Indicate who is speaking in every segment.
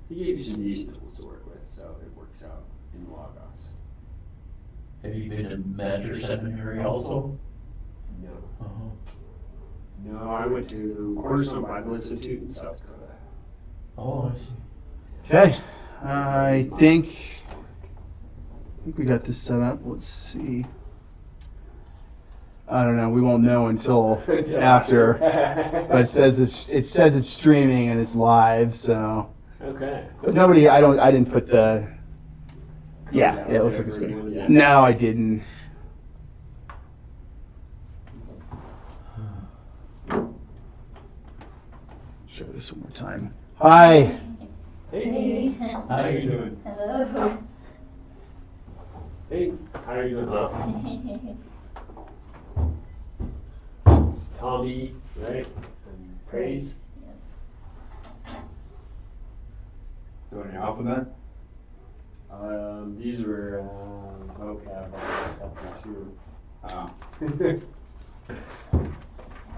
Speaker 1: He gave you some decent tools to work with, so it works out in Lagos.
Speaker 2: Have you been to Measure Seminary also?
Speaker 1: No.
Speaker 2: Uh-huh.
Speaker 1: No, I went to Cornerstone Bible Institute in South Dakota.
Speaker 2: Oh, I see.
Speaker 3: Okay, I think we got this set up. Let's see. I don't know. We won't know until after. But it says it's streaming and it's live. So.
Speaker 1: Okay.
Speaker 3: But nobody. I didn't put the. Yeah. It looks like it's good.
Speaker 1: Yeah.
Speaker 3: No, I didn't. Show this one more time. Hi.
Speaker 1: Hey.
Speaker 2: How are you doing?
Speaker 4: Hello.
Speaker 1: Hey. How are you doing? It's Tommy, right? And Praise.
Speaker 5: Doing your alphabet?
Speaker 1: These were vocab chapter 2.
Speaker 5: Oh.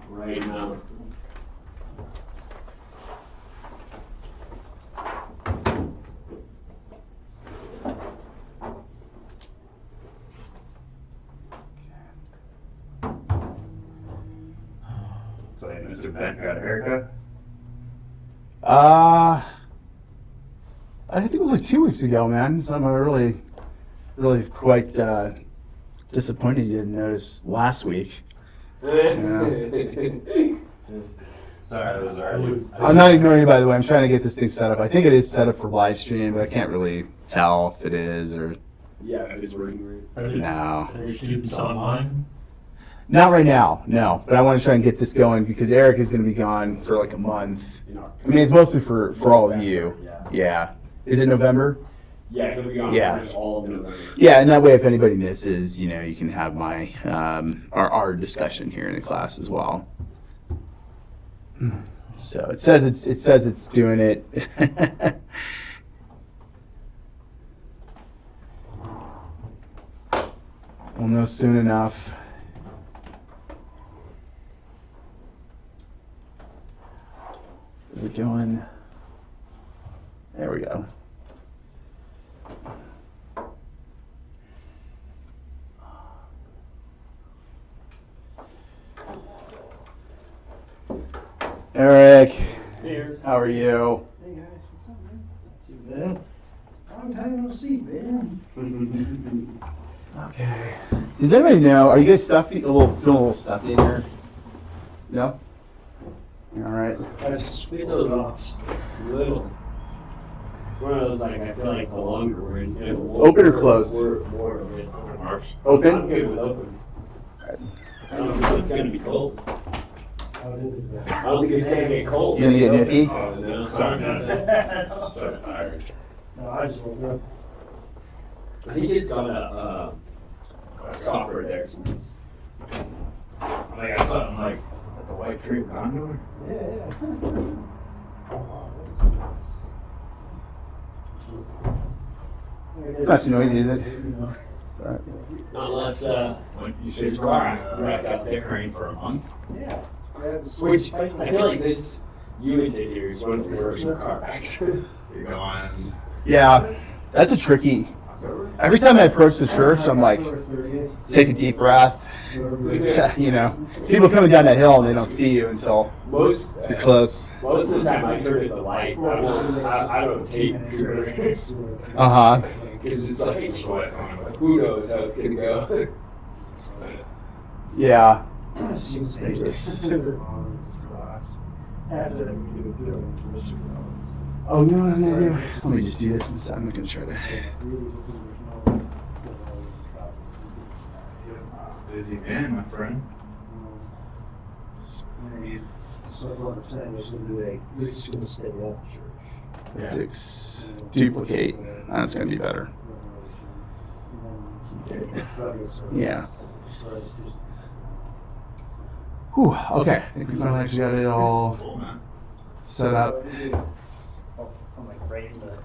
Speaker 1: Right now.
Speaker 5: So, hey, Mr. Bent got a haircut?
Speaker 3: I think it was like 2 weeks ago, man. So I'm really quite disappointed you didn't notice last week.
Speaker 5: Sorry, it was early.
Speaker 3: I'm not ignoring you, by the way. I'm trying to get this thing set up. I think it is set up for live stream, but I can't really tell if it is or
Speaker 1: Yeah, if it's working right.
Speaker 2: Are there,
Speaker 3: no.
Speaker 2: are there students online?
Speaker 3: Not right now, no. But I want to try and get this going because Eric is going to be gone for like a month.
Speaker 1: You know,
Speaker 3: I mean, it's mostly for all of you.
Speaker 1: Yeah.
Speaker 3: Yeah. Is it November?
Speaker 1: Yeah, he'll be on
Speaker 3: Yeah.
Speaker 1: for all of November.
Speaker 3: Yeah, and that way, if anybody misses, you know, you can have my our discussion here in the class as well. So it says it's doing it. We'll know soon enough. Is it going? There we go. Eric,
Speaker 1: Here.
Speaker 3: how are you?
Speaker 6: Hey guys, what's up, man? Not too bad. Long time no see, man.
Speaker 3: Okay. Does anybody know? Are you guys stuffy? Feeling a little stuffy in here? No. You all right.
Speaker 6: I just feel it off.
Speaker 1: Little. It's one of those, like, I feel like the longer we're in it,
Speaker 3: Open or closed?
Speaker 1: More of it.
Speaker 5: Marks.
Speaker 1: I'm
Speaker 3: Open.
Speaker 1: good with open. I don't think it's gonna be cold.
Speaker 6: How did it
Speaker 1: I don't think it's gonna get cold.
Speaker 3: You gonna get nippy?
Speaker 1: Oh, no.
Speaker 5: Sorry, man. So tired.
Speaker 6: No, I just woke up.
Speaker 1: I think it's got a software there.
Speaker 5: I got something like at the White Tree Condor.
Speaker 6: Yeah.
Speaker 3: It's not too noisy, is it?
Speaker 1: Not unless,
Speaker 5: When you say
Speaker 1: It's
Speaker 5: it's
Speaker 1: car
Speaker 5: going
Speaker 1: wreck out there.
Speaker 5: Ukraine for a month.
Speaker 6: Yeah.
Speaker 1: which I feel like this unit here is one of the worst car wrecks.
Speaker 5: You're going
Speaker 3: Yeah, that's a tricky. Every time I approach the church, I'm like, take a deep breath. You know, people coming down that hill and they don't see you until
Speaker 1: Most
Speaker 3: you're close.
Speaker 1: most of the time I turn at the light. I don't take
Speaker 3: Uh huh.
Speaker 1: because it's like who knows how it's gonna go.
Speaker 3: Yeah. Oh no. Let me just do this instead. I'm not gonna try to.
Speaker 5: busy man, my friend.
Speaker 3: Spray.
Speaker 6: So what I'm saying is this is going to stay at the church.
Speaker 3: Six. Duplicate. That's gonna be better. Yeah. Whew, okay. I think we finally actually got it all
Speaker 5: Cool, man.
Speaker 3: set up.
Speaker 6: I'm like right in the.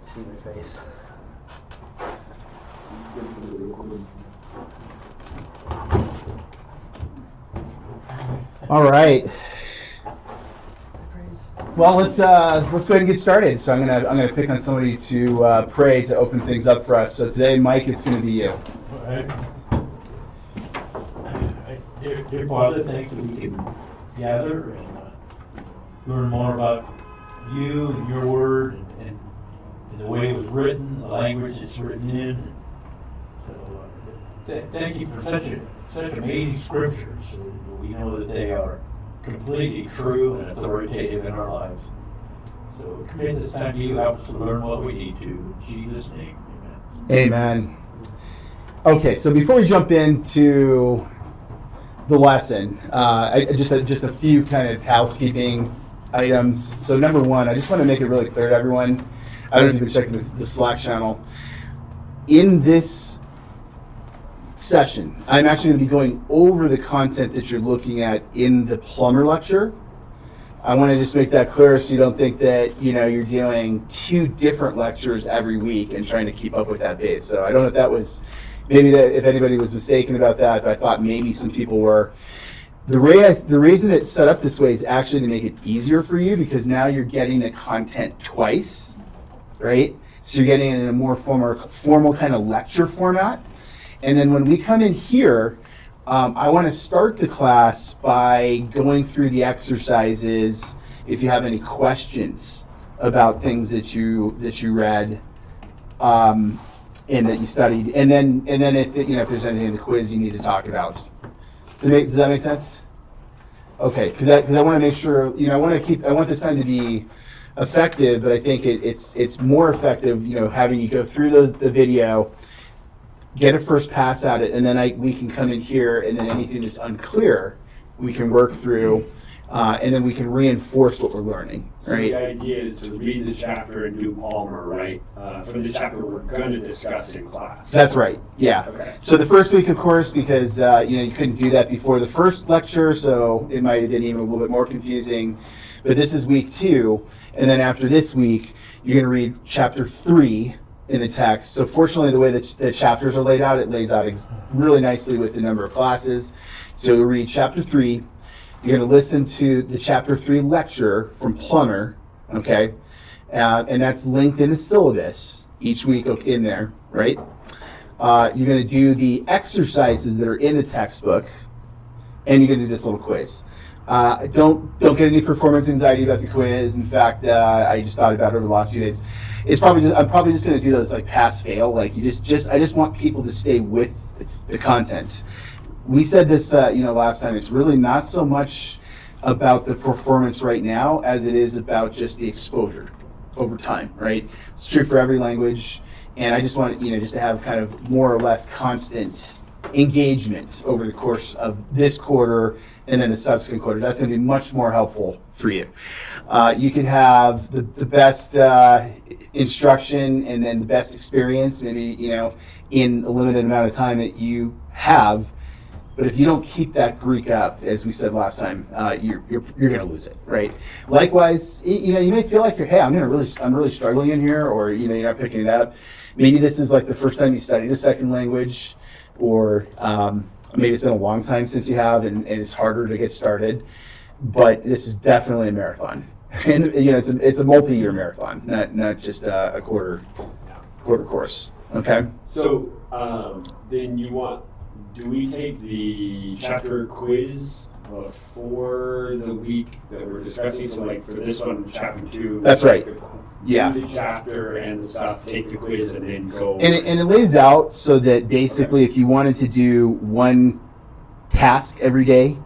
Speaker 6: See my face.
Speaker 3: All right. Well, let's go ahead and get started. So I'm gonna pick on somebody to pray to open things up for us. So today, Mike, it's gonna be you.
Speaker 2: All right. Dear Father, thanks that we can gather and learn more about you and your word and the way it was written, the language it's written in. So thank you for such amazing scriptures. We know that they are completely true and authoritative in our lives. So commit this time to you, help us to learn what we need to. In Jesus' name, amen.
Speaker 3: Amen. Okay, so before we jump into the lesson, just a few kind of housekeeping items. So number one, I just want to make it really clear to everyone. I don't know if you've been checking the Slack channel. In this session, I'm actually going to be going over the content that you're looking at in the plumber lecture. I want to just make that clear so you don't think that you're doing 2 different lectures every week and trying to keep up with that pace. So I don't know if that was if anybody was mistaken about that, but I thought maybe some people were. The reason it's set up this way is actually to make it easier for you, because now you're getting the content twice, right? So you're getting it in a more formal kind of lecture format. And then when we come in here, I want to start the class by going through the exercises. If you have any questions about things that you read and that you studied, and then if there's anything in the quiz you need to talk about. Does that make sense? Okay, because I want to make sure I want this time to be effective, but I think it's more effective having you go through the video, get a first pass at it, and then we can come in here, and then anything that's unclear we can work through, and then we can reinforce what we're learning. Right?
Speaker 1: So the idea is to read the chapter and do Palmer, right? From the chapter we're going to discuss in class.
Speaker 3: That's right. Yeah.
Speaker 1: Okay.
Speaker 3: So the first week, of course, because you couldn't do that before the first lecture, so it might have been even a little bit more confusing. But this is week 2, and then after this week, you're going to read chapter 3 in the text. So fortunately, the way that the chapters are laid out, it lays out really nicely with the number of classes. So you'll read chapter 3. You're going to listen to the chapter 3 lecture from Plummer, okay? And that's linked in the syllabus each week in there, right? You're going to do the exercises that are in the textbook, and you're going to do this little quiz. Don't get any performance anxiety about the quiz. In fact, I just thought about it over the last few days. I'm probably just going to do those like pass fail. Like I just want people to stay with the content. We said this, last time. It's really not so much about the performance right now as it is about just the exposure over time, right? It's true for every language, and I just want just to have kind of more or less constant engagement over the course of this quarter and then the subsequent quarter. That's going to be much more helpful for you. You can have the best instruction and then the best experience, maybe in a limited amount of time that you have. But if you don't keep that Greek up, as we said last time, you're going to lose it, right? Likewise, you may feel like I'm really struggling in here, or you're not picking it up. Maybe this is like the first time you studied a second language, or maybe it's been a long time since you have, and it's harder to get started. But this is definitely a marathon, and it's a multi-year marathon, not just a quarter course. Okay.
Speaker 1: So then do we take the chapter quiz before the week that we're discussing? So like for this one, chapter 2.
Speaker 3: That's right. Yeah.
Speaker 1: Do the chapter and the stuff, take the quiz, and then go.
Speaker 3: And it lays out so that basically, if you wanted to do one task every day,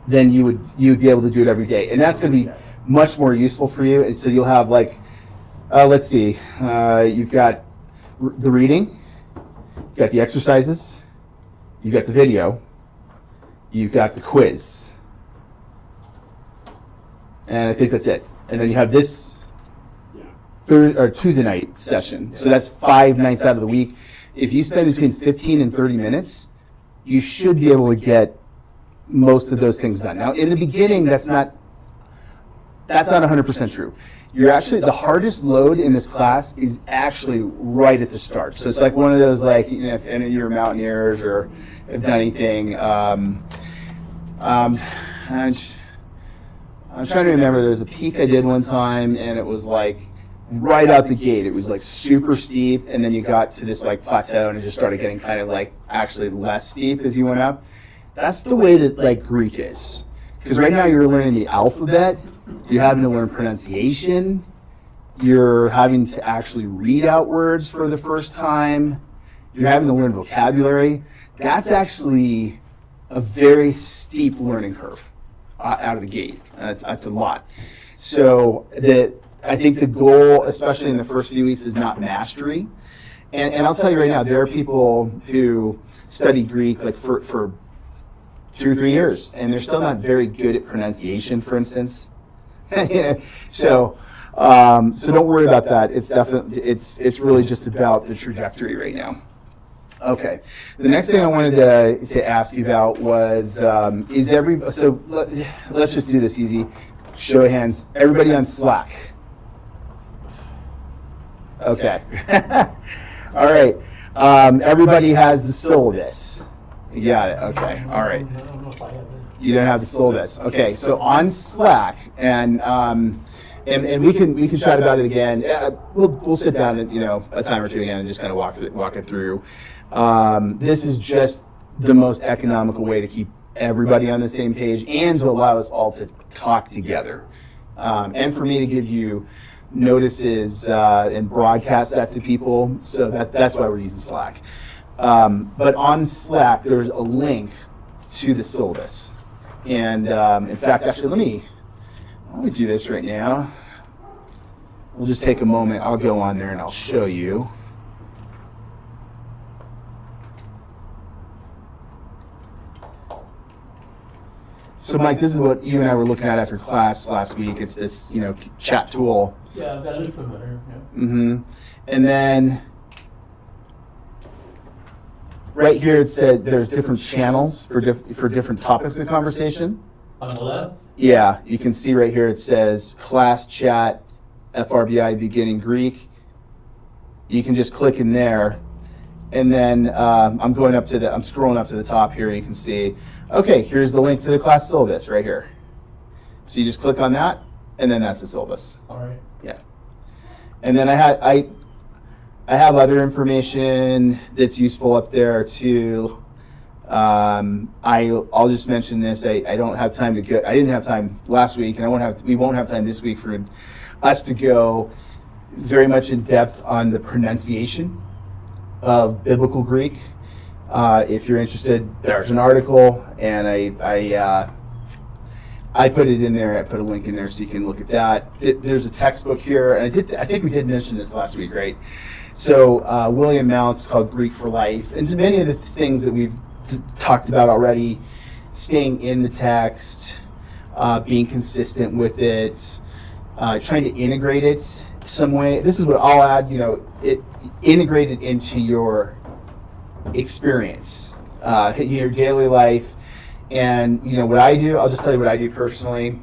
Speaker 3: then you'd be able to do it every day, and that's going to be much more useful for you. And so you'll have let's see, you've got the reading, you've got the exercises, you've got the video, you've got the quiz, and I think that's it. And then you have this Tuesday night session. So that's 5 nights out of the week. If you spend between 15 and 30 minutes, you should be able to get most of those things done. Now, in the beginning, that's not 100% true. You're actually, the hardest load in this class is actually right at the start. So it's like one of those, if any of you are mountaineers or have done anything, I'm trying to remember. There was a peak I did one time, and it was like right out the gate. It was like super steep, and then you got to this like plateau, and it just started getting kind of like actually less steep as you went up. That's the way that like Greek is, because right now you're learning the alphabet, you're having to learn pronunciation, you're having to actually read out words for the first time, you're having to learn vocabulary. That's actually a very steep learning curve out of the gate. That's a lot. So I think the goal, especially in the first few weeks, is not mastery. And I'll tell you right now, there are people who study Greek like for 2 or 3 years, and they're still not very good at pronunciation, for instance. So don't worry about that. It's definitely it's really just about the trajectory right now. Okay. The next thing I wanted to ask you about was let's just do this easy. Show of hands. Everybody on Slack. Okay. All right. Everybody has the syllabus. You got it. Okay. All right.
Speaker 2: I don't know if I have that.
Speaker 3: You don't have the syllabus. Okay. So on Slack, and we can chat about it again. We'll sit down and a time or two again and just kind of walk it through. This is just the most economical way to keep everybody on the same page and to allow us all to talk together, and for me to give you notices and broadcast that to people. So that's why we're using Slack. But on Slack, there's a link to the syllabus. And in fact, actually, let me do this right now. We'll just take a moment. I'll go on there and I'll show you. So, Mike, this is what you and I were looking at after class last week. It's this, chat tool.
Speaker 2: Yeah, that is familiar. Yeah.
Speaker 3: Mm-hmm. And then right here it said there's different channels for different topics of conversation.
Speaker 2: On the left?
Speaker 3: Yeah, you can see right here it says class chat, FRBI beginning Greek. You can just click in there, and then I'm scrolling up to the top here. You can see, okay, here's the link to the class syllabus right here. So you just click on that, and then that's the syllabus.
Speaker 2: All right.
Speaker 3: Yeah. And then I have other information that's useful up there too. I'll just mention this. I don't have time to go. I didn't have time last week, and we won't have time this week for us to go very much in depth on the pronunciation of biblical Greek. If you're interested, there's an article, and I put it in there. I put a link in there so you can look at that. There's a textbook here, and I think we did mention this last week, right? So William Mount's called Greek for Life, and to many of the things that we've talked about already, staying in the text, being consistent with it, trying to integrate it some way. This is what I'll add. Integrate it into your experience, your daily life. And what I do, I'll just tell you what I do personally.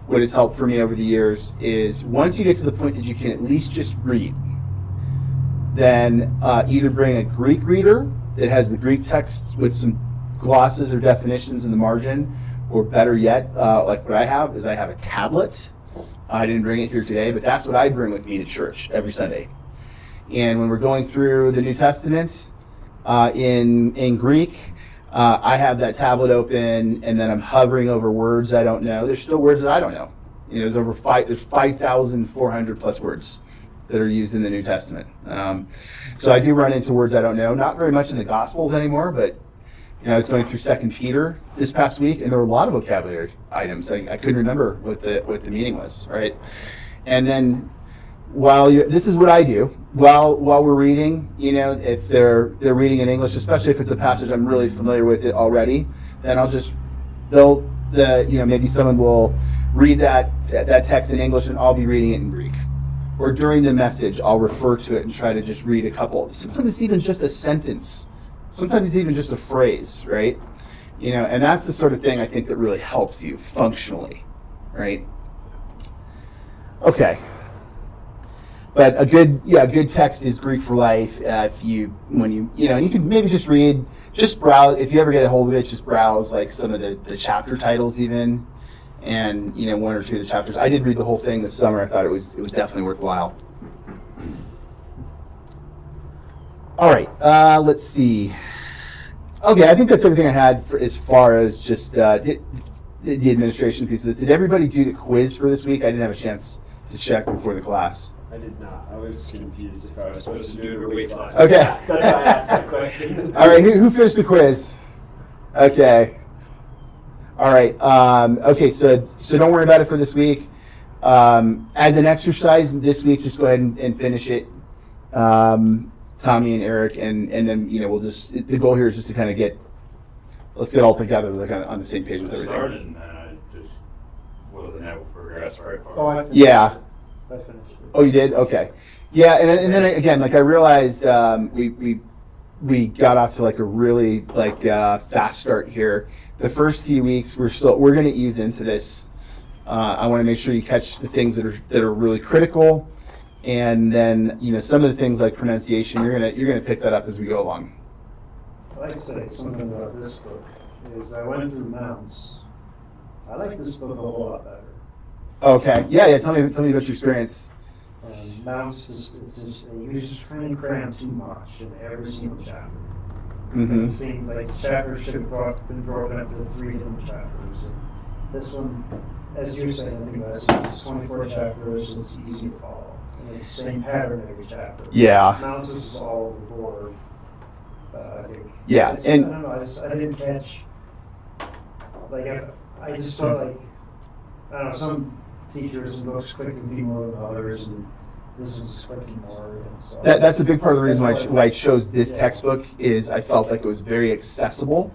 Speaker 3: What has helped for me over the years is once you get to the point that you can at least just read, then either bring a Greek reader that has the Greek text with some glosses or definitions in the margin, or better yet, like what I have a tablet. I didn't bring it here today, but that's what I bring with me to church every Sunday. And when we're going through the New Testament in Greek, I have that tablet open, and then I'm hovering over words I don't know. There's still words that I don't know. There's 5,400 plus words that are used in the New Testament. So I do run into words I don't know. Not very much in the Gospels anymore, but I was going through 2 Peter this past week, and there were a lot of vocabulary items. I couldn't remember what the meaning was, right? And then this is what I do while we're reading. If they're reading in English, especially if it's a passage I'm really familiar with it already, then maybe someone will read that text in English, and I'll be reading it in Greek. Or during the message, I'll refer to it and try to just read a couple. Sometimes it's even just a sentence. Sometimes it's even just a phrase, right? And that's the sort of thing I think that really helps you functionally, right? Okay. But a good text is Greek for Life. If you you can maybe just read, just browse. If you ever get a hold of it, just browse like some of the chapter titles even, and one or two of the chapters. I did read the whole thing this summer. I thought it was definitely worthwhile. All right, let's see. Okay, I think that's everything I had as far as just the administration piece of this. Did everybody do the quiz for this week? I didn't have a chance to check before the class.
Speaker 1: I did not. I was confused if I was supposed to do it or wait till
Speaker 3: Okay.
Speaker 1: That's why I asked that question.
Speaker 3: All right, who finished the quiz? Okay. All right. Okay, so don't worry about it for this week. As an exercise this week, just go ahead and finish it. Tommy and Eric, and then we'll just, the goal here is just to kind of let's get all together like on the same page with everything.
Speaker 5: Started and just then that will progress right far.
Speaker 6: Oh, I finished.
Speaker 3: Yeah.
Speaker 6: I finished it.
Speaker 3: Oh, you did? Okay. Yeah, and then again, like I realized we got off to like a really fast start here. The first few weeks we're going to ease into this. I want to make sure you catch the things that are really critical, and then some of the things like pronunciation you're gonna pick that up as we go along.
Speaker 6: I'd like to say something about this book is I went through Mounts. I like this book a whole lot better.
Speaker 3: Okay. Yeah. Tell me about your experience.
Speaker 6: Mounts you just try and cram too much in every single chapter.
Speaker 3: Mm-hmm.
Speaker 6: It seemed like the chapters should have been broken up into 3 different chapters. And this one, as you say, I think it's 24 chapters. It's easy to follow. And it's the same pattern every chapter.
Speaker 3: Yeah.
Speaker 6: Mounts is all over the board. I think.
Speaker 3: Yeah,
Speaker 6: I
Speaker 3: and
Speaker 6: don't know. I didn't catch. I just thought I don't know. Some teachers and books click with me more than others, and this is clicking more. And so
Speaker 3: that's a big part of the reason why I chose this textbook is I felt like it was very accessible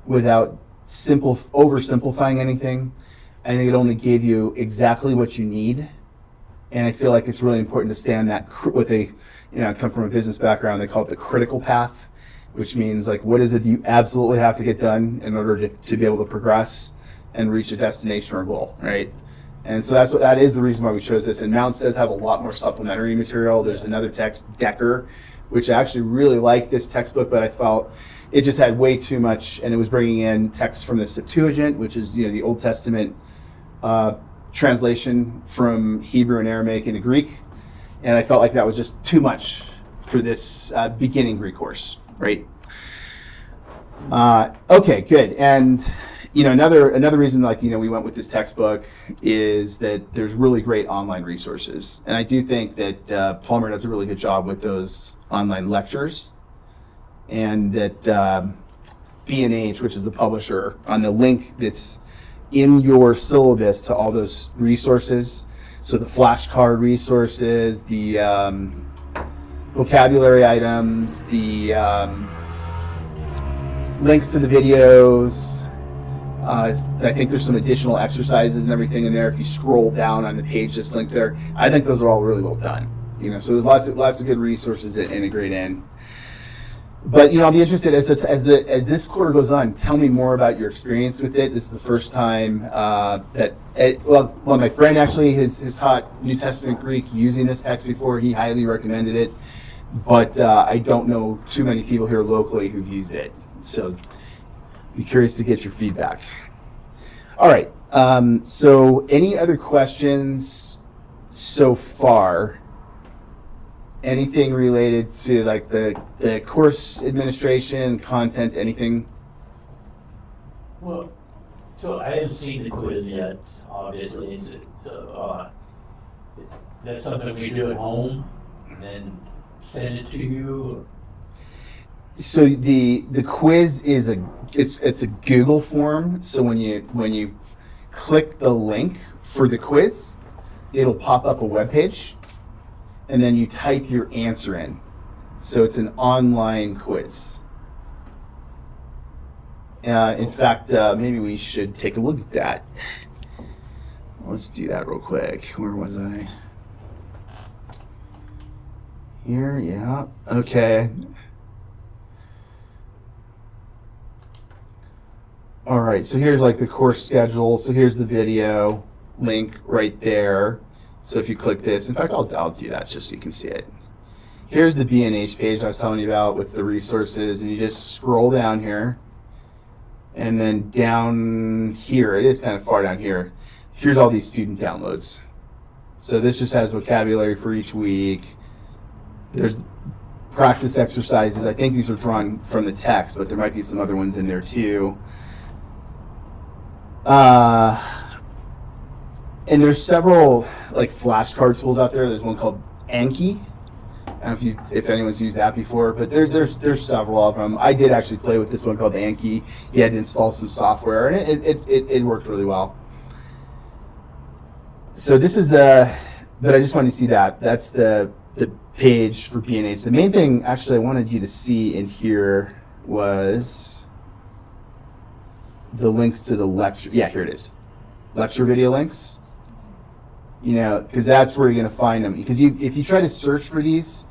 Speaker 3: without oversimplifying anything. I think it only gave you exactly what you need, and I feel like it's really important to stay on that I come from a business background. They call it the critical path, which means like what is it you absolutely have to get done in order to be able to progress and reach a destination or goal, right? And so that is the reason why we chose this. And Mounts does have a lot more supplementary material. There's another text, Decker, which I actually really like this textbook, but I felt it just had way too much, and it was bringing in text from the Septuagint, which is the Old Testament translation from Hebrew and Aramaic into Greek. And I felt like that was just too much for this beginning Greek course, right? Okay, good. And another reason we went with this textbook is that there's really great online resources, and I do think that Palmer does a really good job with those online lectures, and that B&H, which is the publisher, on the link that's in your syllabus to all those resources. So the flashcard resources, the vocabulary items, the links to the videos. I think there's some additional exercises and everything in there. If you scroll down on the page just linked there, I think those are all really well done. So there's lots of good resources that integrate in. But I'll be interested as this quarter goes on. Tell me more about your experience with it. This is the first time my friend actually has taught New Testament Greek using this text before. He highly recommended it, but I don't know too many people here locally who've used it. So be curious to get your feedback. All right. So any other questions so far? Anything related to like the course administration, content, anything?
Speaker 2: Well, so I haven't seen the quiz yet, obviously. That's something we do at home and then send it to you.
Speaker 3: So the quiz is it's a Google form. So when you click the link for the quiz, it'll pop up a web page, and then you type your answer in. So it's an online quiz. In fact, maybe we should take a look at that. Let's do that real quick. Where was I? Here, yeah. Okay. All right, so here's like the course schedule. So here's the video link right there. So if you click this, in fact, I'll do that just so you can see it. Here's the B&H page I was telling you about with the resources, and you just scroll down here, and then down here, it is kind of far down here, here's all these student downloads. So this just has vocabulary for each week. There's practice exercises. I think these are drawn from the text, but there might be some other ones in there too. And there's several like flashcard tools out there. There's one called Anki. I don't know if anyone's used that before, but there's several of them. I did actually play with this one called Anki. You had to install some software, and it worked really well. So this is but I just wanted to see that. That's the page for B&H. The main thing actually I wanted you to see in here was the links to the lecture. Yeah, here it is. Lecture video links. You know, because that's where you're going to find them. Because if you try to search for these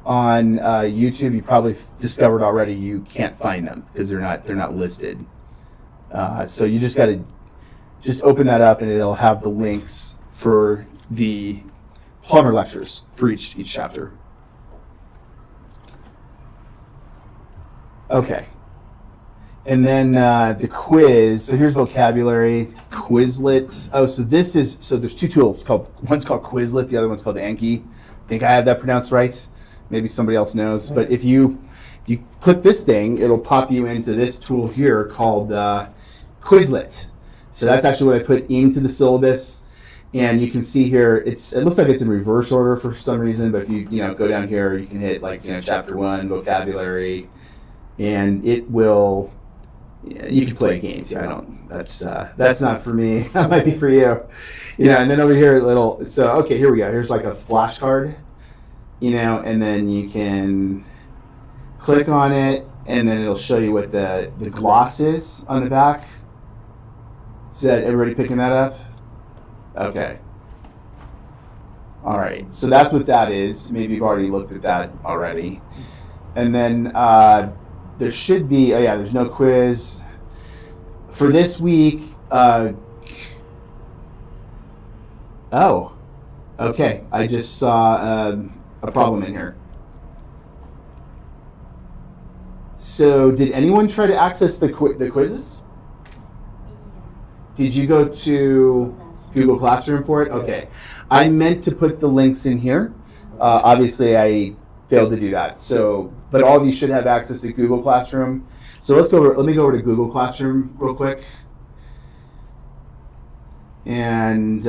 Speaker 3: on YouTube, you probably discovered already you can't find them because they're not listed. So you just got to just open that up, and it'll have the links for the plumber lectures for each chapter. Okay. And then the quiz. So here's vocabulary, Quizlet. Oh, so there's two tools. One's called Quizlet, the other one's called Anki. I think I have that pronounced right. Maybe somebody else knows. But if you click this thing, it'll pop you into this tool here called Quizlet. So that's actually what I put into the syllabus. And you can see here, it looks like it's in reverse order for some reason, but if you go down here, you can hit chapter 1, vocabulary, and it will. You can play games. That's not for me. That might be for you. And then over here, okay, here we go. Here's like a flashcard, and then you can click on it, and then it'll show you what the gloss is on the back. Is that everybody picking that up? Okay. All right. So that's what that is. Maybe you've already looked at that already. And then there should be, there's no quiz. For this week, okay. I just saw a problem in here. So did anyone try to access the quizzes? Did you go to Google Classroom for it? Okay. I meant to put the links in here. Obviously, I failed to do that. So, but all of you should have access to Google Classroom. So let me go over to Google Classroom real quick. And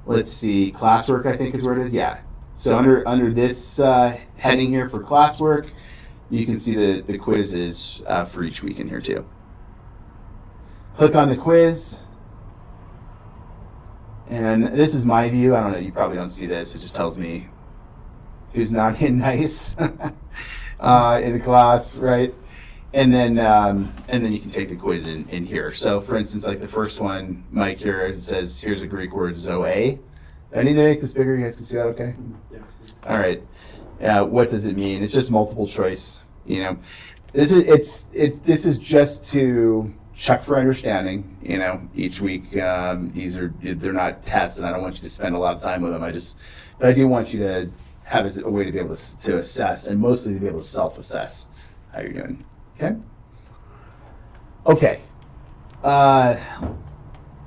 Speaker 3: let's see, classwork I think is where it is. Yeah. So under this heading here for classwork, you can see the quizzes for each week in here too. Click on the quiz. And this is my view. I don't know, you probably don't see this. It just tells me who's not in nice in the class, right? And then you can take the quiz in here. So for instance, like the first one, Mike here, it says, here's a Greek word, zoe. Do I need to make this bigger? You guys can see that okay?
Speaker 1: Yeah.
Speaker 3: All right. What does it mean? It's just multiple choice. This is just to check for understanding, each week. They're not tests, and I don't want you to spend a lot of time with them. But I do want you to have a way to be able to assess, and mostly to be able to self-assess how you're doing. Okay.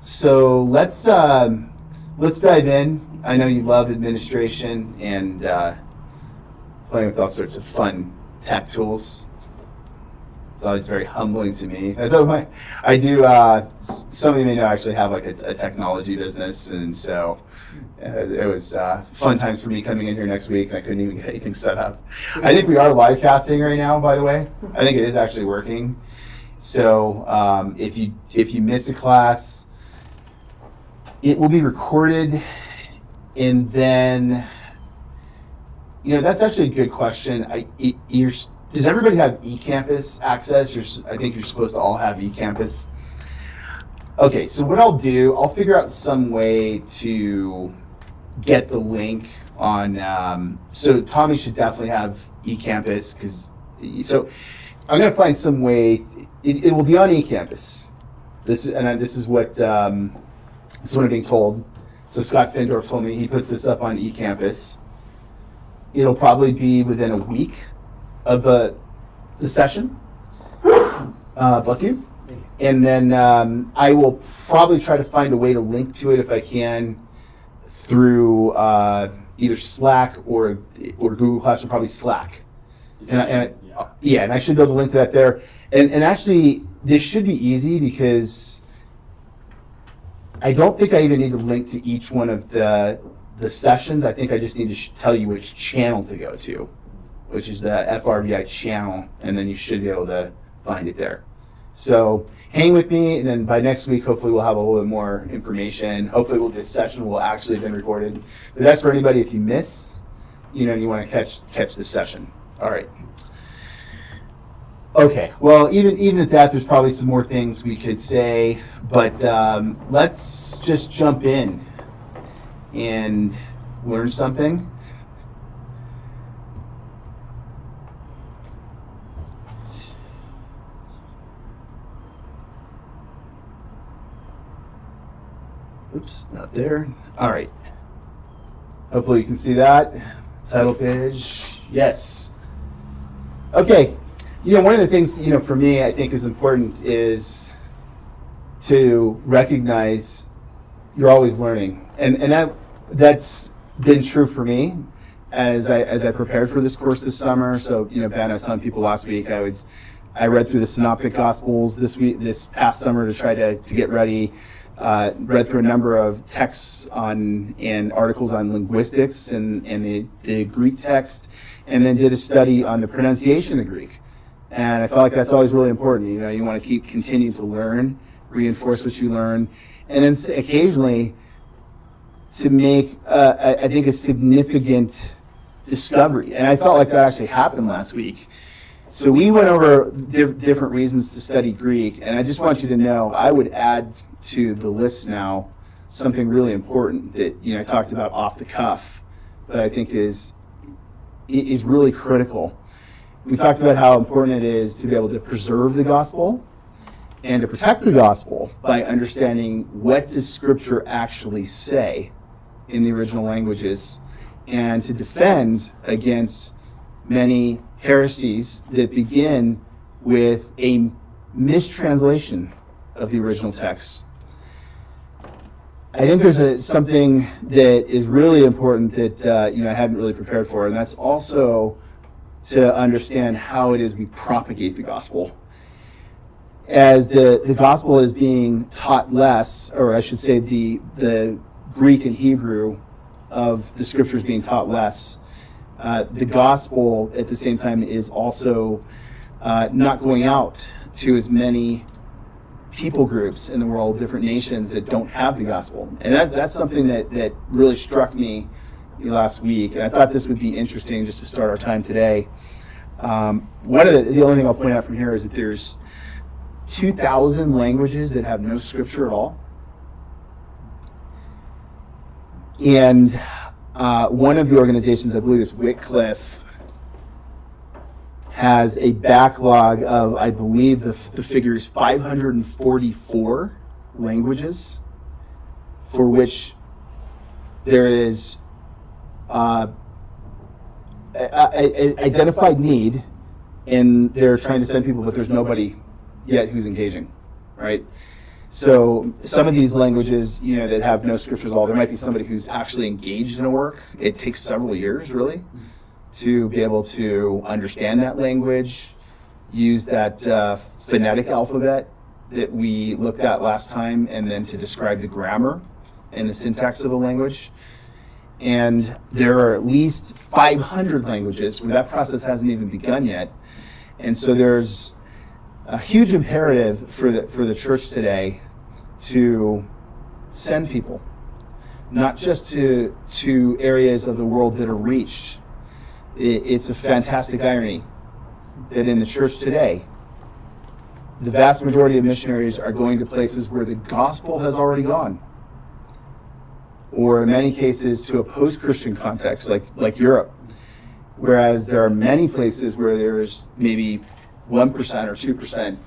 Speaker 3: So let's dive in. I know you love administration and playing with all sorts of fun tech tools. It's always very humbling to me. I do. Some of you may know I actually have like a technology business, and so it was fun times for me coming in here next week, and I couldn't even get anything set up. I think we are live casting right now, by the way. I think it is actually working. So if you miss a class, it will be recorded, and then that's actually a good question. Does everybody have eCampus access? I think you're supposed to all have eCampus. Okay, so what I'll do, I'll figure out some way to get the link on. So Tommy should definitely have eCampus so I'm going to find some way. It will be on eCampus. This is what I'm being told. So Scott Findorf told me he puts this up on eCampus. It'll probably be within a week of the session. Bless you. And then I will probably try to find a way to link to it if I can through either Slack or Google Classroom, probably Slack. And I should be able to link to that there. And actually, this should be easy because I don't think I even need to link to each one of the sessions. I think I just need to tell you which channel to go to, which is the FRBI channel, and then you should be able to find it there. So hang with me, and then by next week, hopefully we'll have a little bit more information. Hopefully this session will actually have been recorded. But that's for anybody if you miss, you want to catch this session. All right. Okay. Well, even at that, there's probably some more things we could say, but let's just jump in and learn something. Oops, not there. All right. Hopefully you can see that. Title page. Yes. Okay. One of the things, for me, I think is important is to recognize you're always learning. And that's been true for me as I prepared for this course this summer. So, Ben, I was telling people last week, I read through the Synoptic Gospels this past summer to try to get ready. Read through a number of texts and articles on linguistics and the Greek text, and then did a study on the pronunciation of Greek. And I felt like that's always really important. You want to continue to learn, reinforce what you learn, and then occasionally to make, I think, a significant discovery. And I felt like that actually happened last week. So we went over different reasons to study Greek, and I just want you to know I would add to the list now something really important that I talked about off the cuff, but I think is really critical. We talked about how important it is to be able to preserve the gospel and to protect the gospel by understanding what does Scripture actually say in the original languages, and to defend against many heresies that begin with a mistranslation of the original text. I think there's something that is really important that I hadn't really prepared for, and that's also to understand how it is we propagate the gospel. As the gospel is being taught less, or I should say the Greek and Hebrew of the Scriptures being taught less, the gospel at the same time is also not going out to as many people groups in the world, different nations that don't have the gospel. And that's something that really struck me last week. And I thought this would be interesting just to start our time today. One of the only thing I'll point out from here is that there's 2,000 languages that have no scripture at all. And one of the organizations, I believe it's Wycliffe, has a backlog of, I believe the figure is 544 languages for which there is identified need, and they're trying to send people, but there's nobody yet who's engaging, right? So some of these languages, that have no scriptures at all, there might be somebody who's actually engaged in a work. It takes several years, really, to be able to understand that language, use that phonetic alphabet that we looked at last time, and then to describe the grammar and the syntax of a language. And there are at least 500 languages where that process hasn't even begun yet. And so there's a huge imperative for the church today to send people, not just to areas of the world that are reached. It's a fantastic irony that in the church today, the vast majority of missionaries are going to places where the gospel has already gone, or in many cases to a post-Christian context like Europe, whereas there are many places where there's maybe 1% or 2%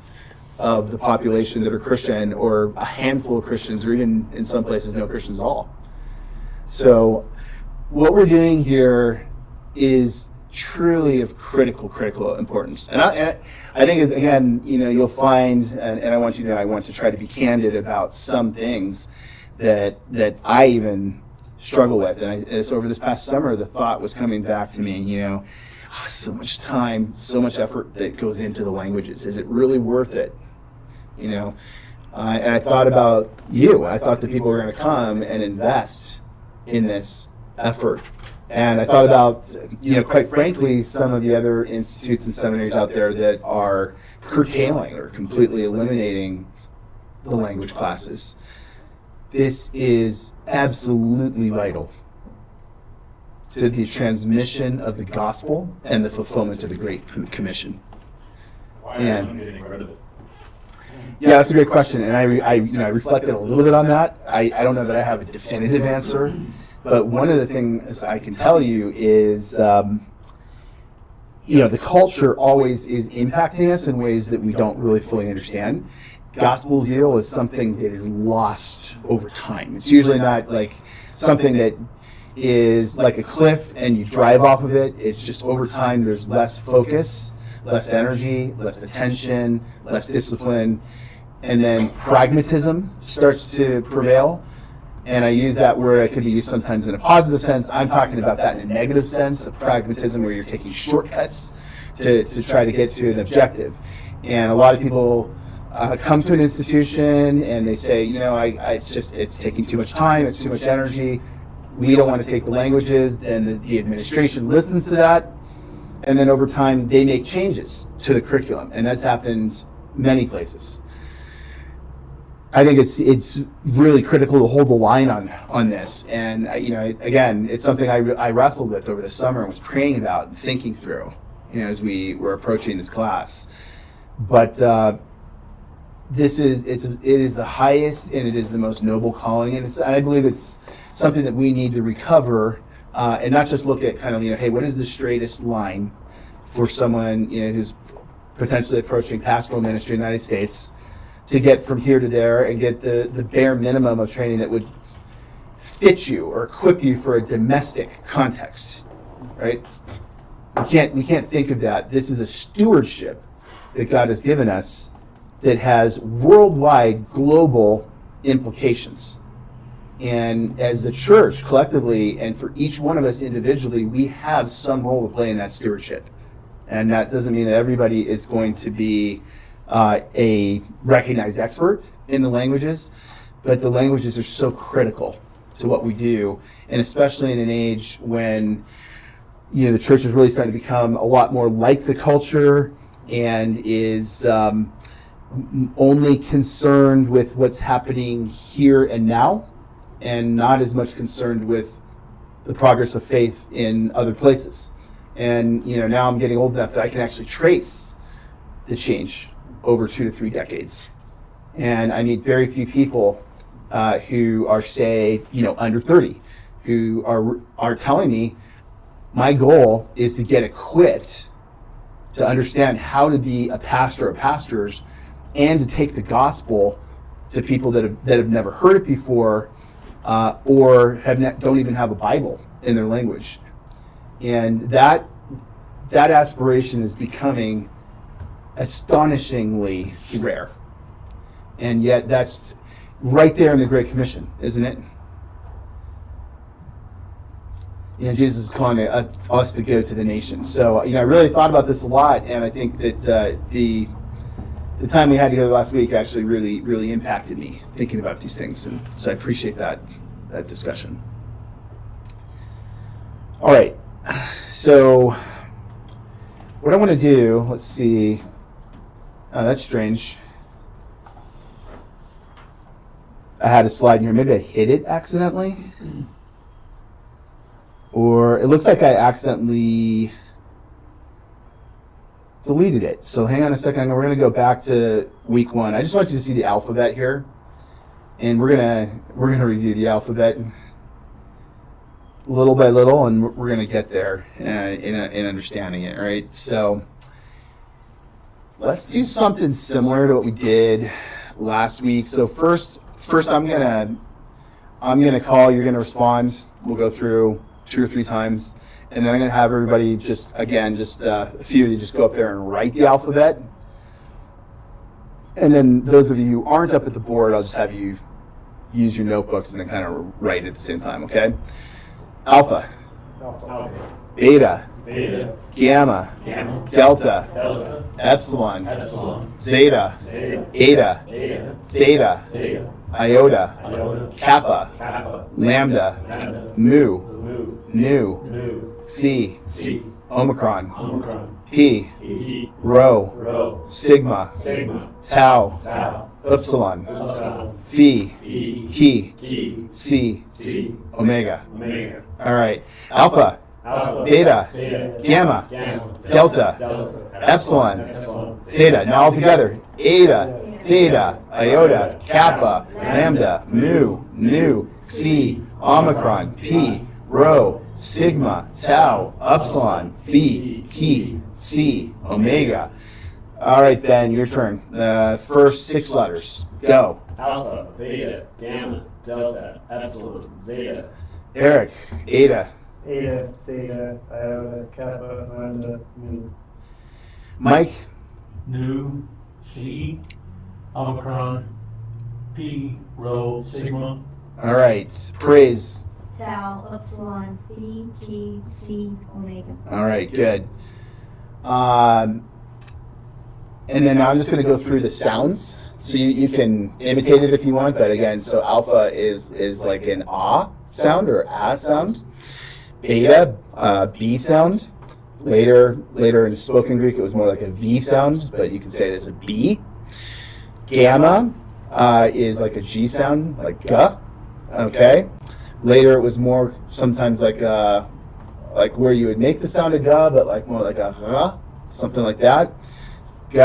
Speaker 3: of the population that are Christian, or a handful of Christians, or even in some places no Christians at all. So what we're doing here is truly of critical importance. And I think, again, you'll find, and I want you to know, I want to try to be candid about some things that I even struggle with. And over this past summer, the thought was coming back to me, so much time, so much effort that goes into the languages. Is it really worth it? And I thought about you. I thought that people were going to come and invest in this effort. And I thought about, quite frankly, some of the other institutes and seminaries out there that are curtailing or completely eliminating the language classes. This is absolutely vital to the transmission of the gospel and the fulfillment of the Great Commission.
Speaker 5: Why are you getting rid of it?
Speaker 3: Yeah, that's a great question, and I reflected a little bit on that. I don't know that I have a definitive answer, but one of the things I can tell you is, the culture always is impacting us in ways that we don't really fully understand. Gospel zeal is something that is lost over time. It's usually not like something that is like a cliff and you drive off of it. It's just over time there's less focus, less energy, less attention, less discipline, and then pragmatism starts to prevail. And I use that word, it could be used sometimes in a positive sense. I'm talking about that in a negative sense of pragmatism, where you're taking shortcuts to try to get to an objective. And a lot of people come to an institution and they say, it's taking too much time, it's too much energy, we don't want to take the languages. Then the administration listens to that, and then over time they make changes to the curriculum, and that's happened many places. I think it's really critical to hold the line on this, and again, it's something I wrestled with over the summer and was praying about and thinking through, as we were approaching this class. But it is the highest and it is the most noble calling, and I believe it's something that we need to recover, and not just look at kind of hey, what is the straightest line for someone who's potentially approaching pastoral ministry in the United States to get from here to there and get the bare minimum of training that would fit you or equip you for a domestic context, right? We can't think of that. This is a stewardship that God has given us that has worldwide, global implications. And as the church collectively, and for each one of us individually, we have some role to play in that stewardship. And that doesn't mean that everybody is going to be a recognized expert in the languages, but the languages are so critical to what we do, and especially in an age when the church is really starting to become a lot more like the culture and is only concerned with what's happening here and now, and not as much concerned with the progress of faith in other places. And now I'm getting old enough that I can actually trace the change over 2 to 3 decades. And I meet very few people who are, say, under 30, who are telling me, my goal is to get equipped to understand how to be a pastor or pastors, and to take the gospel to people that have never heard it before, or don't even have a Bible in their language. And that aspiration is becoming astonishingly rare. And yet that's right there in the Great Commission, isn't it? Jesus is calling us to go to the nations. So I really thought about this a lot, and I think that the time we had together last week actually really impacted me thinking about these things, and so I appreciate that discussion. All right, so what I want to do, let's see. Oh, that's strange. I had a slide in here. Maybe I hit it accidentally, or it looks like I accidentally deleted it. So hang on a second. We're going to go back to week 1. I just want you to see the alphabet here, and we're gonna review the alphabet little by little, and we're going to get there in understanding it. Right. So let's do something similar to what we did last week. So first I'm gonna I'm going to call, you're going to respond. We'll go through 2 or 3 times. And then I'm going to have everybody just a few of you just go up there and write the alphabet. And then those of you who aren't up at the board, I'll just have you use your notebooks and then kind of write at the same time, okay? Alpha,
Speaker 6: Alpha.
Speaker 3: beta,
Speaker 1: Beta.
Speaker 3: gamma,
Speaker 1: Gamma.
Speaker 3: delta,
Speaker 1: Delta.
Speaker 3: epsilon,
Speaker 1: Epsilon.
Speaker 3: zeta,
Speaker 1: Zeta.
Speaker 3: eta,
Speaker 1: Eta.
Speaker 3: theta,
Speaker 1: Theta.
Speaker 3: iota,
Speaker 1: Iota.
Speaker 3: kappa,
Speaker 1: Kappa.
Speaker 3: lambda,
Speaker 1: Lambda.
Speaker 3: mu,
Speaker 1: Mu.
Speaker 3: nu,
Speaker 1: Nu.
Speaker 3: c,
Speaker 1: C.
Speaker 3: omicron,
Speaker 1: Omicron.
Speaker 3: p,
Speaker 1: E.
Speaker 3: rho,
Speaker 1: Rho.
Speaker 3: sigma,
Speaker 1: Sigma.
Speaker 3: tau,
Speaker 1: Tau.
Speaker 3: epsilon,
Speaker 1: Epsilon.
Speaker 3: phi,
Speaker 1: E.
Speaker 3: chi,
Speaker 1: Chi.
Speaker 3: c,
Speaker 1: C.
Speaker 3: omega.
Speaker 1: Omega.
Speaker 3: All right. Alpha,
Speaker 1: Alpha.
Speaker 3: beta,
Speaker 1: Beta.
Speaker 3: gamma,
Speaker 1: Gamma.
Speaker 3: delta,
Speaker 1: Delta.
Speaker 3: epsilon,
Speaker 1: Epsilon.
Speaker 3: zeta. Now all together. Eta, theta, iota, kappa, lambda, mu, nu, c, omicron, p, rho, sigma, tau, epsilon, phi, chi, c, omega. All right, Ben, your turn. The first 6 letters. Go.
Speaker 1: Alpha. Beta. Gamma. Delta. Epsilon. Zeta.
Speaker 3: Eric, Eta.
Speaker 6: Eta, theta, iota, kappa, lambda, mu.
Speaker 3: Mike,
Speaker 2: Nu, C, Omicron, P, Rho, Sigma.
Speaker 3: all right. Praise.
Speaker 4: Tau, epsilon, phi, chi, c, omega.
Speaker 3: All right, good. And then I'm just going to go through the sounds. So you can imitate it if you want, but again, so alpha is like an ah sound or a sound. Beta, B sound. Later in spoken Greek, it was more like a V sound, but you can say it as a B. Gamma is like a G sound, like G. Okay. Later, it was more sometimes like where you would make the sound of G, but like more like a something like that. G,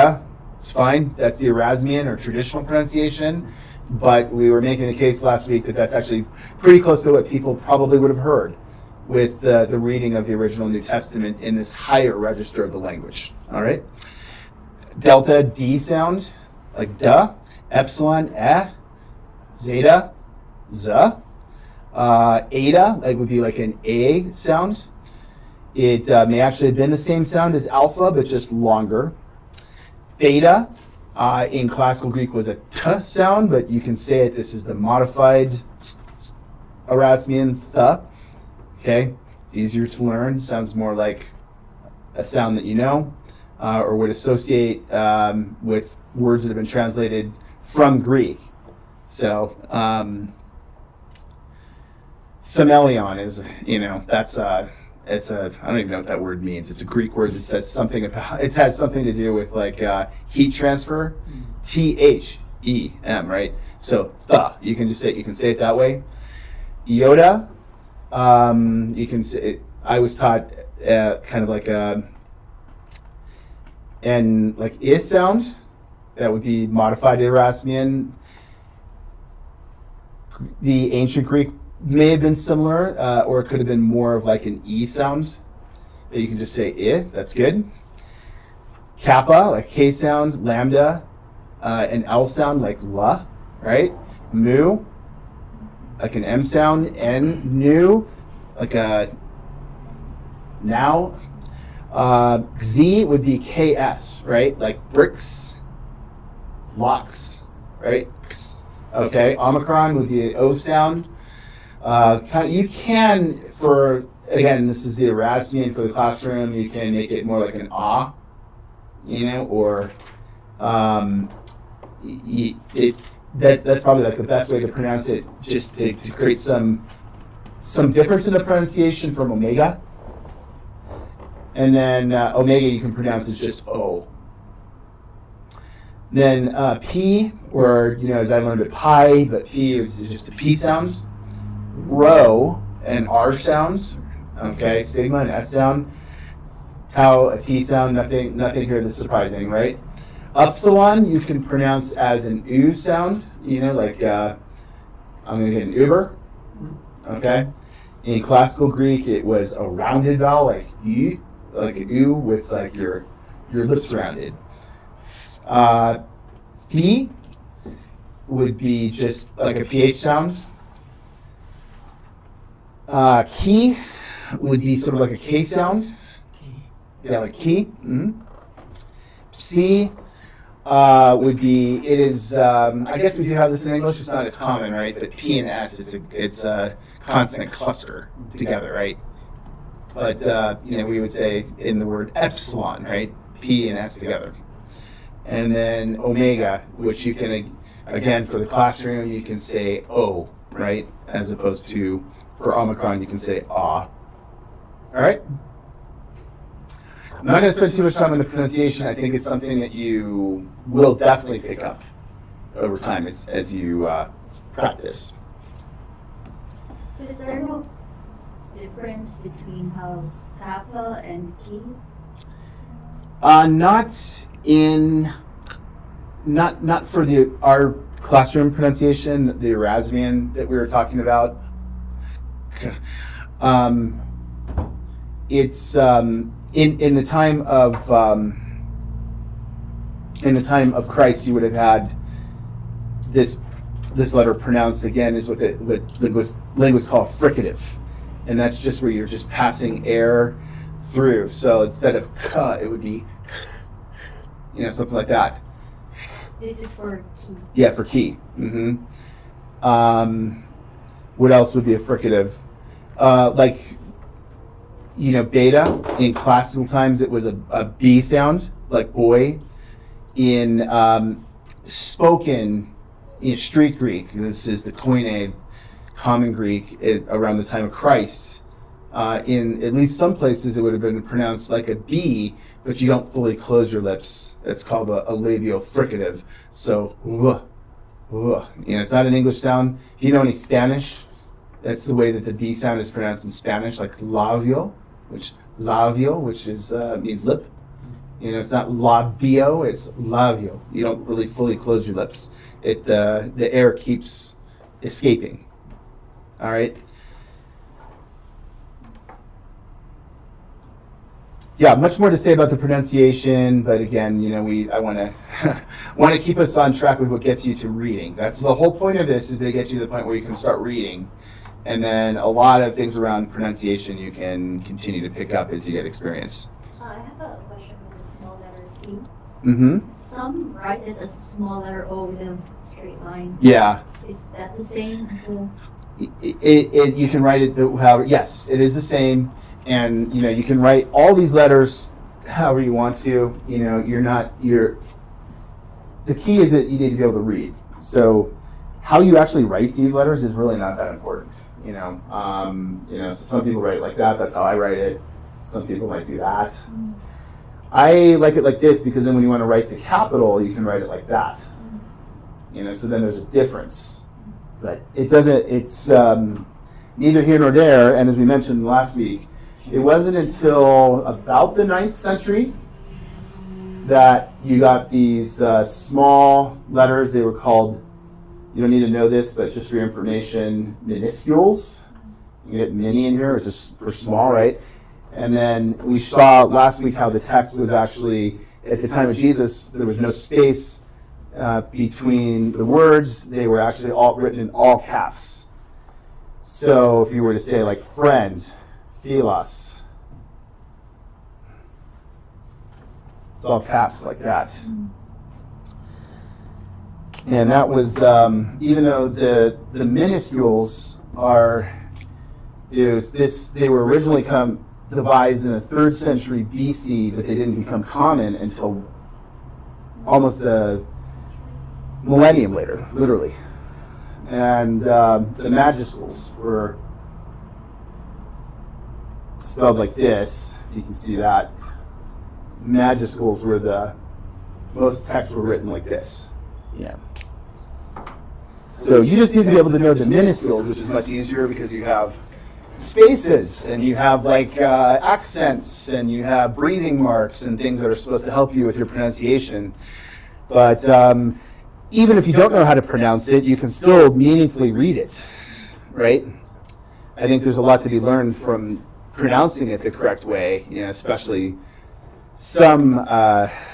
Speaker 3: it's fine. That's the Erasmian or traditional pronunciation. But we were making a case last week that that's actually pretty close to what people probably would have heard with the reading of the original New Testament in this higher register of the language. All right. Delta, D sound, like duh. Epsilon, zeta, z. Eta, like would be like an A sound. It may actually have been the same sound as alpha, but just longer. Theta, in classical Greek was a t sound, but you can say it, this is the modified Erasmian th. Okay, it's easier to learn, sounds more like a sound that you know, or would associate with words that have been translated from Greek. So, thamelion is, that's it's a, I don't even know what that word means. It's a Greek word that says something about, it has something to do with like heat transfer, T-H-E-M, right? So you can say it that way. Iota, you can say, I was taught kind of like and like is sound, that would be modified Erasmian. The ancient Greek may have been similar, or it could have been more of like an E sound. You can just say I, that's good. Kappa, like K sound, lambda, an L sound like la, right? Mu, like an M sound, N, nu, like a now. Z would be KS, right? Like bricks, locks, right? Okay, Omicron would be an O sound. You can, for, again, this is the Erasmian for the classroom, you can make it more like an ah, or that's probably like the best way to pronounce it, just to create some difference in the pronunciation from omega. And then omega you can pronounce as just O. Then P, or, as I learned at pi, but P is just a P sound. Rho, an R sound. Okay, sigma, an S sound. Tau, a T sound. Nothing here that's surprising, right? Epsilon, you can pronounce as an U sound. Like I'm going to get an Uber. Okay. In classical Greek, it was a rounded vowel, like U, like an U with like your lips rounded. P would be just like a PH sound. Key would be sort of like a K sound. Yeah, like key. Mm-hmm. C would be, it is, I guess we do have this in English, it's not as common, right? But P and S, it's a consonant cluster together, right? But, we would say in the word epsilon, right? P and S together. And then omega, which you can, again, for the classroom, you can say O, right? As opposed to, for Omicron, you can say Ah. All right? I'm not going to spend too much time on the pronunciation. I think it's something that you will definitely pick up over time as you practice.
Speaker 4: So is there no difference between how kappa and key?
Speaker 3: Not for our classroom pronunciation, the Erasmian that we were talking about. It's in the time of Christ, you would have had this letter pronounced again is what linguists call fricative, and that's just where you're just passing air through. So instead of k, it would be something like that.
Speaker 4: This is for key.
Speaker 3: Yeah, for key. Mm-hmm. What else would be a fricative? Beta, in classical times, it was a B sound, like boy. In spoken street Greek, this is the Koine, common Greek, around the time of Christ. In at least some places, it would have been pronounced like a B, but you don't fully close your lips. It's called a labial fricative. So, it's not an English sound. If you know any Spanish, that's the way that the B sound is pronounced in Spanish, like labio, which is means lip. It's not labio, it's labio. You don't really fully close your lips. The air keeps escaping. All right. Yeah, much more to say about the pronunciation, but again, I want to keep us on track with what gets you to reading. That's the whole point of this, is they get you to the point where you can start reading. And then a lot of things around pronunciation you can continue to pick up as you get experience.
Speaker 4: I have a question with the small letter T.
Speaker 3: Mm-hmm.
Speaker 4: Some write it as a small letter O with a straight line.
Speaker 3: Yeah.
Speaker 4: Is that the same as a...
Speaker 3: You can write it however, yes, it is the same. And, you can write all these letters however you want to. The key is that you need to be able to read. So how you actually write these letters is really not that important. So some people write it like that. That's how I write it. Some people might do that. I like it like this because then when you want to write the capital, you can write it like that. So then there's a difference. But it's neither here nor there. And as we mentioned last week, it wasn't until about the 9th century that you got these small letters. They were called, you don't need to know this, but just for your information, minuscules. You get mini in here, just for small, right? And then we saw last week how the text was actually, at the time of Jesus, there was no space between the words. They were actually all written in all caps. So if you were to say like friend, philos, it's all caps like that. And that was, even though the minuscules they were originally devised in the 3rd century BC, but they didn't become common until almost a millennium later, literally. And the majuscules were spelled like this, if you can see that. Majuscules were most texts were written like this. Yeah. So you just need to be able to know the minuscules, which is much easier because you have spaces and you have accents and you have breathing marks and things that are supposed to help you with your pronunciation. But even if you don't know how to pronounce it, you can still meaningfully read it, right? I think there's a lot to be learned from pronouncing it the correct way, especially some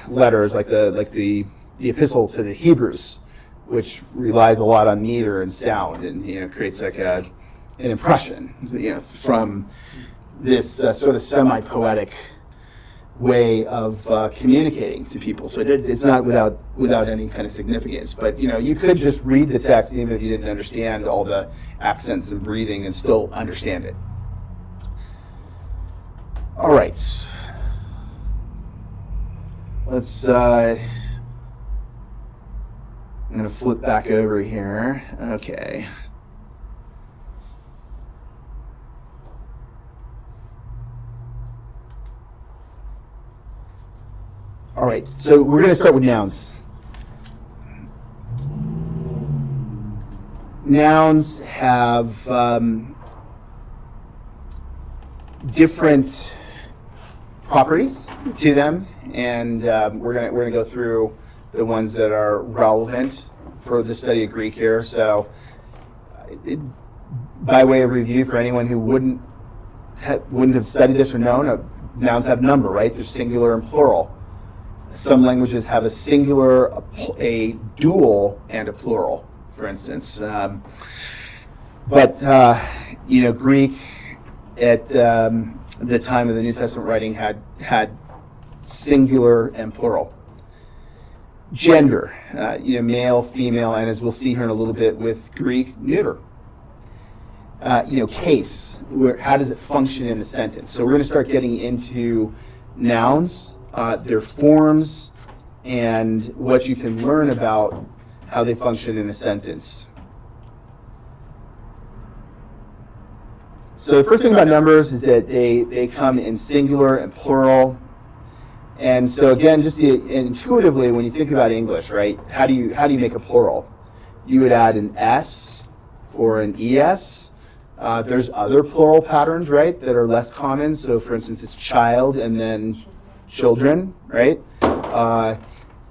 Speaker 3: letters like the epistle to the Hebrews, which relies a lot on meter and sound, and creates like an an impression, from this sort of semi-poetic way of communicating to people. So it's not without any kind of significance. But you could just read the text even if you didn't understand all the accents and breathing and still understand it. All right. Let's. I'm going to flip back over here. Okay. All right, so we're going to start with nouns. Nouns have different properties to them, and we're gonna go through the ones that are relevant for the study of Greek here. So, by way of review, for anyone who wouldn't have studied this or known, nouns have number, right? They're singular and plural. Some languages have a singular, a dual, and a plural, for instance. But Greek at the time of the New Testament writing had singular and plural. Gender, male, female, and as we'll see here in a little bit with Greek, neuter. Case, how does it function in the sentence? So we're going to start getting into nouns, their forms, and what you can learn about how they function in a sentence. So the first thing about numbers is that they come in singular and plural. And so again, just intuitively, when you think about English, right, how do you make a plural? You would add an S or an ES. There's other plural patterns, right, that are less common. So for instance, it's child and then children, right?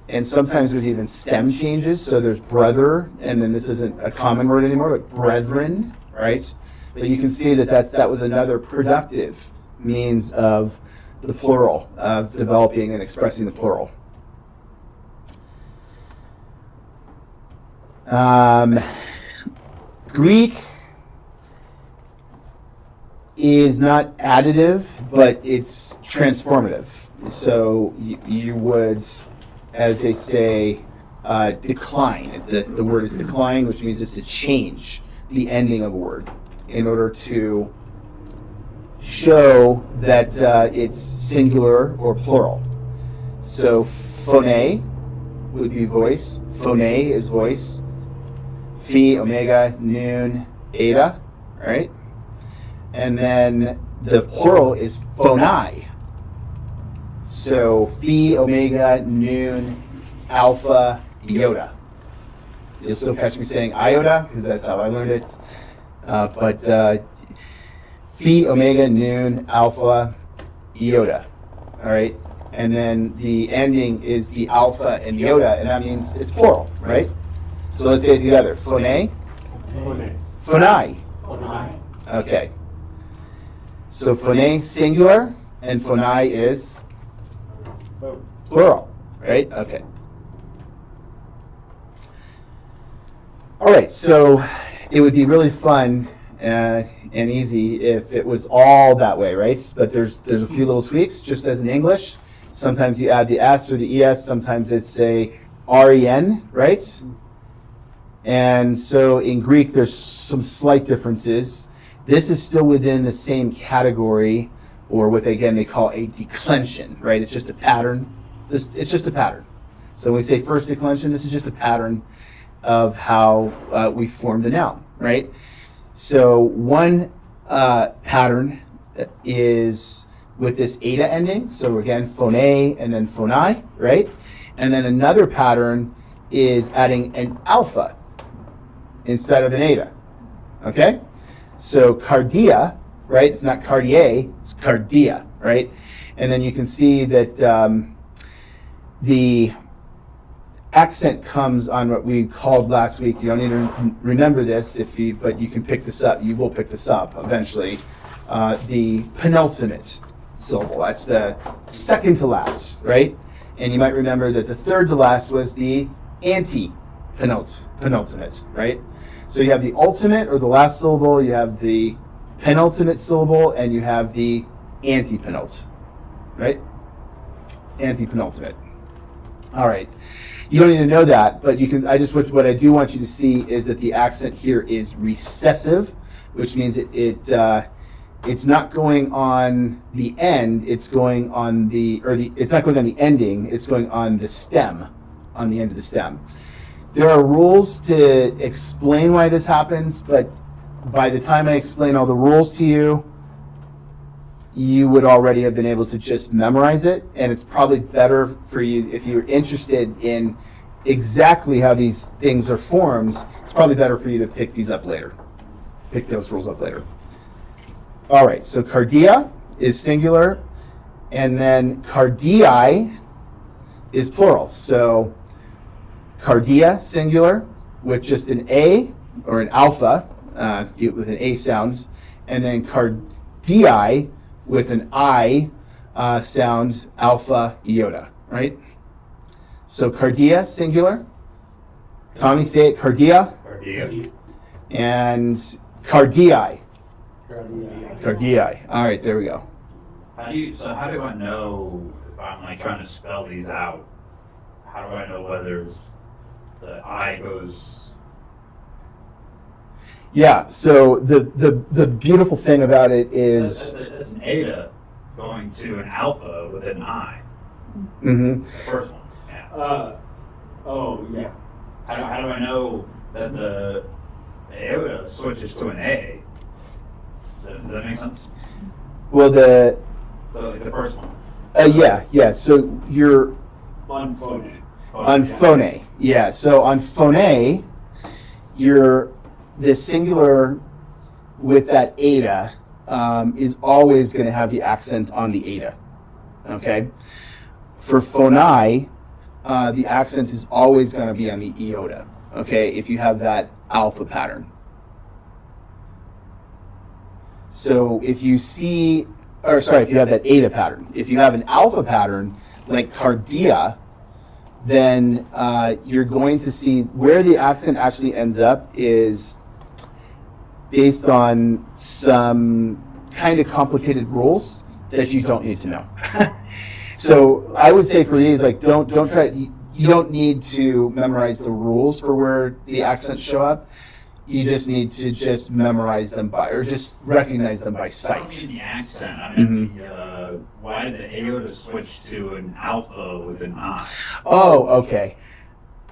Speaker 3: And sometimes there's even stem changes. So there's brother, and then this isn't a common word anymore, but brethren, right? But you can see that was another productive means of the plural, of developing and expressing the plural. Greek is not additive, but it's transformative. So you would, as they say, decline. The word is decline, which means it's to change the ending of a word in order to show that it's singular or plural. So phone would be voice. Phone is voice. Phi, omega, noon, eta, right? And then the plural is phonai. So phi, omega, noon, alpha, iota. You'll still catch me saying iota because that's how I learned it. But phi, omega, noon, alpha, iota. All right? And then the ending is the alpha and iota, and that means it's plural, right? So let's say it together. Phone. Phonai. Okay. So phone singular and phonai is plural, right? Okay. All right, so it would be really fun and easy if it was all that way, right? But there's a few little tweaks, just as in English. Sometimes you add the S or the ES, sometimes it's a REN, right? And so in Greek, there's some slight differences. This is still within the same category, or what they call a declension, right? It's just a pattern. It's just a pattern. So when we say first declension, this is just a pattern of how we form the noun, right? So one pattern is with this eta ending. So again, phone and then phonai, right? And then another pattern is adding an alpha instead of an eta, okay? So cardia, right? It's not cardiae, it's cardia, right? And then you can see that the accent comes on what we called last week. You don't need to remember this, but you can pick this up. You will pick this up eventually. The penultimate syllable. That's the second to last, right? And you might remember that the third to last was the penultimate, right? So you have the ultimate or the last syllable, you have the penultimate syllable, and you have the antepenult, right? Antepenultimate. All right. You don't need to know that, but you can. What I do want you to see is that the accent here is recessive, which means it's not going on the end. It's going on it's not going on the ending. It's going on the stem, on the end of the stem. There are rules to explain why this happens, but by the time I explain all the rules to you, you would already have been able to just memorize it, and it's probably better for you if you're interested in exactly how these things are formed. It's probably better for you to pick those rules up later. All right, so cardia is singular, and then cardii is plural. So cardia singular with just an A or an alpha with an A sound, and then cardii with an I sound, alpha, iota, right? So cardia, singular. Tommy, say it, cardia.
Speaker 5: Cardia.
Speaker 3: And cardii. Cardii. All right, there we go.
Speaker 5: How do I know if I'm like trying to spell these out? How do I know whether the I goes?
Speaker 3: Yeah, so the beautiful thing about it is
Speaker 5: That's an eta going to an alpha with an I.
Speaker 3: Mhm.
Speaker 5: The first one. Yeah.
Speaker 1: Yeah.
Speaker 5: How do I know that the iota switches to an A? Does that make sense?
Speaker 3: well the
Speaker 5: The first one.
Speaker 3: yeah. So you're
Speaker 1: On phone.
Speaker 3: on phone. Yeah, so on phone, the singular with that eta is always going to have the accent on the eta. Okay? For phonai, the accent is always going to be on the iota. Okay? If you have that alpha pattern. So if you have that eta pattern. If you have an alpha pattern like cardia, then you're going to see where the accent actually ends up is based on some kind of complicated rules that you don't need to know. So I would say for these, like, don't try. You don't need to memorize the rules for where the accents show up. You just need to just memorize them or just recognize them by
Speaker 5: I don't
Speaker 3: sight.
Speaker 5: mean the accent. I mean why did the aorta switch to an alpha with an I?
Speaker 3: Oh, okay.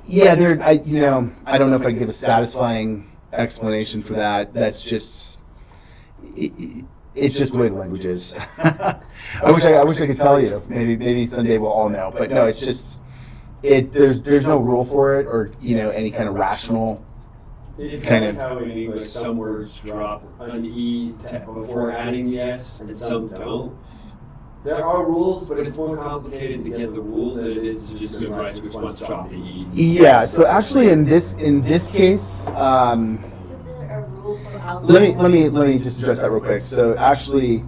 Speaker 3: Yeah, I don't know if I can give a satisfying explanation for that. That's just, it's just the way the language is. I wish I could tell you. Maybe someday we'll all know. But no, it's just, there's no rule for it or any kind of rational.
Speaker 1: It's
Speaker 3: Kind
Speaker 1: like
Speaker 3: of.
Speaker 1: how in English some words drop an E before adding the S and some don't. There are rules, but it's more complicated to get the rule than it is to just memorize which ones drop the E.
Speaker 3: Yeah. So actually, in this case.
Speaker 4: Is there a rule for alpha?
Speaker 3: Let me just address that real quick. So actually,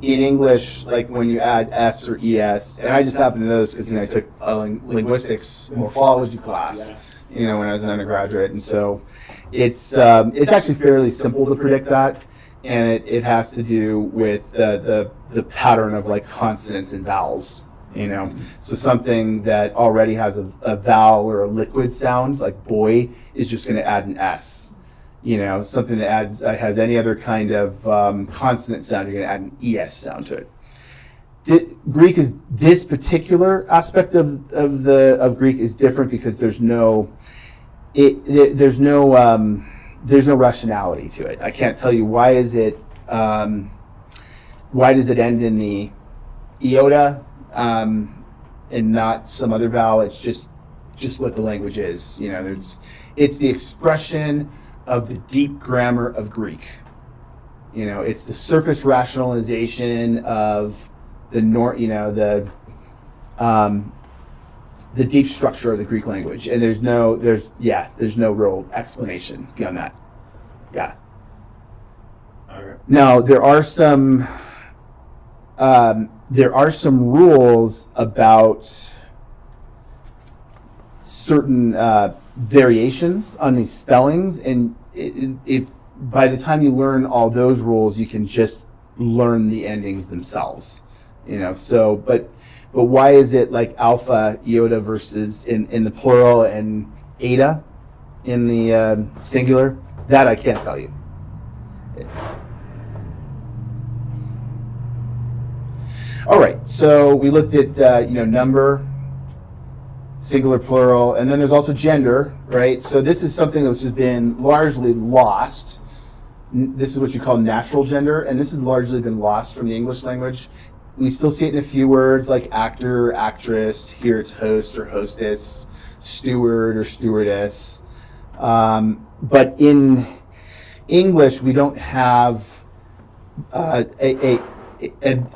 Speaker 3: in English, like when you add S or ES, and I just happen to know this because I took a linguistics morphology class, when I was an undergraduate, and so it's actually fairly simple to predict that, and it has to do with the pattern of like consonants and vowels. So something that already has a vowel or a liquid sound, like boy, is just going to add an S. Something that has any other kind of consonant sound, you're going to add an ES sound to it. Greek is this particular aspect of Greek is different because there's no rationality to it. I can't tell you why does it end in the iota and not some other vowel. It's just what the language is. It's the expression of the deep grammar of Greek. It's the surface rationalization of the deep structure of the Greek language, and there's no real explanation beyond that. Yeah.
Speaker 5: Okay.
Speaker 3: Now there are some rules about certain variations on these spellings, and if by the time you learn all those rules, you can just learn the endings themselves. So but why is it like alpha, iota versus in the plural and eta in the singular? That I can't tell you. All right, so we looked at number, singular, plural, and then there's also gender, right? So this is something which has been largely lost. This is what you call natural gender, and this has largely been lost from the English language. We still see it in a few words like actor, actress. Here it's host or hostess, steward or stewardess. But in English, we don't have a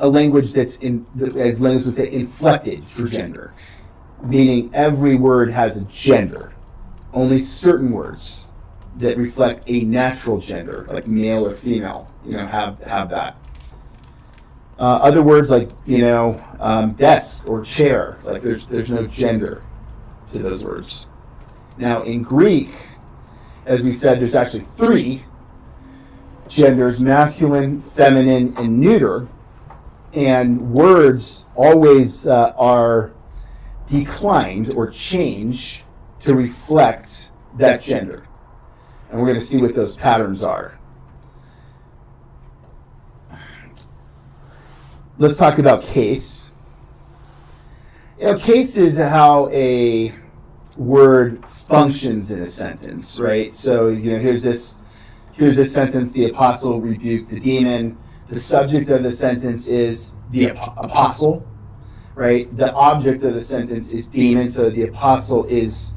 Speaker 3: language that's as language would say, inflected for gender, meaning every word has a gender. Only certain words that reflect a natural gender, like male or female, have that. Other words like desk or chair, like there's no gender to those words. Now in Greek, as we said, there's actually 3 genders: masculine, feminine, and neuter. And words always are declined or changed to reflect that gender. And we're going to see what those patterns are. Let's talk about case. Case is how a word functions in a sentence, right? So, here's this sentence: the apostle rebuked the demon. The subject of the sentence is the apostle, right? The object of the sentence is demon, so the apostle is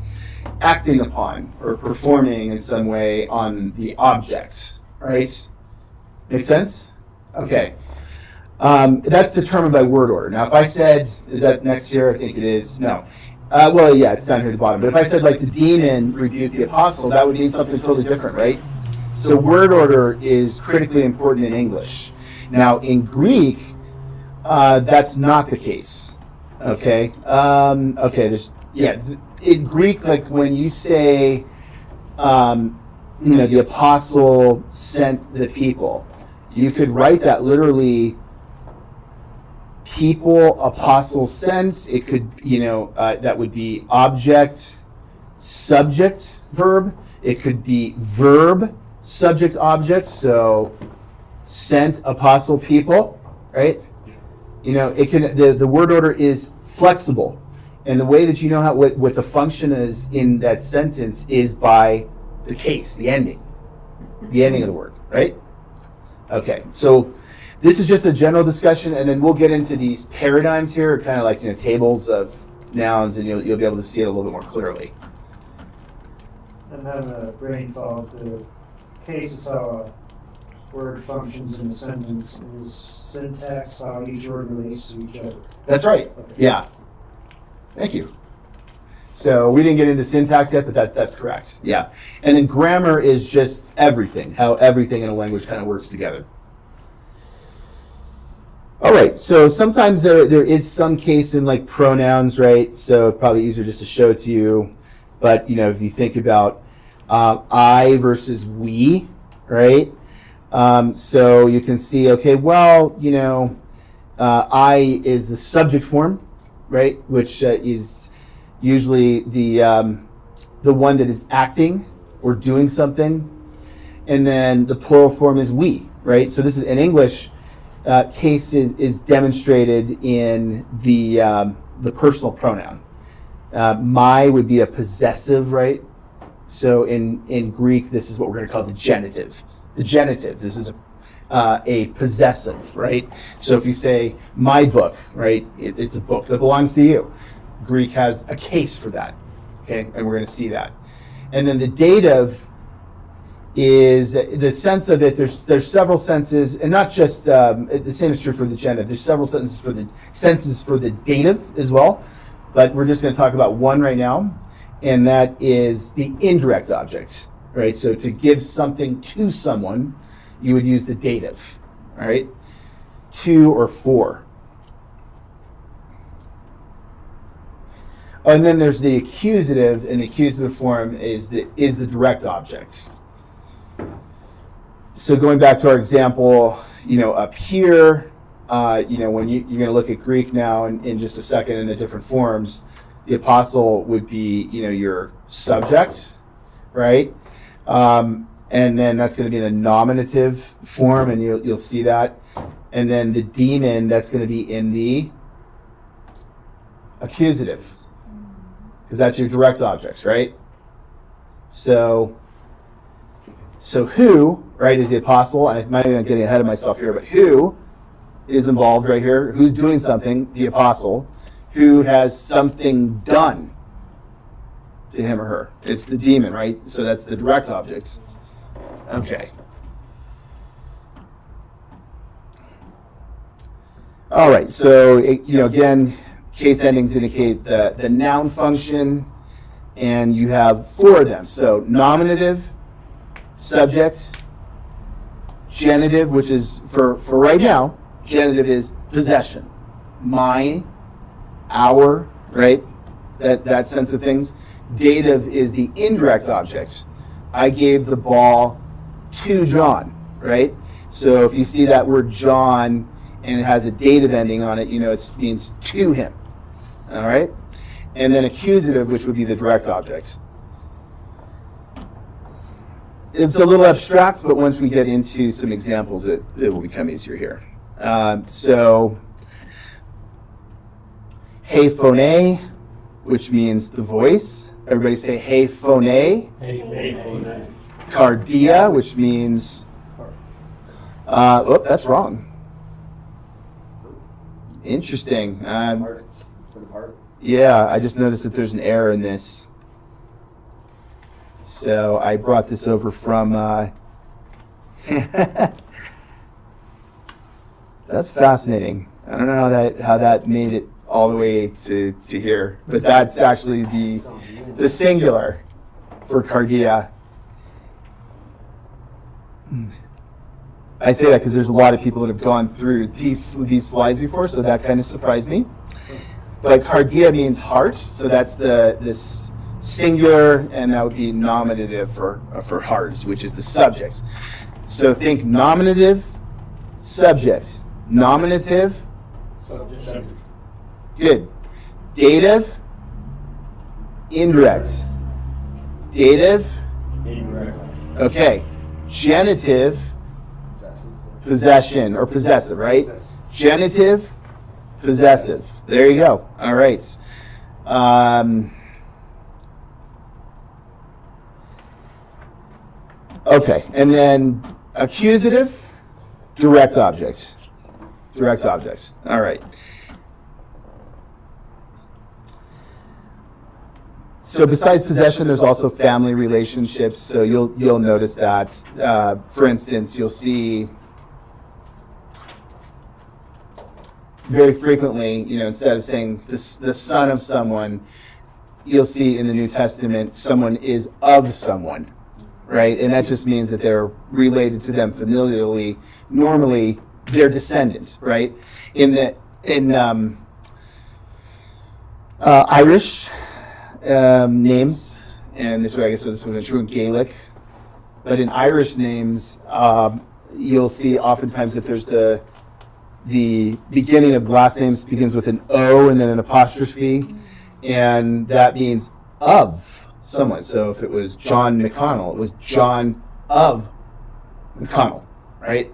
Speaker 3: acting upon or performing in some way on the object, right? Make sense? Okay. That's determined by word order. Now, if I said, is that next here? I think it is. No. Well, yeah, it's down here at the bottom. But if I said, like, the demon rebuked the apostle, that would mean something totally different, right? So word order is critically important in English. Now, in Greek, that's not the case. Okay? In Greek, like, when you say, the apostle sent the people, you could write that literally, people, apostle sent. It could, that would be object, subject, verb. It could be verb, subject, object. So, sent, apostle, people, right? It can, the word order is flexible. And the way that you know what the function is in that sentence is by the case, the ending of the word, right? Okay, so this is just a general discussion, and then we'll get into these paradigms here, kind of like tables of nouns, and you'll be able to see it a little bit more clearly.
Speaker 6: I'm having a brain fog. The case is how a word functions in a sentence. Is syntax how each word relates to each other?
Speaker 3: That's right. Okay. Yeah. Thank you. So we didn't get into syntax yet, but that's correct. Yeah. And then grammar is just everything, how everything in a language kind of works together. All right, so sometimes there is some case in like pronouns, right? So probably easier just to show it to you. But, if you think about I versus we, right? So you can see, okay, well, I is the subject form, right? Which is usually the one that is acting or doing something. And then the plural form is we, right? So this is in English. Case is demonstrated in the personal pronoun. My would be a possessive, right? So in Greek, this is what we're going to call the genitive. The genitive. This is a possessive, right? So if you say my book, right, it's a book that belongs to you. Greek has a case for that, okay? And we're going to see that. And then the dative is the sense of it. There's several senses, and not just the same is true for the genitive. There's several senses for the dative as well, but we're just going to talk about one right now, and that is the indirect object, right? So to give something to someone, you would use the dative, all right? To or for. Oh, and then there's the accusative, and the accusative form is the direct object. So going back to our example, up here, when you're going to look at Greek now in just a second in the different forms, the apostle would be, your subject, right? And then that's going to be the nominative form, and you'll see that. And then the demon, that's going to be in the accusative, because that's your direct objects, right? So who, right, is the apostle? And I might be getting ahead of myself here, but who is involved right here? Who's doing something? The apostle. Who has something done to him or her? It's the demon, right? So that's the direct objects. Okay. All right. So again, case endings indicate the noun function, and you have 4 of them. So nominative, subject, genitive, which is for right now, genitive is possession, mine, our, right? That sense of things. Dative is the indirect object. I gave the ball to John, right? So if you see that word John and it has a dative ending on it, it means to him. All right? And then accusative, which would be the direct object. It's a little abstract, but once we get into some examples, it will become easier here. So, hey phone, which means the voice. Everybody say hey phone.
Speaker 2: Hey, phone.
Speaker 3: Cardia, which means that's wrong. Interesting.
Speaker 1: Hearts for the heart.
Speaker 3: Yeah, I just noticed that there's an error in this. So I brought this over from that's fascinating. I don't know how that made it all the way to here, but that's actually the singular for cardia. I say that because there's a lot of people that have gone through these slides before, so that kind of surprised me. But cardia means heart, so that's this singular, and that would be nominative for heart, which is the subject. So think nominative, subject. Nominative,
Speaker 2: Subject.
Speaker 3: good. Dative, indirect. Dative,
Speaker 2: Indirect.
Speaker 3: okay. Genitive, possession or possessive, right? Genitive, possessive. There you go. All right. Okay, and then accusative, direct objects. Direct objects. All right. So besides possession, there's also family relationships. So you'll notice that. For instance, you'll see very frequently, instead of saying the son of someone, you'll see in the New Testament someone is of someone, right? And that just means that they're related to them familially. Normally, they're descendants, right? In Irish names, and this way I guess this would be true in Gaelic, but in Irish names, you'll see oftentimes that there's the beginning of the last names begins with an O and then an apostrophe, and that means of someone. So if it was John McConnell, it was John of McConnell, right?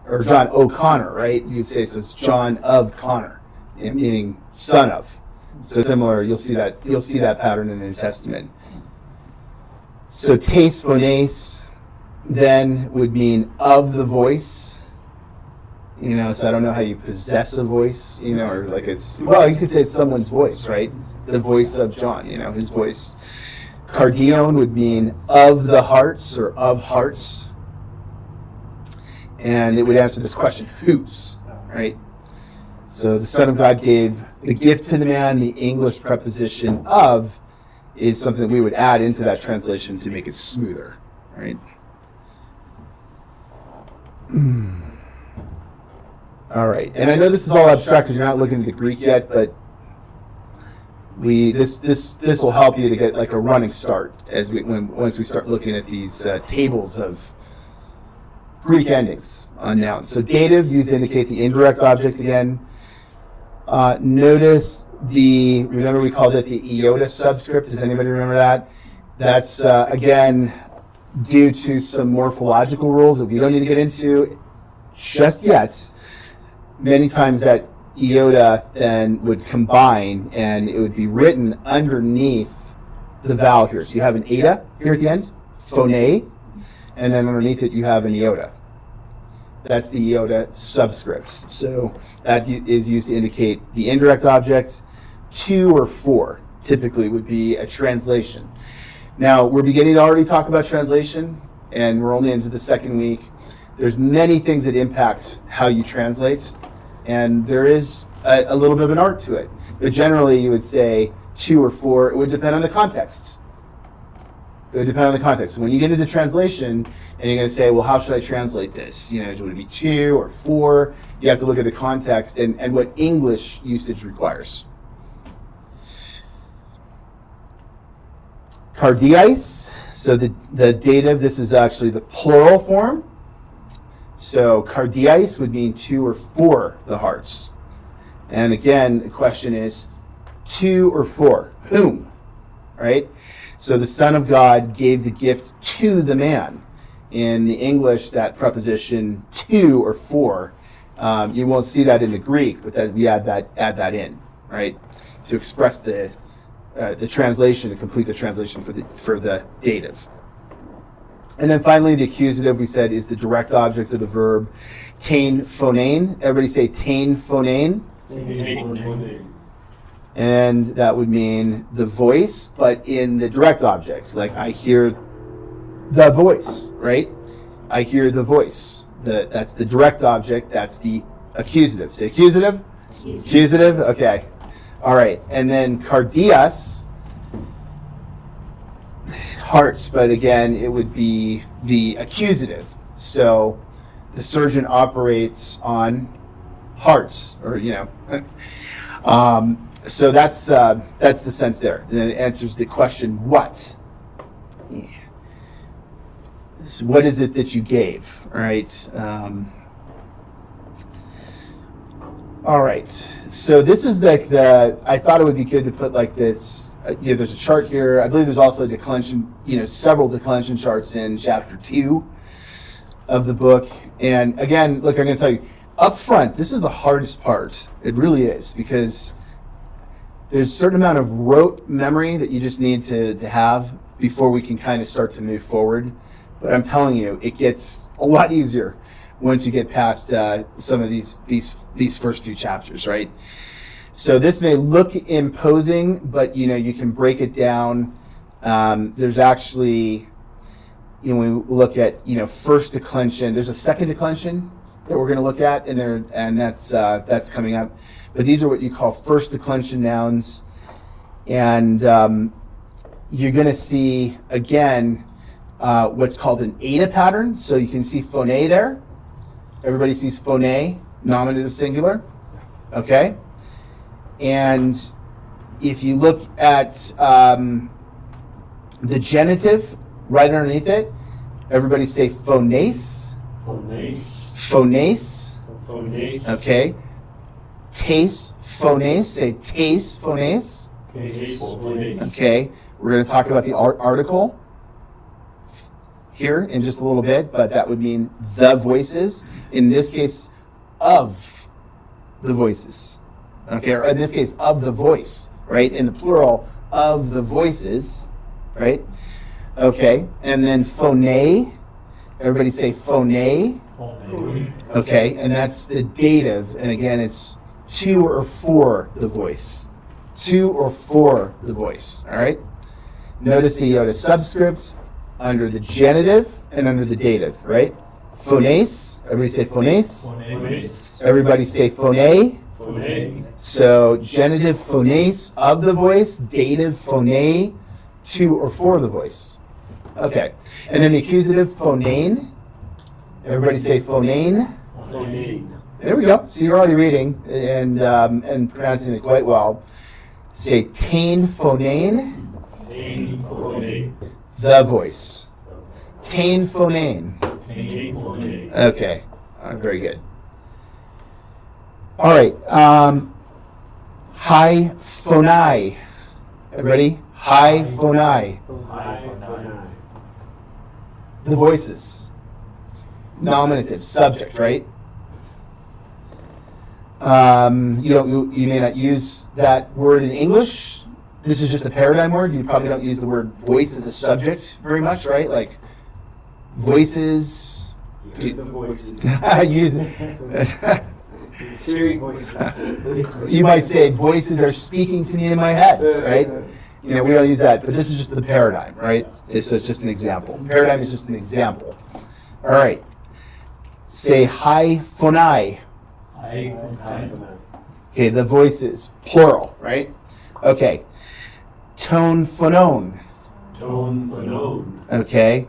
Speaker 3: Or John O'Connor, right? You'd say so it's John of Connor, meaning son of. So similar, you'll see that pattern in the New Testament. So tes phones then would mean of the voice. So I don't know how you possess a voice, or like you could say it's someone's voice, right? The voice of John, his voice. Cardion would mean of the hearts or of hearts. And it would answer this question, whose, right? So the Son of God gave the gift to the man. The English preposition of is something that we would add into that translation to make it smoother, right? All right, and I know this is all abstract because you're not looking at the Greek yet, but This will help you to get like a running start once we start looking at these tables of Greek endings on nouns. So dative used to indicate the indirect object again. Notice remember we called it the iota subscript. Does anybody remember that? That's again due to some morphological rules that we don't need to get into just yet. Many times that iota then would combine and it would be written underneath the vowel here. So you have an eta here at the end, phone, and then underneath it you have an iota. That's the iota subscript. So that is used to indicate the indirect object. 2 or 4 typically would be a translation. Now we're beginning to already talk about translation, and we're only into the second week. There's many things that impact how you translate, and there is a little bit of an art to it. But generally you would say 2 or 4. It would depend on the context. It would depend on the context. So when you get into translation and you're going to say, well, how should I translate this? Would it be 2 or 4? You have to look at the context and what English usage requires. Cardiais, so the dative, this is actually the plural form. So cardiais would mean 2 or 4 the hearts. And again, the question is 2 or 4, whom? Right? So the Son of God gave the gift to the man. In the English, that preposition 2 or 4, you won't see that in the Greek, but that we add that in, right, to express the translation, to complete the translation for the dative. And then finally, the accusative, we said, is the direct object of the verb tain phonein. Everybody say tain phonein. And that would mean the voice, but in the direct object. Like I hear the voice, right? I hear the voice. That's the direct object. That's the accusative. Say accusative. Accusative. Okay. All right. And then cardias, hearts, but again, it would be the accusative. So the surgeon operates on hearts, or so that's the sense there, and it answers the question, what? Yeah. So what is it that you gave? All right. All right. So this is like I thought it would be good to put like this. There's a chart here. I believe there's also a declension. Several declension charts in chapter 2 of the book. And again, look, I'm going to tell you up front. This is the hardest part. It really is, because there's a certain amount of rote memory that you just need to have before we can kind of start to move forward. But I'm telling you, it gets a lot easier once you get past some of these first few chapters, right? So this may look imposing, but you can break it down. There's actually, when we look at first declension, there's a second declension that we're going to look at, and that's coming up. But these are what you call first declension nouns, and you're going to see again what's called an eta pattern. So you can see phone there. Everybody sees phone, nominative singular. Okay? And if you look at the genitive right underneath it, everybody say phones. Phones. Phones. Okay. Taste, phones. Say taste, phones. Okay. We're going to talk about the article here in just a little bit, but that would mean the voices. In this case, of the voices. Okay, or in this case, of the voice, right? In the plural, of the voices, right? Okay, and then phone. Everybody say phone. Okay, and that's the dative, and again, it's 2 or 4 the voice. 2 or 4 the voice, all right? Notice the iota subscript under the genitive and under the dative, right? Phones. Everybody say phones. Everybody say phone. So genitive phones of the voice, dative phone, 2 or 4 the voice. Okay. And then the accusative phonein. Everybody say phonein. There we go. So you're already reading and pronouncing it quite well. Say tain phonane.
Speaker 5: Tain phonane.
Speaker 3: The voice. Tain phonane.
Speaker 5: Tain phonane.
Speaker 3: Okay. Very good. All right. Hi phonai. Ready? Hi phonai. The voices. Nominative, subject, right? You may not use that word in English. This is just a paradigm word. You probably don't use the word voice as a subject very much, right? Like voices.
Speaker 1: The voices.
Speaker 3: Use
Speaker 1: Siri voices.
Speaker 3: You might say voices are speaking to me in my head, right? We don't use that, but this is just the paradigm, right? So it's just an example. Paradigm is just an example. All right. Say hi phonai. Okay, the voices, plural, right? Okay. Tone phonone.
Speaker 5: Tone phonone.
Speaker 3: Okay.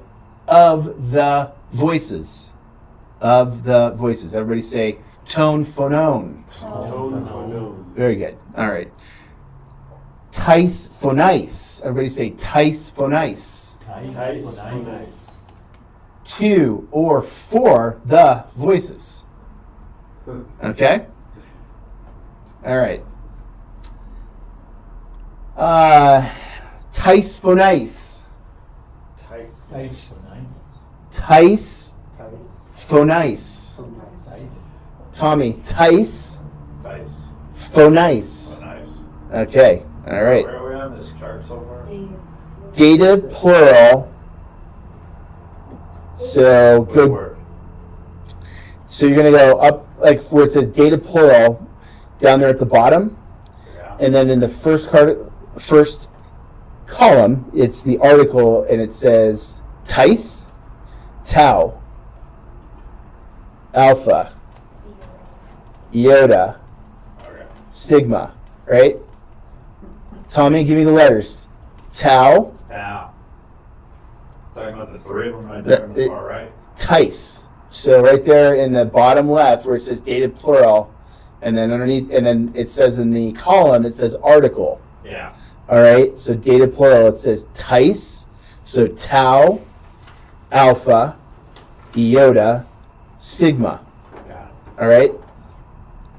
Speaker 3: Of the voices. Of the voices. Everybody say tone phonone.
Speaker 1: Tone phonone.
Speaker 3: Very good. All right. Tice phonice. Everybody say tice phonice.
Speaker 1: Tice phonice.
Speaker 3: To or for the voices. Okay? All right. Tice phonice.
Speaker 1: Tice.
Speaker 3: Tice phonice. Tommy, tice
Speaker 5: Tice.
Speaker 3: phonice.
Speaker 5: Nice.
Speaker 3: Okay. All right.
Speaker 5: Where are we on this chart so far?
Speaker 3: Dative plural. So
Speaker 5: Good
Speaker 3: go.
Speaker 5: work.
Speaker 3: So you're gonna go up like where it says dative plural, down there at the bottom,
Speaker 5: Yeah.
Speaker 3: and then in the first column, it's the article, and it says Tice, Tau, Alpha, Iota,
Speaker 5: Okay.
Speaker 3: Sigma, right? Tommy, give me the letters. Tau,
Speaker 5: Now, talking about the three of them right there on the far right.
Speaker 3: Tice. So right there in the bottom left where it says dative plural, and then underneath, and then it says in the column, it says article.
Speaker 5: Yeah.
Speaker 3: All right, so dative plural, it says Tice, so Tau, Alpha, Iota, Sigma.
Speaker 5: Got it.
Speaker 3: All right?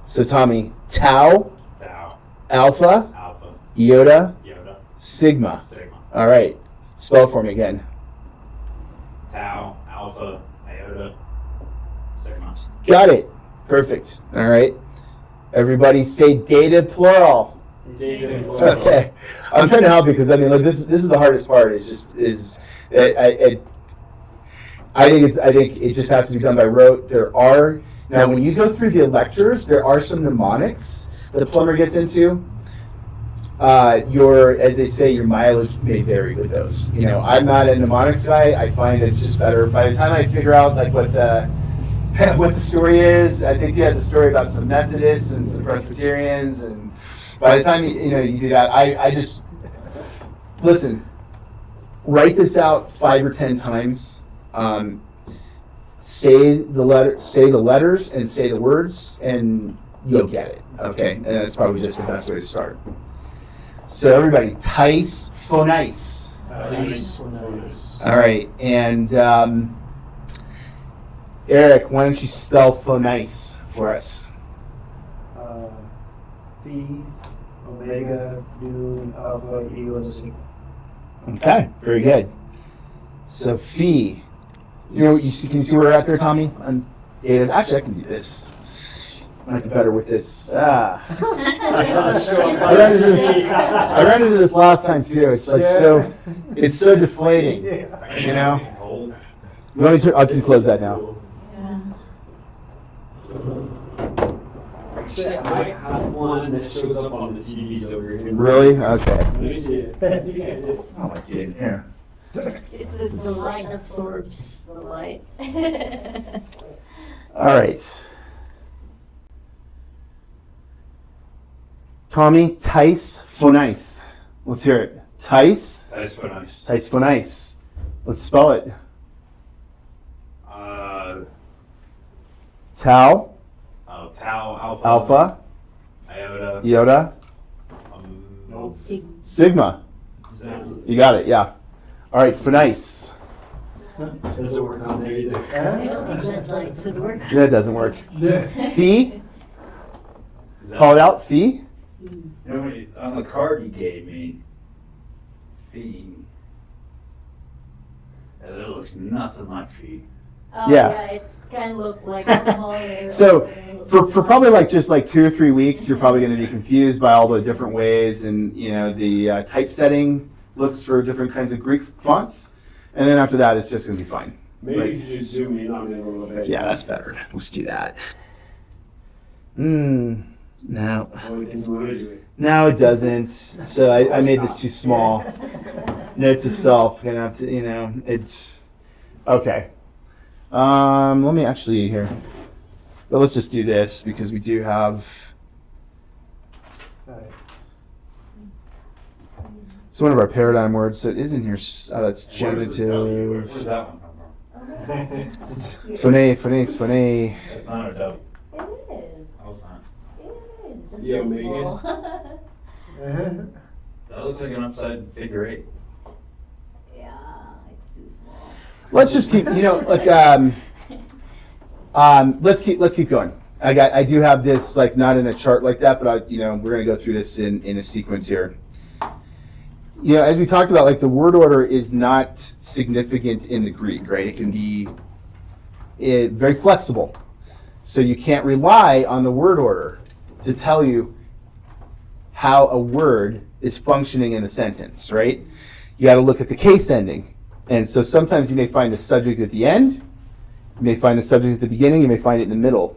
Speaker 3: So Tommy, Tau,
Speaker 5: Tau.
Speaker 3: Alpha,
Speaker 5: Alpha.
Speaker 3: Iota,
Speaker 5: Yoda.
Speaker 3: Sigma.
Speaker 5: Sigma.
Speaker 3: All right, spell it for me again.
Speaker 5: Tau. Alpha. Iota. Sigma.
Speaker 3: Got it. Perfect. All right. Everybody say dative plural.
Speaker 1: Dative plural.
Speaker 3: Okay, I'm trying to help you because I mean, look, this is the hardest part. I think it just has to be done by rote. Now when you go through the lectures, there are some mnemonics that Plummer gets into. As they say, your mileage may vary with those. I'm not a mnemonics guy. I find it's just better by the time I figure out like what the story is. I think he has a story about some Methodists and some Presbyterians, and by the time you do that, I just listen. Write this out 5 or 10 times. Say the letters, and say the words, and you'll get it. Okay, and that's probably just the best way to start. So everybody, Tice phonice. All right, and Eric, why don't you spell phonice for us?
Speaker 6: Phi, Omega, Nu, Alpha, Iota, Sigma.
Speaker 3: Okay, very good. So phi, can you see where we're at there, Tommy? Actually, I can do this. I might be better with this. I ran into this last time too. It's like it's so deflating.
Speaker 5: Hold.
Speaker 3: I can close that now.
Speaker 1: Actually, I might have one that shows up on the TVs over here.
Speaker 3: Really? Okay.
Speaker 1: Let me see it.
Speaker 3: Oh my god. Here.
Speaker 4: It's the light absorbs the light.
Speaker 3: All right. Tommy, Tice phonice. Let's hear it. Tice.
Speaker 5: That's so nice.
Speaker 3: Tice phonice. Let's spell it. Tau,
Speaker 5: Tau. Alpha.
Speaker 3: Alpha,
Speaker 5: Iota.
Speaker 3: Iota,
Speaker 1: sounds.
Speaker 3: Sigma. You got it, yeah. All right, Phoenice.
Speaker 1: Doesn't work on there either.
Speaker 4: I don't think lead lights would work.
Speaker 3: That doesn't work. Phi.
Speaker 5: Is that-
Speaker 3: Call it out. Phi.
Speaker 5: You know, on the card you gave me, fee. It looks nothing like fee.
Speaker 4: Oh,
Speaker 3: Yeah.
Speaker 4: yeah, it kind of looked like a smaller.
Speaker 3: So for probably like just like 2 or 3 weeks, you're probably going to be confused by all the different ways and the typesetting looks for different kinds of Greek fonts, and then after that, it's just going to be fine.
Speaker 1: Maybe you should just zoom in on it a little bit.
Speaker 3: Yeah, that's better. Let's do that. No.
Speaker 1: Oh, it doesn't want to do it.
Speaker 3: No, it doesn't. So I made this too small. Note to self, gonna have to, it's okay. Let me actually here. But let's just do this because we do have. It's one of our paradigm words, so it is in here. That's
Speaker 5: Where's
Speaker 3: genitive.
Speaker 5: that one come from?
Speaker 3: Phone.
Speaker 5: That's not a W.
Speaker 4: It is.
Speaker 5: Oh, it's not.
Speaker 4: It is. Just
Speaker 1: Yeah,
Speaker 4: a
Speaker 1: Megan.
Speaker 4: small.
Speaker 5: That looks like an upside figure 8.
Speaker 4: Yeah, it's too small.
Speaker 3: Let's just keep, let's keep going. I do have this like not in a chart like that, but we're gonna go through this in a sequence here. As we talked about, like the word order is not significant in the Greek, right? It can be very flexible. So you can't rely on the word order to tell you how a word is functioning in a sentence, right? You got to look at the case ending. And so sometimes you may find the subject at the end, you may find the subject at the beginning, you may find it in the middle.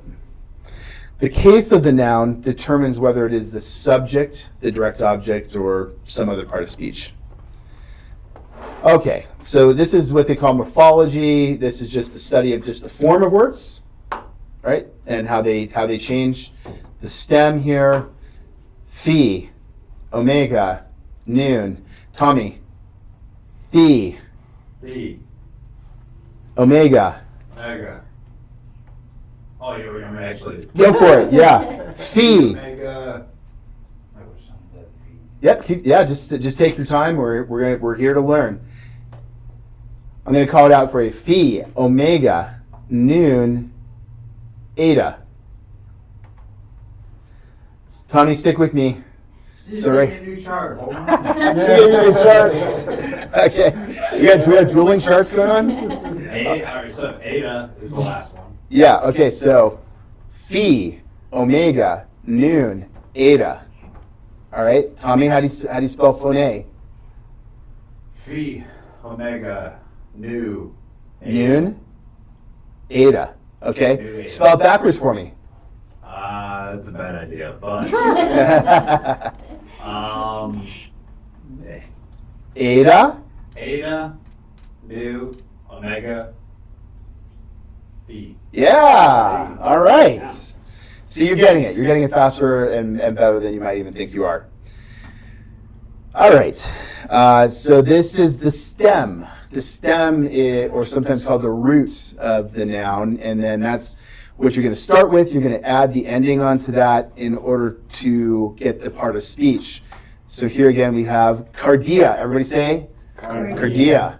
Speaker 3: The case of the noun determines whether it is the subject, the direct object, or some other part of speech. Okay, so this is what they call morphology. This is just the study of just the form of words, right? And how they change. The stem here, phi, omega, noon. Tommy, phi,
Speaker 5: Fee.
Speaker 3: omega.
Speaker 5: Omega. Oh, you're actually.
Speaker 3: Go for it, yeah. Phi.
Speaker 5: Omega. I wish some of that fee.
Speaker 3: Yep, just take your time. We're here to learn. I'm going to call it out for you. Phi, omega, noon, eta. Tommy, stick with me. So right.
Speaker 5: A new chart. Hold on.
Speaker 3: Show me the chart. Okay. Do we have dueling charts going on?
Speaker 5: All right, so Eta is the last one.
Speaker 3: Yeah. Okay. So, phi, omega, noon, eta. All right. Tommy, how do you spell phone?
Speaker 5: Phi, Omega, Nu.
Speaker 3: Noon, eta. Okay.
Speaker 5: Nu, eta.
Speaker 3: Spell it backwards for me.
Speaker 5: That's a bad idea, but
Speaker 3: Eta.
Speaker 5: Eta, Nu, Omega, Phi.
Speaker 3: Yeah. All right. See, you're getting it. You're getting it faster and better than you might even think you are. All right. So this is the stem. The stem is, or sometimes called the root of the noun, and then that's what you're going to start with. You're going to add the ending onto that in order to get the part of speech. So here again we have cardia. Everybody say cardia.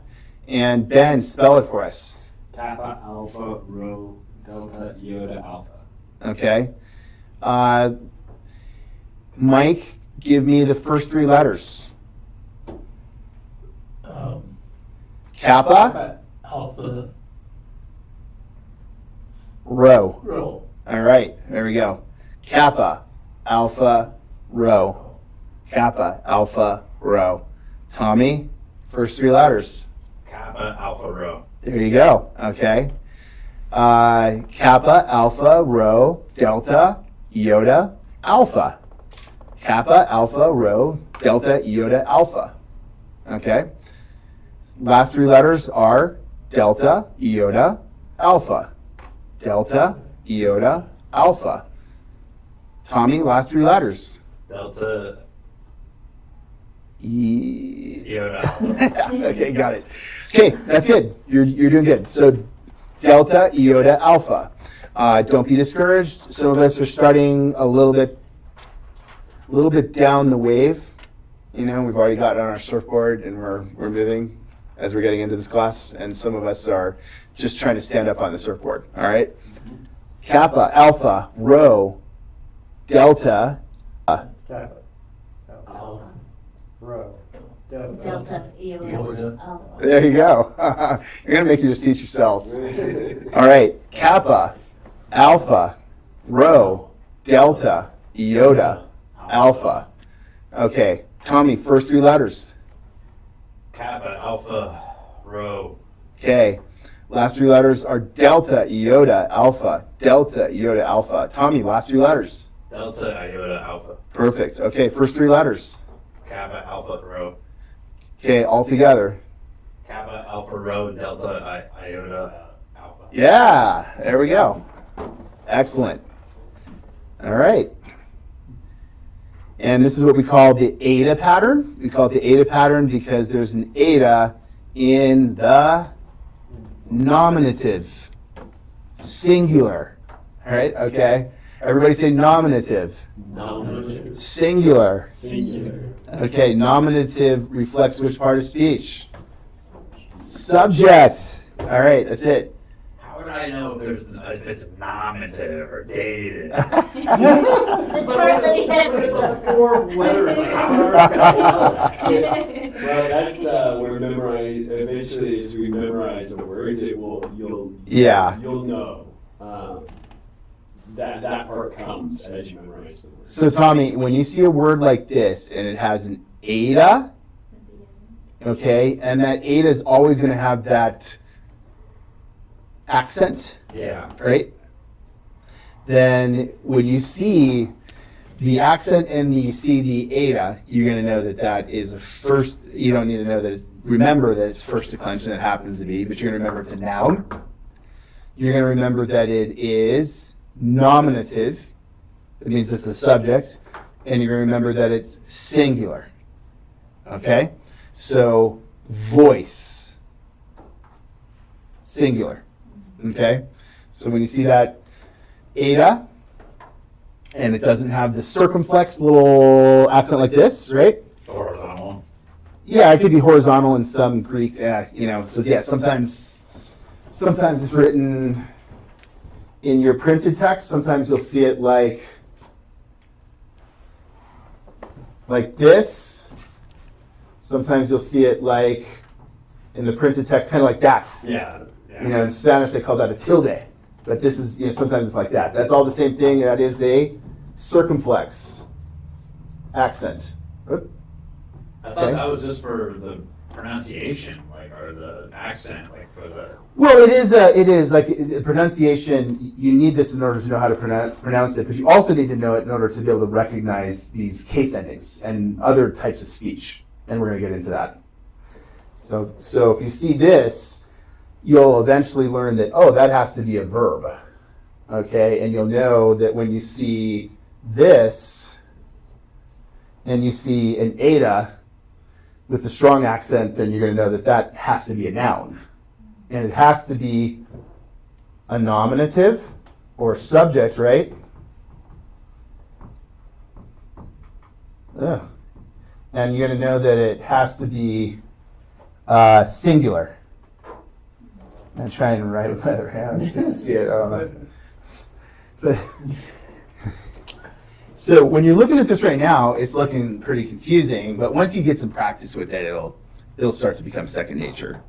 Speaker 3: And Ben, spell it for us.
Speaker 1: Kappa, alpha, rho, delta, iota, alpha.
Speaker 3: Okay. Mike, give me the first 3 letters. Kappa,
Speaker 2: Alpha,
Speaker 3: rho.
Speaker 2: Rho.
Speaker 3: All right, there we go. Kappa, alpha, rho. Kappa, alpha, rho. Tommy, first 3 letters.
Speaker 5: Kappa, Alpha, Rho.
Speaker 3: There you go. Okay. Kappa, alpha, rho, delta, iota, alpha. Kappa, alpha, rho, delta, iota, alpha. Okay. Last 3 letters are delta, iota, alpha. Delta, iota, alpha. Tommy, last 3 letters.
Speaker 5: Delta,
Speaker 3: E.
Speaker 5: Iota.
Speaker 3: Okay, got it. Okay, that's good. You're doing good. So delta, iota, alpha. Don't be discouraged. Some of us are starting a little bit down the wave. You know, we've already got on our surfboard and we're moving as we're getting into this class, and some of us are just trying to stand up on the surfboard. All right. Kappa, alpha, rho, delta.
Speaker 6: Kappa, alpha, rho, delta.
Speaker 4: Delta, iota, alpha.
Speaker 3: There you go. You're gonna make you just teach yourselves. All right. Kappa, alpha, rho, delta, iota, alpha. Okay. Tommy, first three letters.
Speaker 5: Kappa, alpha, rho.
Speaker 3: Okay. Last three letters are delta, iota, alpha. Delta, iota, alpha. Tommy, last three letters.
Speaker 5: Delta, iota, alpha.
Speaker 3: Perfect. Okay, first three letters.
Speaker 5: Kappa, alpha, rho.
Speaker 3: Okay, all together.
Speaker 5: Kappa, alpha, rho, delta, iota, alpha.
Speaker 3: Yeah, there we go. Excellent. All right. And this is what we call the eta pattern. We call it the eta pattern because there's an eta in the nominative, singular. All right, okay. Everybody say nominative.
Speaker 5: Nominative.
Speaker 3: Singular.
Speaker 1: Singular.
Speaker 3: Okay, nominative reflects which part of speech? Subject. All right, that's it.
Speaker 5: How would I know if it's nominative or dated?
Speaker 4: The chart that he had.
Speaker 6: Four letters.
Speaker 1: Well, that's where memorize. Eventually, as we memorize the words, you'll know that part comes as you memorize the words.
Speaker 3: So Tommy, when you see a word like this and it has an eta, okay, and that eta is always going to have that accent,
Speaker 5: Yeah.
Speaker 3: right? Then when you see the accent and you see the eta, you're going to know that that is a first. You don't need to know that. Remember that it's first declension. That happens to be, but you're going to remember it's a noun. You're going to remember that it is nominative. It means it's the subject, and you're going to remember that it's singular. Okay, so voice, singular. Okay, so when you see that eta, and it doesn't have the circumflex little accent like this, right?
Speaker 5: Horizontal.
Speaker 3: Yeah, it could be horizontal in some Greek, so yeah, sometimes it's written in your printed text. Sometimes you'll see it like this. Sometimes you'll see it like in the printed text, kind of like that.
Speaker 5: Yeah.
Speaker 3: In Spanish they call that a tilde, but this is, sometimes it's like that. That's all the same thing. That is a circumflex accent.
Speaker 5: I thought that was just for the pronunciation, or the accent, for the.
Speaker 3: Well, it is like pronunciation. You need this in order to know how to pronounce it, but you also need to know it in order to be able to recognize these case endings and other types of speech, and we're going to get into that. So if you see this, you'll eventually learn that, that has to be a verb, okay? And you'll know that when you see this and you see an eta with the strong accent, then you're going to know that that has to be a noun. And it has to be a nominative or subject, right? Ugh. And you're going to know that it has to be singular. I'm going to try and write with my other hand just to see it. I don't know. But, so when you're looking at this right now, it's looking pretty confusing. But once you get some practice with it, it'll start to become second nature.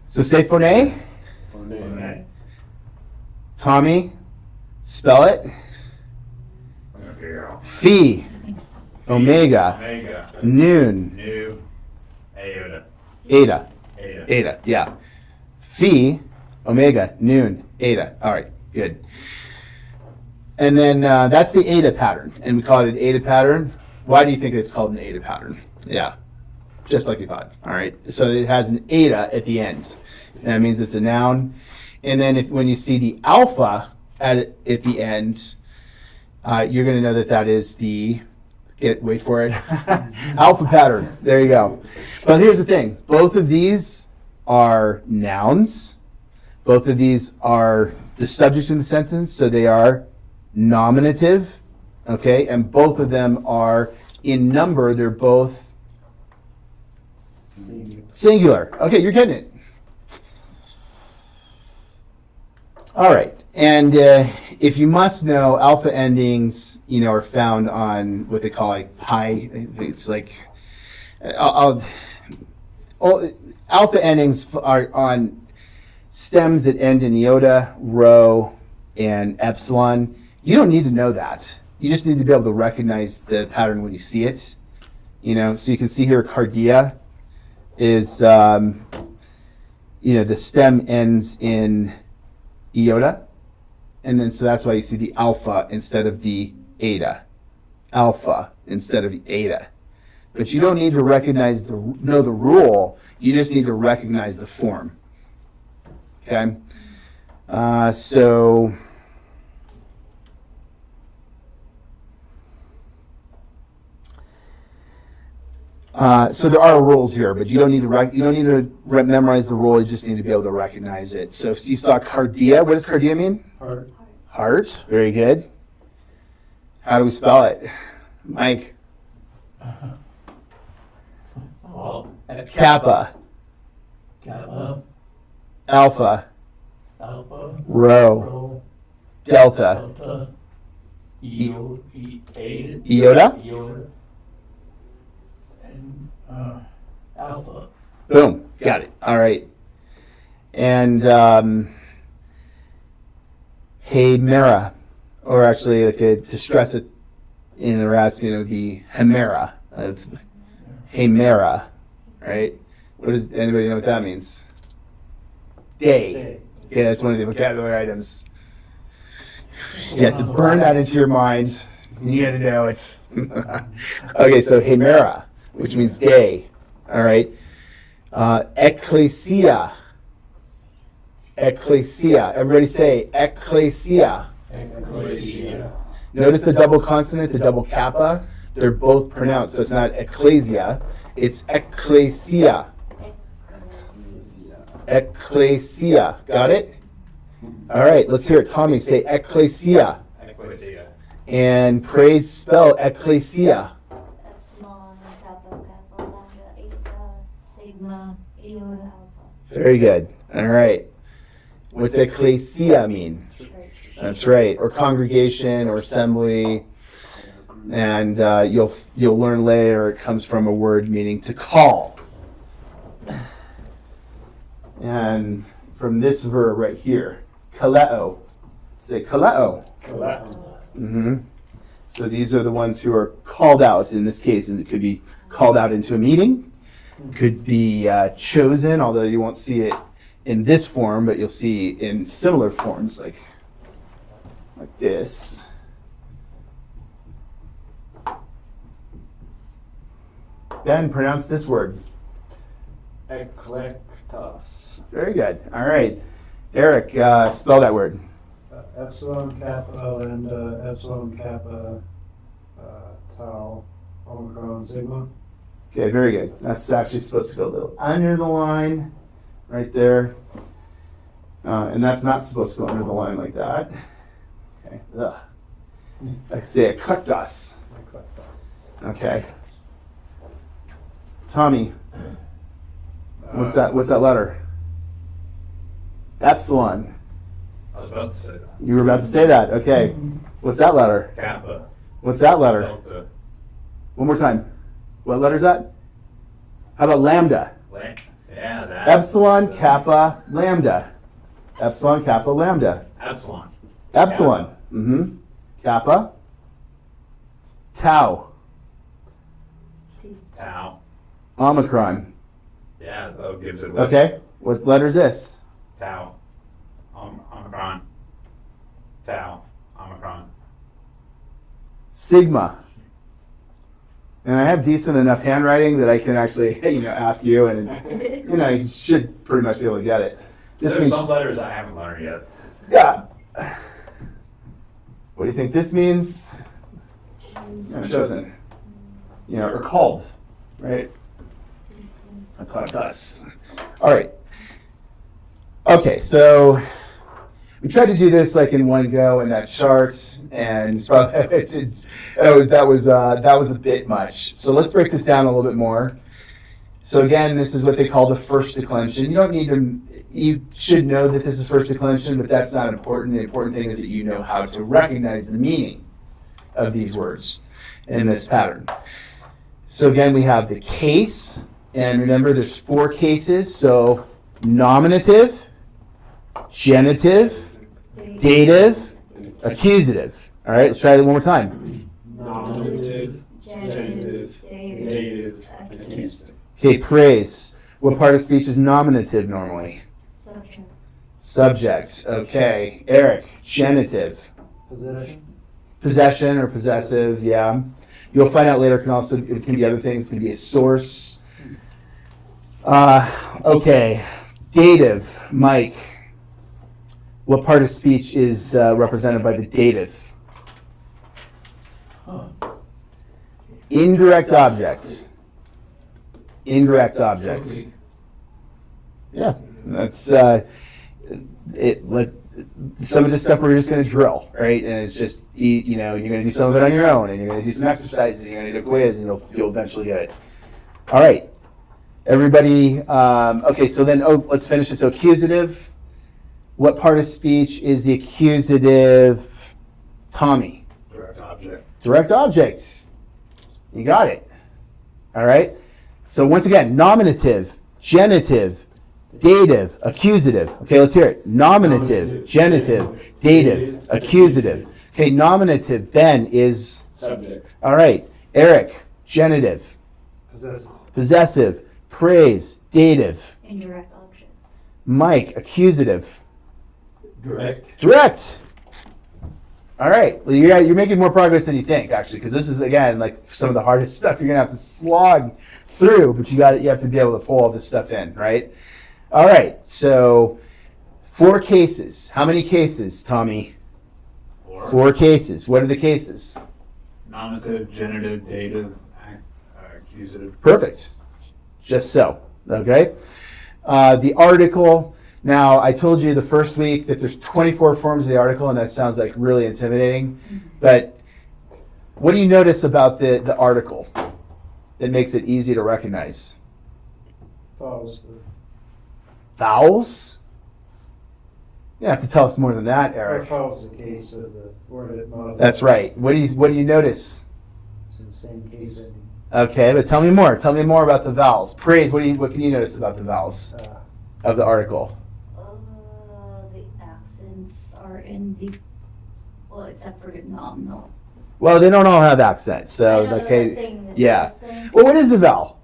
Speaker 3: So say phone. Tommy, spell it. Phi, omega, noon,
Speaker 5: New. Iota.
Speaker 3: eta.
Speaker 5: Eta.
Speaker 3: Eta, yeah. Phi, omega, noon, eta. All right, good. And then that's the eta pattern, and we call it an eta pattern. Why do you think it's called an eta pattern? Yeah, just like you thought. All right, so it has an eta at the end. That means it's a noun. And then when you see the alpha at the end, you're going to know that is the, wait for it, alpha pattern. There you go. But here's the thing. Both of these are nouns. Both of these are the subject in the sentence, so they are nominative, okay? And both of them are in number, they're both singular. Okay, you're getting it. All right, and if you must know, alpha endings, are found on what they call like pi. It's like alpha endings are on stems that end in iota, rho, and epsilon. You don't need to know that. You just need to be able to recognize the pattern when you see it. So you can see here cardia is, the stem ends in iota, and then so that's why you see the alpha instead of the eta. Alpha instead of eta. But you don't need to know the rule. You just need to recognize the form. Okay? So there are rules here, but you don't need to memorize the rule. You just need to be able to recognize it. So if you saw cardia, what does cardia mean?
Speaker 2: Heart.
Speaker 3: Heart. Very good. How do we spell it, Mike?
Speaker 2: Well,
Speaker 3: Kappa,
Speaker 2: Kappa,
Speaker 3: alpha,
Speaker 2: Alpha,
Speaker 3: rho,
Speaker 2: Rho,
Speaker 3: delta,
Speaker 2: Delta, Iota,
Speaker 3: iota.
Speaker 2: and Alpha.
Speaker 3: Boom. Got it. All right. And hemera, or actually, to stress it in the Rasmussen, it would be hemera. That's hemera, right? What does anybody know what that means? Day. Okay, that's one of the vocabulary items. You have to burn that into your mind. You got to know it. Okay, so hemera, which means day. All right. Ecclesia. Ecclesia. Everybody say ecclesia.
Speaker 2: Ecclesia.
Speaker 3: Notice the double consonant, the double kappa. They're both pronounced, so it's not ecclesia. It's ecclesia. Ecclesia. Got it? All right, let's hear it. Tommy, say ecclesia.
Speaker 5: Ecclesia.
Speaker 3: And praise spell ecclesia.
Speaker 4: Epsilon, kappa, lambda, eta, sigma, iota, alpha.
Speaker 3: Very good. All right. What's ecclesia mean?
Speaker 4: Church.
Speaker 3: That's right. Or congregation or assembly. And you'll learn later it comes from a word meaning to call. And from this verb right here, kaleo. Say kaleo. Mm-hmm. So these are the ones who are called out in this case, and it could be called out into a meeting, could be chosen, although you won't see it in this form, but you'll see in similar forms like this. Ben, pronounce this word.
Speaker 1: Eclectos.
Speaker 3: Very good. All right. Eric, spell that word.
Speaker 6: Epsilon, kappa, lambda, epsilon, kappa, tau, omicron, sigma.
Speaker 3: Okay, very good. That's actually supposed to go a little under the line, right there. And that's not supposed to go under the line like that. Okay. Ugh. I could say eclectos. Okay. Tommy, what's that letter? Epsilon.
Speaker 5: I was about to say that.
Speaker 3: You were about to say that. Okay. What's that letter?
Speaker 5: Kappa.
Speaker 3: What's that letter?
Speaker 5: Delta.
Speaker 3: One more time. What letter is that? How about lambda?
Speaker 5: Yeah, that.
Speaker 3: Epsilon, kappa, lambda. Epsilon, kappa, lambda.
Speaker 5: Epsilon.
Speaker 3: Epsilon. Mm-hmm. Kappa. Tau.
Speaker 5: Tau.
Speaker 3: Omicron.
Speaker 5: Yeah, that gives it away.
Speaker 3: Okay. What letter is this?
Speaker 5: Tau. Omicron. Tau. Omicron.
Speaker 3: Sigma. And I have decent enough handwriting that I can actually, ask you, and you should pretty much be able to get it. This
Speaker 5: There's
Speaker 3: means,
Speaker 5: some letters I haven't learned yet.
Speaker 3: yeah. What do you think this means? Chosen. Or called, right? Us. All right. Okay, so we tried to do this like in one go in that chart, and that was a bit much. So let's break this down a little bit more. So again, this is what they call the first declension. You don't need to. You should know that this is first declension, but that's not important. The important thing is that you know how to recognize the meaning of these words in this pattern. So again, we have the case, and remember there's 4 cases. So nominative, genitive, dative, accusative. All right, let's try it one more time.
Speaker 1: Nominative, genitive, dative, accusative.
Speaker 3: Okay, praise. What part of speech is nominative normally?
Speaker 4: Subject.
Speaker 3: Subject. Okay. Eric, genitive.
Speaker 6: Possession.
Speaker 3: Possession or possessive, yeah. You'll find out later it can be other things. It can be a source. Okay. Dative, Mike. What part of speech is represented by the dative? Indirect objects. Indirect objects. Yeah, that's some of this stuff we're just going to drill, right? And it's just, you're going to do some of it on your own, and you're going to do some exercises, and you're going to do a quiz, and you'll eventually get it. All right, everybody. Okay, so then let's finish it. So accusative. What part of speech is the accusative? Tommy.
Speaker 1: Direct object.
Speaker 3: Direct object. You got it. All right. So once again, nominative, genitive, dative, accusative. Okay, let's hear it. Nominative, genitive, dative, accusative. Okay, nominative, Ben, is?
Speaker 1: Subject.
Speaker 3: All right. Eric, genitive.
Speaker 6: Possessive.
Speaker 3: Possessive. Praise, dative.
Speaker 4: Indirect object.
Speaker 3: Mike, accusative.
Speaker 2: Direct.
Speaker 3: Direct. All right. Well, you're making more progress than you think, actually, because this is, again, like some of the hardest stuff you're going to have to slog through, but you have to be able to pull all this stuff in, right? All right. So 4 cases. How many cases, Tommy? 4 cases. What are the cases?
Speaker 5: Nominative, genitive, dative, accusative.
Speaker 3: Perfect. Just so. Okay. The article. Now, I told you the first week that there's 24 forms of the article, and that sounds like really intimidating. But what do you notice about the article that makes it easy to recognize?
Speaker 6: Follows the.
Speaker 3: Vowels? You have to tell us more than that,
Speaker 6: Or
Speaker 3: Eric.
Speaker 6: follows the case of the word it modifies.
Speaker 3: That's right. What do you notice?
Speaker 6: It's in the same case ending.
Speaker 3: Okay, but tell me more. Tell me more about the vowels. Praise. What can you notice about the vowels of the article?
Speaker 4: The accents are in the, well, except for the nominal.
Speaker 3: Well, they don't all have accents, so
Speaker 4: I know
Speaker 3: okay.
Speaker 4: the thing, the
Speaker 3: Yeah.
Speaker 4: first thing.
Speaker 3: Well, what is the vowel?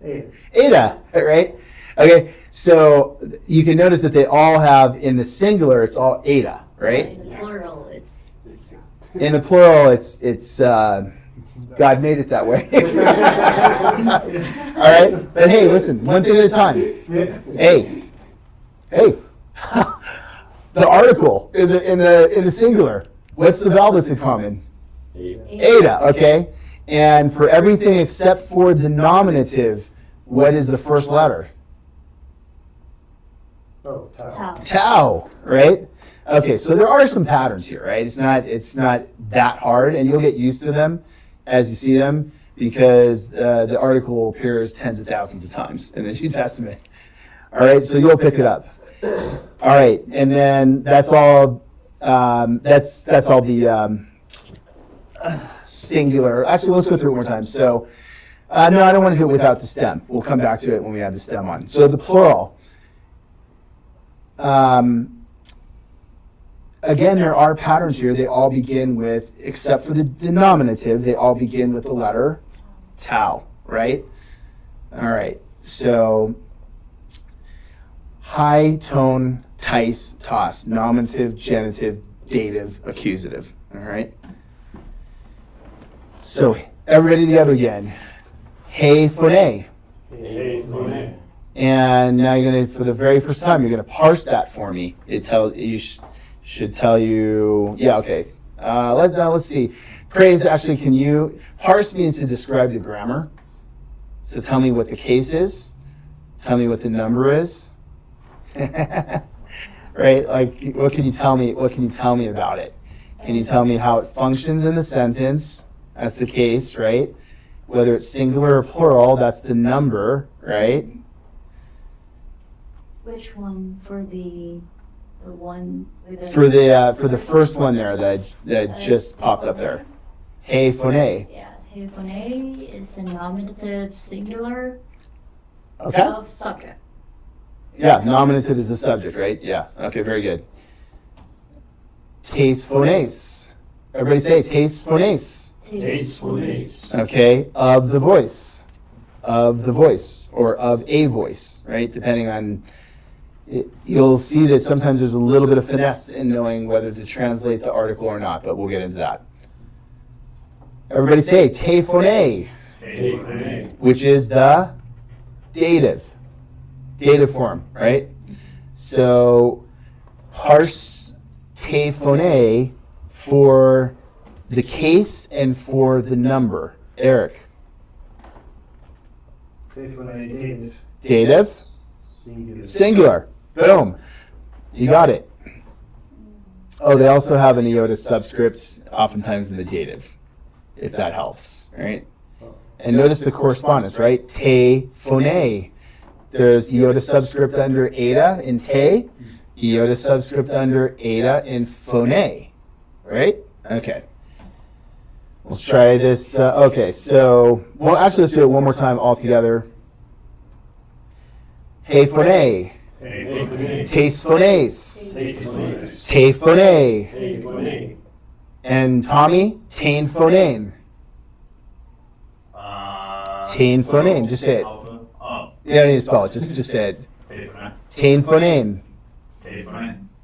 Speaker 3: Eta, right? Okay, so you can notice that they all have, in the singular, it's all eta, right?
Speaker 4: In the plural, it's
Speaker 3: In the plural, it's God made it that way. All right, but hey, listen, one thing at a time. Hey, the article in the singular. What's the vowel that's in common? Eta. Okay, and for everything except for the nominative, what is the first letter?
Speaker 6: Oh, tau.
Speaker 4: tau.
Speaker 3: Tau, right? Okay, so there are some patterns here, right? It's not that hard, and you'll get used to them as you see them, because the article appears tens of thousands of times in the New Testament. All right, so you'll pick it up. All right, and then that's all. That's all the singular. Actually, let's go through it one more time. So, no, I don't want to do it without the stem. We'll come back to it when we have the stem on. So the plural. Again, there are patterns here. They all begin with, except for the nominative, they all begin with the letter tau, right? All right, so high, tone, tice, toss, nominative, genitive, dative, accusative, all right? So everybody together again. Hey, phone. And now you're going to, for the very first time, you're going to parse that for me. Should tell you, yeah, okay. Let's see. Praise, actually, can you, parse means to describe the grammar. So tell me what the case is. Tell me what the number is. All right? Like, what can you tell me? What can you tell me about it? Can you tell me how it functions in the sentence? That's the case, right? Whether it's singular or plural, that's the number, right?
Speaker 4: Which one for the one with the
Speaker 3: For the first one there that just popped up there. Hey phone.
Speaker 4: Yeah, hey phone is a nominative singular
Speaker 3: Okay.
Speaker 4: of subject.
Speaker 3: Yeah, nominative is the subject, right? Yeah. Okay, very good. Tes phones. Everybody say tes phones.
Speaker 1: Tastefulness.
Speaker 3: Okay, of the voice. Of the voice, or of a voice, right? Depending on, you'll see that sometimes there's a little bit of finesse in knowing whether to translate the article or not, but we'll get into that. Everybody say te phone, which is the dative form, right? So parse te phone for the case and for the number. Eric.
Speaker 6: Dative.
Speaker 3: Dative, singular. Boom. You got it. Oh, they also have an iota subscript, oftentimes in the dative, if that helps, right? And notice the correspondence, right? Te phone. There's iota subscript under eta in te, iota subscript under eta in phone, right? Okay. Let's try this. Okay, so, well, actually, let's do it one more time all together. Hey phone. Taste phones. Te phone. And Tommy, tain phonane. Tain phonane. Just say it.
Speaker 5: Oh.
Speaker 3: You don't need to spell it. Just say it. Tain phonane.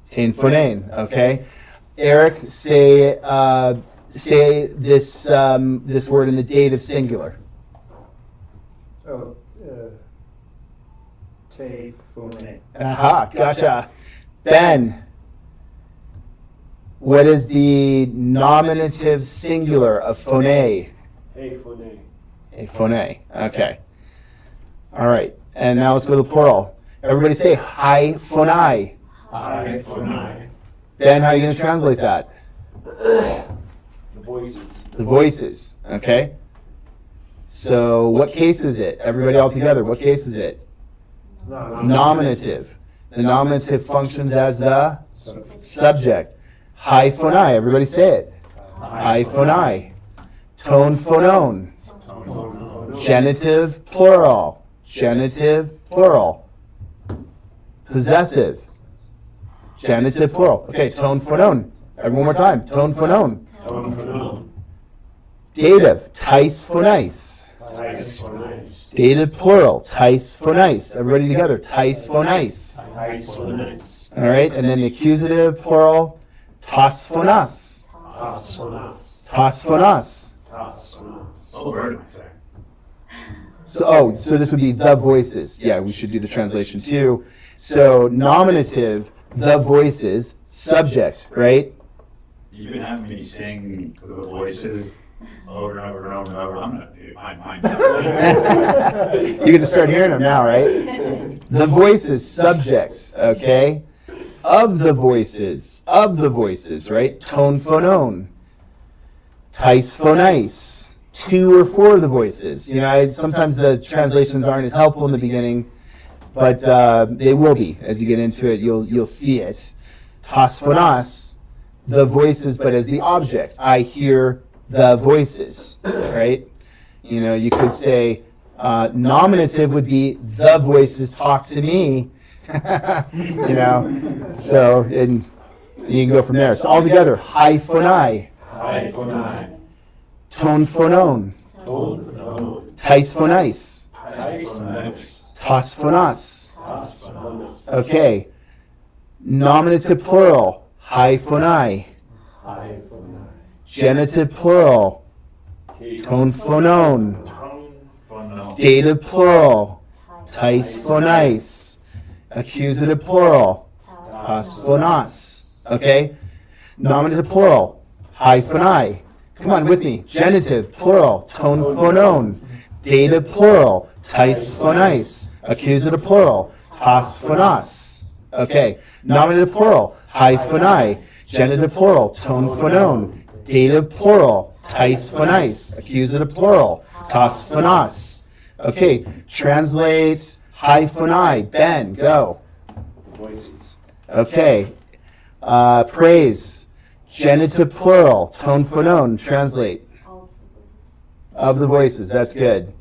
Speaker 3: Tain phonane. Okay. Eric, say this word in the dative singular.
Speaker 6: Oh, te phone.
Speaker 3: Aha, gotcha. Ben, what is the nominative singular of phone?
Speaker 1: Hey phone.
Speaker 3: A phone. Okay. All right. And now let's go to the plural. Everybody say hi phone.
Speaker 1: Hi phone.
Speaker 3: Ben, how are you going to translate that?
Speaker 1: The voices.
Speaker 3: The voices. Okay. So what case is it? Everybody all together, what case is it? Nominative. The nominative functions as the subject. Hi phone. Everybody say it. Hi phone. Tone phonon. Genitive plural. Genitive plural. Possessive. Genitive plural. Okay, tone phonon. One more time. Tone phonon. Dative. Tis phonice. Dative plural. Tis phonice. Everybody together. Tis phonice. All right, and then the accusative plural. Tas phonas. Tas phonas.
Speaker 5: Oh, word.
Speaker 3: So this would be the voices. Yeah, we should do the translation too. So nominative, the voices, subject, right?
Speaker 5: You've been having me sing the voices over and over and over and over. I'm gonna do mine.
Speaker 3: You can just start hearing them now, right? The voices, subjects, okay? Of the voices, right? Tone phonon. Tis phonice. 2 or 4 of the voices. You know, sometimes the translations aren't as helpful in the beginning, but they will be as you get into it. You'll see it. Tas phonas, the voices, but as the object. I hear the voices, right? You know, you could say nominative would be the voices talk to me. You know, so and you can go from there. So all together, hi phonai. Tone phonon. Tis phonice. Tas phonas. Okay. Nominative plural. Hi phonai. Genitive plural. Tone phonon. Dative plural. Tis phonice. Accusative plural. Tas phonas. Okay. Nominative plural. Hi phonai. Come on with me. Genitive, plural, tone phonon. Dative, plural, tis phonice. Accusative, plural, tas phonas. Okay. Nominative plural, hyphenai. Genitive plural, tone phonon. Dative plural, tais phonais. Accusative plural, tas phonas. Okay. Translate hyphenai. Ben, go.
Speaker 1: Voices.
Speaker 3: Okay. Praise. Genitive plural, tone phonon. Translate. Of the voices. That's good.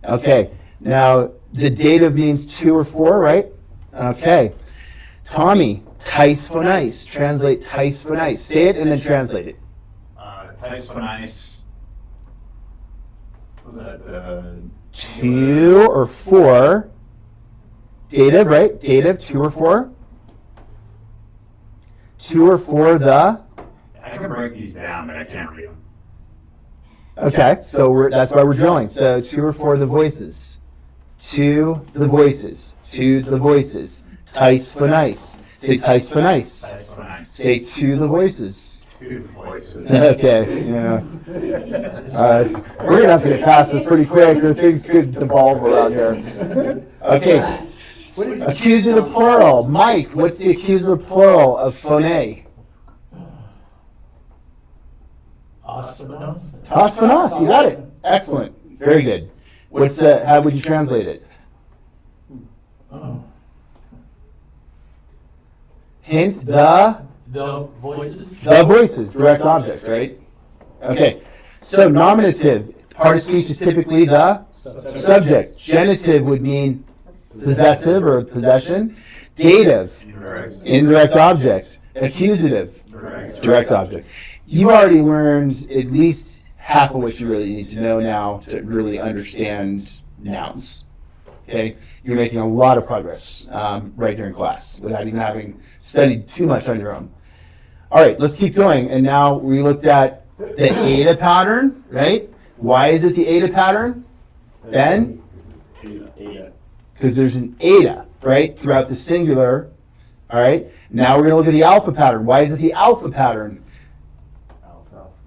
Speaker 3: Okay. Now, the dative means 2 or 4, right? Okay. Tommy, tais phonais. Translate tais phonais. Say it and then translate it.
Speaker 5: Tais phonais. Was that
Speaker 3: 2 or 4. Dative, right? Dative, 2 or 4. 2 or 4, the.
Speaker 5: I can break these down, but I can't read them.
Speaker 3: Okay, so that's why we're drilling. So 2 or 4, the voices. 2, the voices. 2, the voices. Tais phonais. Say tais phonais.
Speaker 5: Tais phonais.
Speaker 3: Say 2, the voices.
Speaker 5: 2 voices.
Speaker 3: Okay, yeah. We're gonna have to get past this pretty quick, or things could devolve around here. Okay. Accusative plural. Mike, what's the accusative plural of phone? Tas phonos. You got it. Excellent. Very good. How would you translate it? Hint, the
Speaker 2: voices.
Speaker 3: The voices, direct object, right? Okay. So nominative, part of speech is typically the subject. Genitive would mean possessive or possession. Dative, indirect object. Accusative, direct object. You've already learned at least half of what you really need to know now to really understand nouns. Okay, you're making a lot of progress right during class without even having studied too much on your own. All right, let's keep going. And now we looked at the eta pattern, right? Why is it the eta pattern? Ben? Because there's an eta, right, throughout the singular. All right, now we're going to look at the alpha pattern. Why is it the alpha pattern?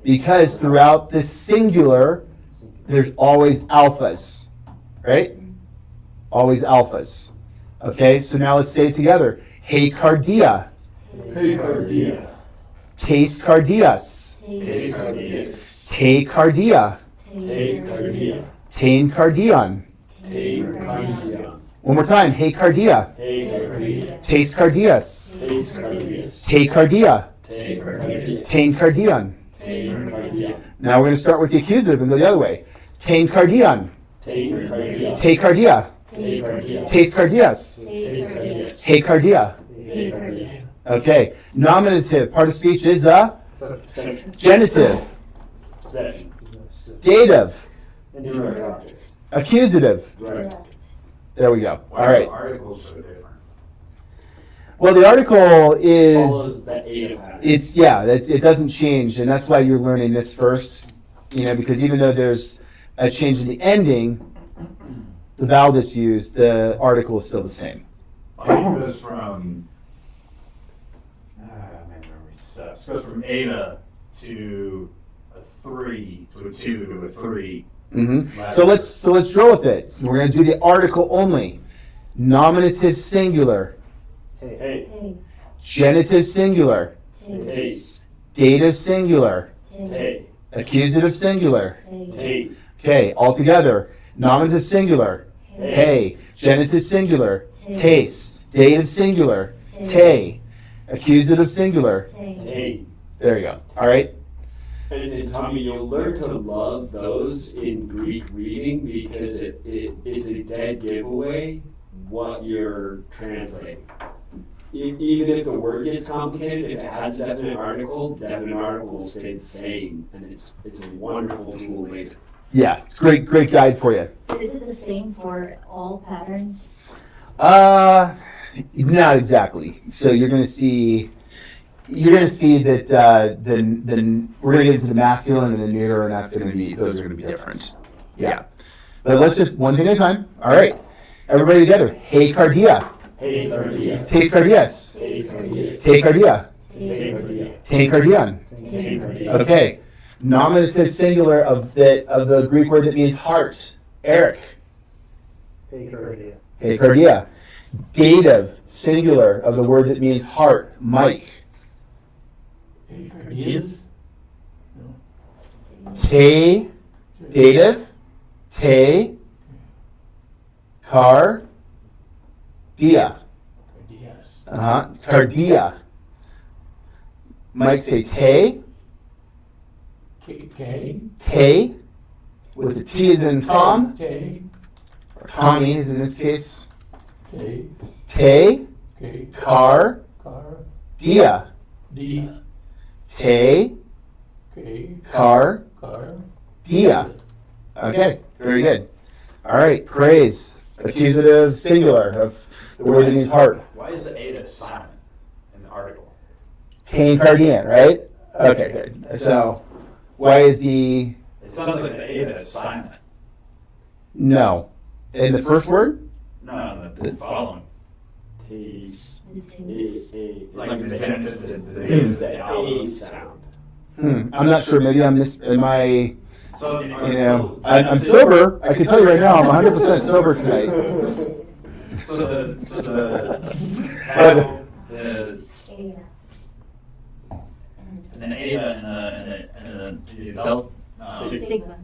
Speaker 3: Because throughout the singular, there's always alphas, right? Always alphas. Okay, so now let's say it together. Hey cardia.
Speaker 1: Hey cardia.
Speaker 3: Taste cardias.
Speaker 1: Taste cardias.
Speaker 3: Te cardia.
Speaker 1: Te cardia.
Speaker 3: Tain cardion.
Speaker 1: Te cardia.
Speaker 3: One more time. Hey cardia.
Speaker 1: Hey cardia.
Speaker 3: Taste cardias.
Speaker 1: Taste cardias.
Speaker 3: Te cardia.
Speaker 1: Te cardia.
Speaker 3: Tain cardion.
Speaker 1: Te cardia.
Speaker 3: Now we're going to start with the accusative and go the other way. Tain cardion.
Speaker 1: Te cardia.
Speaker 3: Te cardia.
Speaker 1: Te cardia.
Speaker 3: Taste cardias.
Speaker 1: Taste cardias.
Speaker 3: Hey cardia.
Speaker 1: Hey cardia.
Speaker 3: Okay. Nominative, part of speech is the
Speaker 1: Section.
Speaker 3: genitive.
Speaker 1: Section.
Speaker 3: Dative.
Speaker 1: Indirect object.
Speaker 3: Accusative.
Speaker 1: Direct.
Speaker 3: There we go.
Speaker 5: Why
Speaker 3: All
Speaker 5: are
Speaker 3: right.
Speaker 5: the articles so different?
Speaker 3: Well, the article is,
Speaker 1: Follows that eta pattern.
Speaker 3: it doesn't change, and that's why you're learning this first, because even though there's a change in the ending, the vowel that's used, the article is still the same.
Speaker 5: It goes from, my memory sucks. It goes from eta to a 3 to a 2 to a 3.
Speaker 3: Mm-hmm. So let's drill with it. So we're going to do the article only. Nominative singular,
Speaker 1: Hey.
Speaker 4: Hey.
Speaker 3: genitive singular,
Speaker 1: Hey.
Speaker 3: dative singular,
Speaker 1: Hey.
Speaker 3: accusative singular.
Speaker 1: Hey.
Speaker 3: Okay, all together. Nominative singular, hey. Genitive singular, taste. Dative singular, te. Accusative singular.
Speaker 1: Hey.
Speaker 3: There you go. All right.
Speaker 1: And Tommy, you'll learn to love those in Greek reading because it's a dead giveaway what you're translating. Even if the word gets complicated, if it has a definite article, the definite article will stay the same, and it's a wonderful tool later.
Speaker 3: Yeah, it's great guide for you.
Speaker 4: So is it the same for all patterns?
Speaker 3: Not exactly. So you're going to see that we're going to get into the masculine and the neuter, and those are going to be different. Yeah. But let's just one thing at a time. All right. Everybody together. Hey cardia.
Speaker 1: Hey cardia.
Speaker 3: Taste cardias.
Speaker 1: Taste cardia.
Speaker 3: Te cardia.
Speaker 1: Hey cardia.
Speaker 3: Te cardion.
Speaker 1: Hey cardia.
Speaker 3: Okay. Nominative singular of the Greek word that means heart. Eric.
Speaker 6: Hey cardia.
Speaker 3: Hey cardia. Dative, singular, of the word that means heart. Mike.
Speaker 2: Is?
Speaker 3: Te, dative. Te, car, dia. Cardia. Mike say te.
Speaker 2: K.
Speaker 3: Te, with the T as in Tom,
Speaker 2: K.
Speaker 3: or Tommy is in this case.
Speaker 2: K.
Speaker 3: Te,
Speaker 2: K.
Speaker 3: car,
Speaker 2: Car.
Speaker 3: dia.
Speaker 2: D.
Speaker 3: Te,
Speaker 2: K.
Speaker 3: car,
Speaker 2: Car.
Speaker 3: dia. Okay, very good. All right, praise. Accusative singular of the word that means heart.
Speaker 5: Why is the eta silent in the article?
Speaker 3: Tain cardian, right? Okay, good. So, why is the
Speaker 5: It sounds like the eta is silent.
Speaker 3: no in the first word?
Speaker 5: No, the following.
Speaker 1: Taste.
Speaker 4: The taste.
Speaker 5: Like the genitive, the A sound.
Speaker 3: I'm not sure. Maybe I'm am I?
Speaker 5: So,
Speaker 3: I'm sober. I can tell you right now, I'm 100% sober tonight.
Speaker 5: So the title, the eta and the delta,
Speaker 4: Sigma.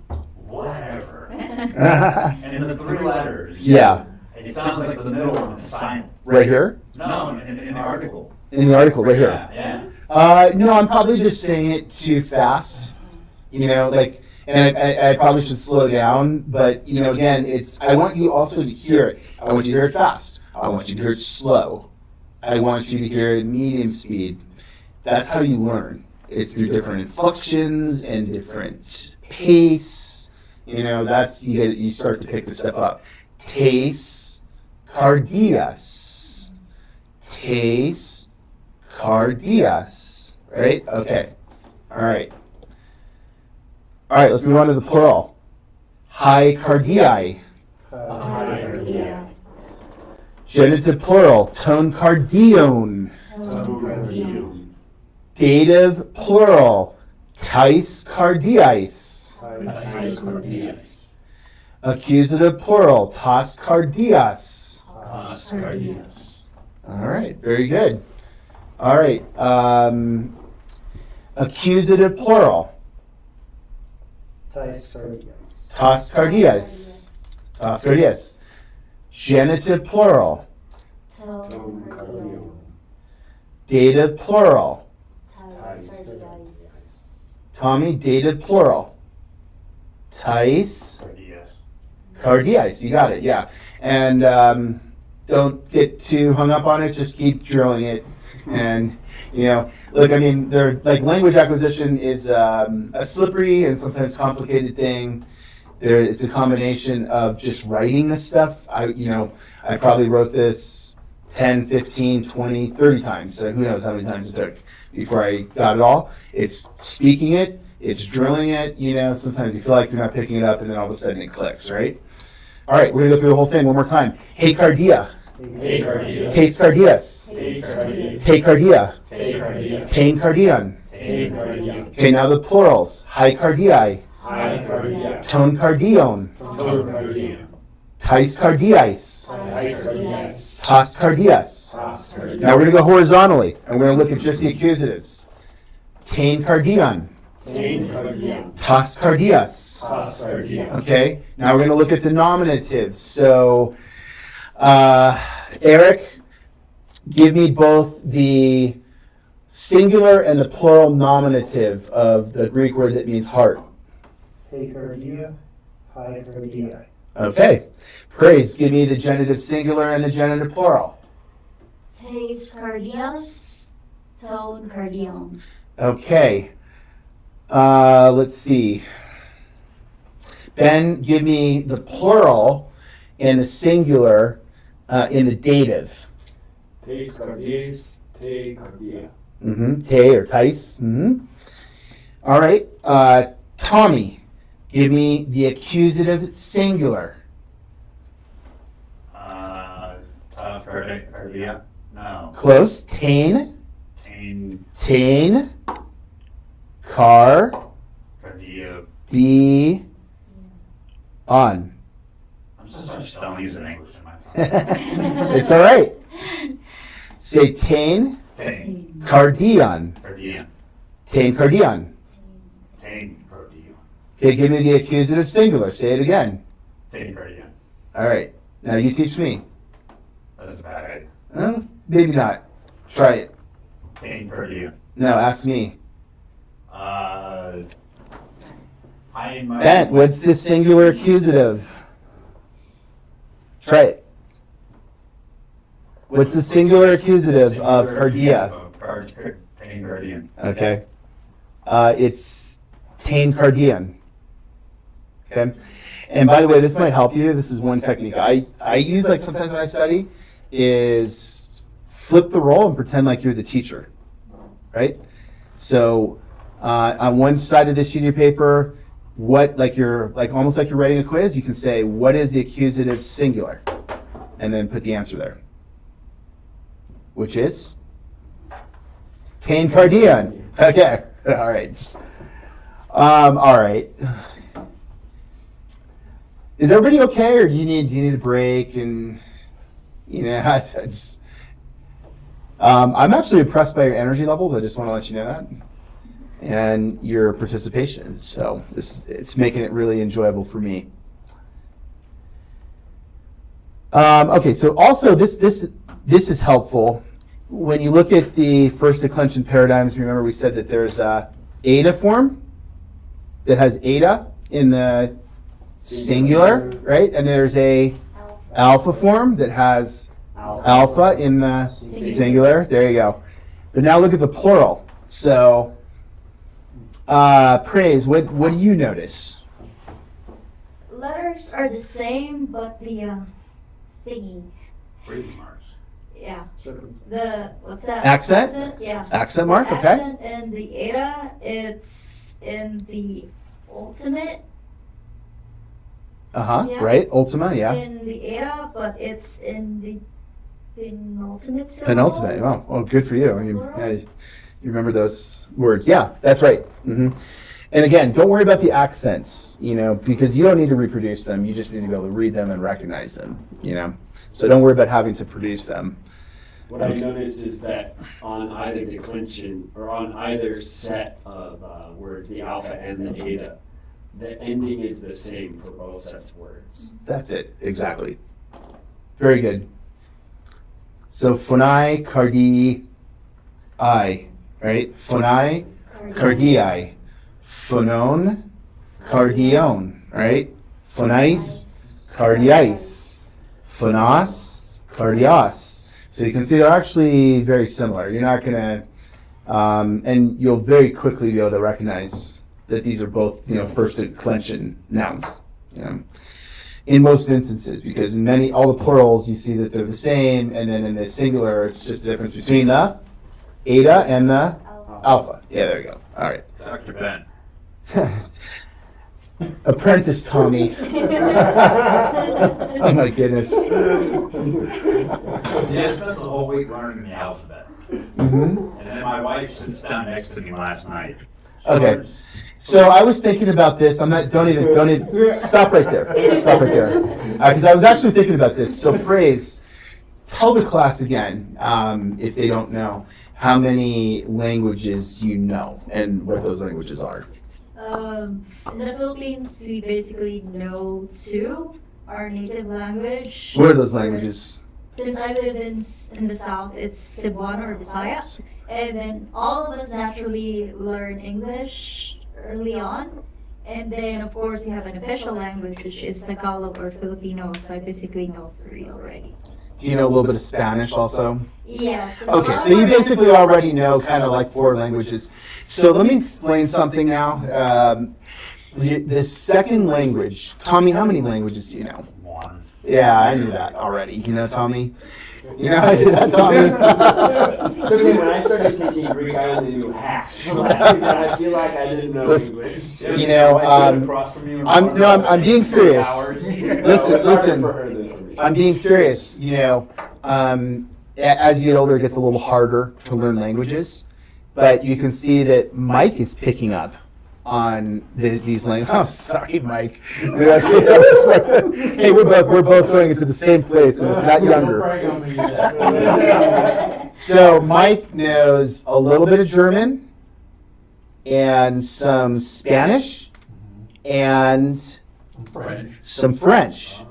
Speaker 5: whatever. And the three letters.
Speaker 3: Yeah,
Speaker 5: It sounds like the middle one is silent.
Speaker 3: right here
Speaker 5: No, in the article.
Speaker 3: in the article, right here.
Speaker 5: Yeah.
Speaker 3: No, I'm probably just saying it too fast. And I probably should slow down. But again, I want you also to hear it. I want you to hear it fast. I want you to hear it slow. I want you to hear it medium speed. That's how you learn. It's through different inflections and different pace. That's you start to pick this stuff up. Taste, cardias. Taste, cardias. Right? Okay. All right. All right, let's move on to the plural. High cardii. Genitive plural. Tone cardion. Dative plural. Tais cardiais. Accusative plural. Tas cardias. All right, very good. All right. Accusative plural.
Speaker 6: Tas
Speaker 3: cardias. Tas cardias. Genitive plural. Dative plural. Tommy, dative plural. Tais cardias. You got it, yeah. And don't get too hung up on it. Just keep drilling it. And look, I mean, language acquisition is a slippery and sometimes complicated thing. It's a combination of just writing this stuff. I probably wrote this 10, 15, 20, 30 times. So who knows how many times it took before I got it all. It's speaking it. It's drilling it. Sometimes you feel like you're not picking it up, and then all of a sudden it clicks, right? All right, we're going to go through the whole thing one more time. Hey, cardia. Taste cardias. Te cardia. Tain cardion. Okay, now the plurals. High cardii. Tone cardion. Tais cardiais. Tas cardias. Now we're going to go horizontally, and we're going to look at just the accusatives. Tain cardion. Tas cardias. Okay, now we're going to look at the nominatives. So, Eric, give me both the singular and the plural nominative of the Greek word that means heart.
Speaker 6: Cardia, high cardia.
Speaker 3: Okay. Praise, give me the genitive singular and the genitive plural.
Speaker 4: Tais cardias, tone cardion.
Speaker 3: Okay. Let's see. Ben, give me the plural and the singular in the dative.
Speaker 1: Taste cardias, te cardia.
Speaker 3: Te or tais. All right. Tommy, give me the accusative singular.
Speaker 5: Cardia. No.
Speaker 3: Close. Tain.
Speaker 5: Tain.
Speaker 3: Car.
Speaker 5: Cardia.
Speaker 3: D. On.
Speaker 5: I'm just don't use an English in my
Speaker 3: It's all right. Say tain
Speaker 5: Tain.
Speaker 3: cardion.
Speaker 5: Cardian.
Speaker 3: Tain cardion.
Speaker 5: Tain cardian.
Speaker 3: Okay, give me the accusative singular. Say it again.
Speaker 5: Tain cardian.
Speaker 3: All right. Now you teach me.
Speaker 5: That's a bad idea.
Speaker 3: Maybe not. Try it.
Speaker 5: Tain cardian.
Speaker 3: No, ask me.
Speaker 5: Ben,
Speaker 3: What's the singular accusative? Try it. What's the singular accusative of cardia?
Speaker 5: Tain cardian.
Speaker 3: Okay. It's tain cardian. Okay. And by the way, this might help you. This is one technique I use like sometimes when I study is flip the role and pretend like you're the teacher, right? So on one side of this sheet of your paper, almost like you're writing a quiz, you can say, what is the accusative singular? And then put the answer there. Which is? Tain cardian. Okay. All right. All right. Is everybody okay, or do you need a break? And I'm actually impressed by your energy levels. I just want to let you know that, and your participation. So it's making it really enjoyable for me. Okay, so also this is helpful when you look at the first declension paradigms. Remember, we said that there's a eta form that has eta in the singular, right? And there's a alpha form that has alpha in the singular. There you go. But now look at the plural. So, praise. What do you notice?
Speaker 4: Letters are the same, but the thingy.
Speaker 5: Breathing marks.
Speaker 4: Yeah.
Speaker 6: Circum-
Speaker 4: The what's that?
Speaker 3: Accent?
Speaker 4: Yeah.
Speaker 3: Accent mark.
Speaker 4: The
Speaker 3: Okay.
Speaker 4: accent and the eta, it's in the ultimate. Yeah.
Speaker 3: Right. Ultima. Yeah.
Speaker 4: In the eta, but it's in the penultimate syllable.
Speaker 3: Penultimate. Oh, good for you. You remember those words. Yeah, that's right. And again, don't worry about the accents, because you don't need to reproduce them. You just need to be able to read them and recognize them, So don't worry about having to produce them.
Speaker 1: What I noticed is that on either declension or on either set of words, the alpha and the eta, the ending is the same for both sets of words.
Speaker 3: That's it. Exactly. Very good. So phonai, cardii, right? Phonai, cardii. Phonon, cardion, right? Phonais, cardiais. Phonos, cardios. So you can see they're actually very similar. You're not going to, and you'll very quickly be able to recognize that these are both, first declension nouns, in most instances, because in all the plurals, you see that they're the same, and then in the singular, it's just a difference between the eta and the alpha. Yeah, there you go. All right.
Speaker 5: Dr. Ben.
Speaker 3: Apprentice Tommy. Oh my goodness.
Speaker 5: Yeah, I spent the whole week learning the alphabet. And then my wife sits down next to me last night.
Speaker 3: Okay. So I was thinking about this. Don't even, stop right there. Stop right there. Because I was actually thinking about this. So praise, tell the class again, if they don't know, how many languages you know and what those languages are.
Speaker 4: In the Philippines, we basically know two, our native language.
Speaker 3: What are those languages?
Speaker 4: Since I live in the South, it's Cebuano or Bisaya. And then all of us naturally learn English early on. And then, of course, you have an official language, which is Tagalog or Filipino. So I basically know three already.
Speaker 3: Do you know a little bit of Spanish also?
Speaker 4: Yes.
Speaker 3: Okay, so you basically already know kind of like 4 languages. So let me explain something now. The second language, Tommy, how many languages do you know?
Speaker 5: 1.
Speaker 3: Yeah, I knew that already. You know, Tommy? You know how I did that, Tommy?
Speaker 1: So when I started taking Greek, I only knew half. I feel like I didn't know English.
Speaker 3: You know, I'm being serious. Listen. I'm being serious. You know, as you get older, it gets a little harder to learn languages. But you can see that Mike is picking up on these languages. Oh, sorry, Mike. Hey, we're both going into the same place, and it's not
Speaker 2: Don't
Speaker 3: younger.
Speaker 2: brag on me yet.
Speaker 3: So Mike knows a little bit of German and some Spanish and
Speaker 2: French.
Speaker 3: some French.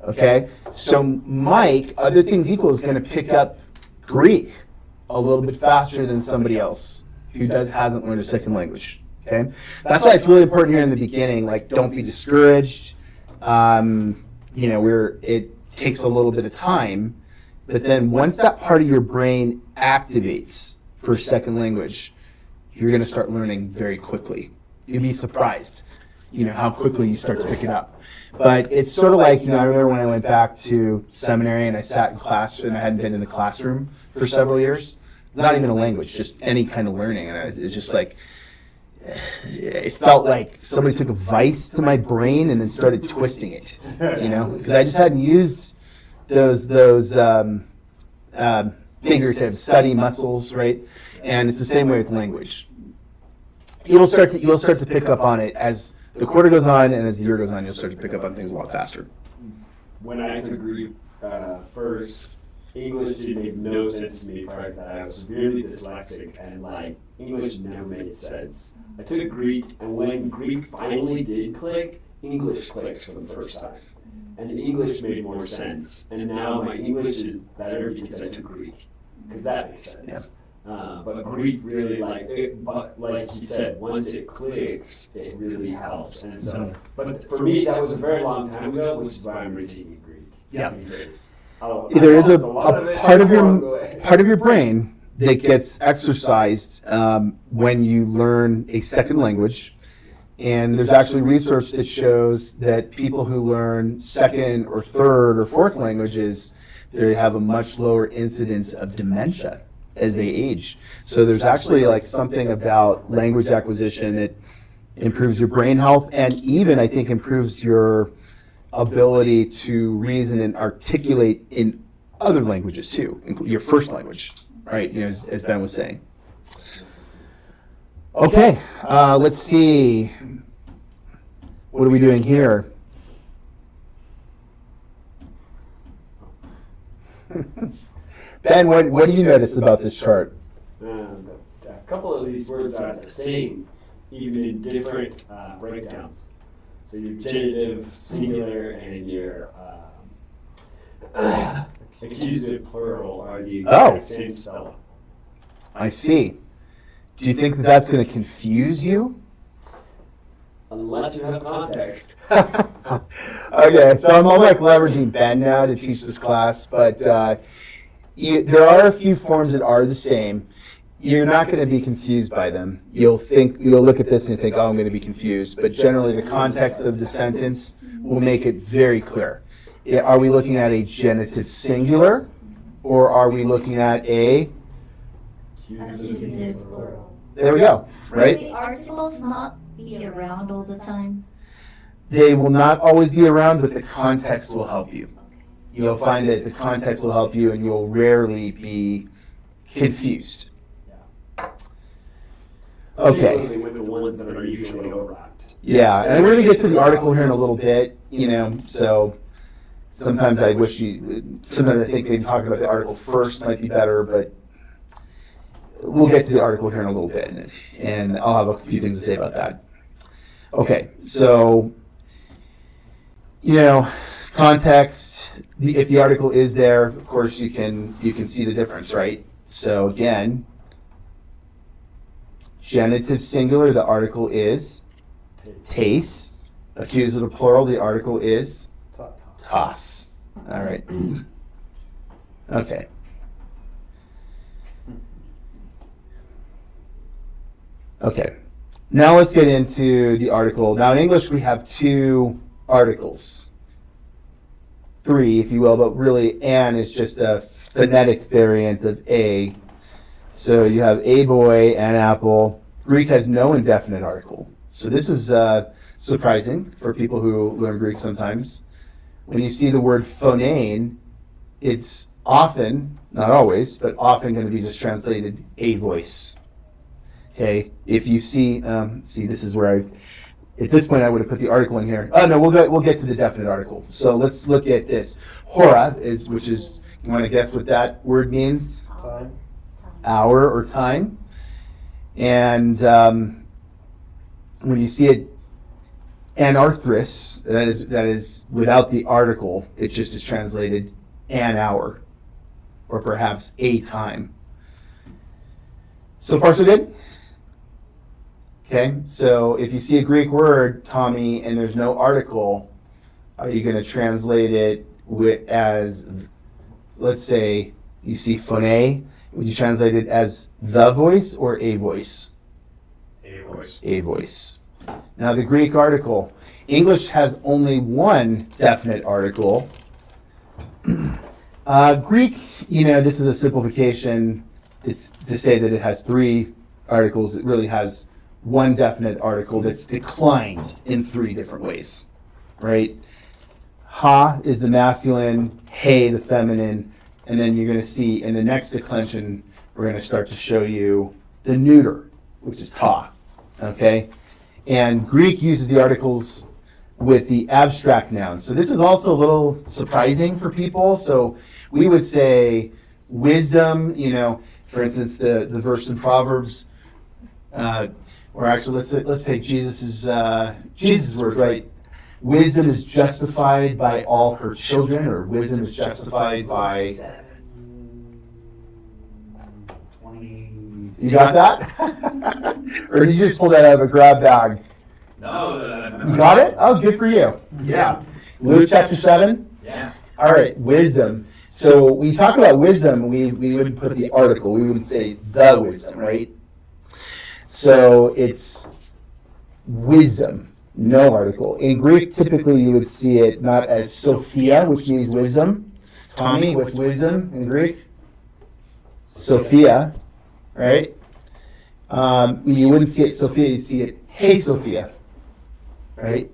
Speaker 3: Okay, so Mike, other things equal, is going to pick up Greek a little bit faster than somebody else who hasn't learned a second language. Okay, that's why it's really important here in the beginning. Like, don't be discouraged. It takes a little bit of time, but then once that part of your brain activates for a second language, you're going to start learning very quickly. You'd be surprised, how quickly you start to pick it up. But it's sort of like, I remember when I went back to seminary and I sat in class and I hadn't been in the classroom for several years. Not even a language, just any kind of learning. And it's just like, it felt like somebody took a vice to my brain and then started twisting it, because I just hadn't used those figurative study muscles, right? And it's the same way with language. You'll start to pick up on it as the quarter goes on, and as the year goes on, you'll start to pick up on things a lot faster.
Speaker 1: When I took Greek first, English did make no sense to me prior to that. I was severely dyslexic, and English never made sense. I took Greek, and when Greek finally did click, English clicked for the first time. And English made more sense. And now my English is better because I took Greek, because that makes sense.
Speaker 3: Yeah.
Speaker 1: But Greek really, but like he said, once it clicks, it really helps. And so, but for me, that was a very long time ago, which is why I'm retaining Greek.
Speaker 3: Yeah.
Speaker 1: There
Speaker 3: is a part of your brain that gets exercised when you learn a second language. And there's actually research that shows that people who learn second or third or fourth languages, they have a much lower incidence of dementia as they age. So there's actually something about language acquisition that improves your brain health, and even I think improves your ability to reason and articulate in other languages too, including your first language, right? As Ben was saying. Okay, let's see. What are we doing here? Ben, what do you notice about this chart?
Speaker 1: A couple of these words are the same, even in different breakdowns. So your genitive, singular, and your accusative plural are the exact same spelling.
Speaker 3: I see. Do you think that's going to confuse you?
Speaker 1: Unless you have context.
Speaker 3: Okay, so I'm leveraging Ben now to teach this class, but there are a few forms that are the same. You're not going to be confused by them. You'll look at this and you think, oh, I'm going to be confused. But generally, the context of the sentence will make it very clear. Are we looking at a genitive singular, or are we looking at a
Speaker 4: Accusative plural.
Speaker 3: There we go, right?
Speaker 4: Will the articles not be around all the time?
Speaker 3: They will not always be around, but the context will help you. You'll find that the context will help you, and you'll rarely be confused. Okay.
Speaker 1: Particularly with the ones that are usually overlapped.
Speaker 3: Yeah, and we're going to get to the article here in a little bit, so sometimes I think maybe talking about the article first might be better, but we'll get to the article here in a little bit, and I'll have a few things to say about that. Okay, so, context, if the article is there, of course you can see the difference, right? So again, genitive singular, the article is taste. Accusative plural, the article is toss. All right. Okay. Okay. Now let's get into the article. Now in English we have two articles. Three, if you will, but really an is just a phonetic variant of a. So you have a boy, an apple. Greek has no indefinite article. So this is surprising for people who learn Greek sometimes. When you see the word phonane, it's often, not always, but often going to be just translated a voice. Okay, if you see, this is where at this point I would have put the article in here. Oh no, we'll get to the definite article. So let's look at this. Hora which is, you want to guess what that word means?
Speaker 6: Time.
Speaker 3: Hour or time. And when you see it, anarthris, that is without the article, it just is translated an hour, or perhaps a time. So far, so good? Okay, so if you see a Greek word, Tommy, and there's no article, are you going to translate it as, let's say, you see phone, would you translate it as the voice or a voice?
Speaker 5: A voice.
Speaker 3: A voice. Now the Greek article. English has only one definite article. Greek, this is a simplification. It's to say that it has three articles. It really has one definite article that's declined in three different ways, right? Ha is the masculine, he the feminine, and then you're going to see in the next declension, we're going to start to show you the neuter, which is ta, okay? And Greek uses the articles with the abstract nouns. So this is also a little surprising for people. So we would say wisdom, for instance, the verse in Proverbs, or actually let's take Jesus' words, right? Wisdom is justified by all her children, or wisdom is justified by...
Speaker 6: 20.
Speaker 3: You got that? Or did you just pull that out of a grab bag?
Speaker 5: No.
Speaker 3: You got it? Oh, good for you. Yeah. Luke chapter 7?
Speaker 5: Yeah.
Speaker 3: All right, wisdom. So we talk about wisdom, we would put the article. We would say the wisdom, right? So it's wisdom, no article. In Greek, typically you would see it not as Sophia, which means wisdom. Tommy, what's wisdom in Greek? Sophia, right? You wouldn't see it Sophia, you'd see it Hey Sophia, right?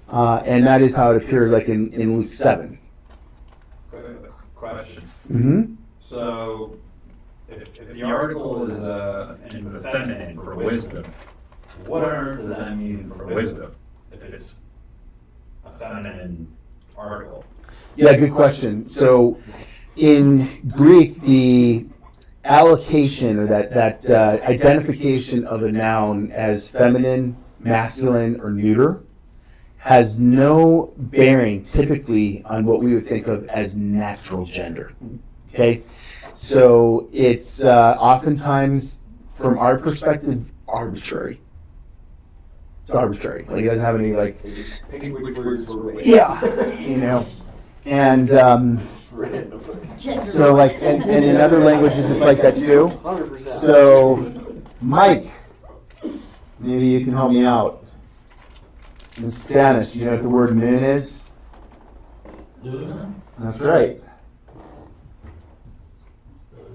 Speaker 3: And that is how it appeared like in Luke 7.
Speaker 5: Question.
Speaker 3: Mm-hmm.
Speaker 5: So, if the article is in the feminine for wisdom, what on earth does that mean for wisdom if it's a feminine article?
Speaker 3: Yeah, good question. So in Greek, the allocation or that identification of a noun as feminine, masculine, or neuter has no bearing typically on what we would think of as natural gender. Okay? So it's oftentimes, from our perspective, arbitrary. It's arbitrary. Like, it doesn't have any, like...
Speaker 1: They just pick which words were which.
Speaker 3: Yeah, And so, like, and in other languages it's like that too.
Speaker 1: 100%.
Speaker 3: So, Mike, maybe you can help me out. In Spanish, do you know what the word moon is? That's right.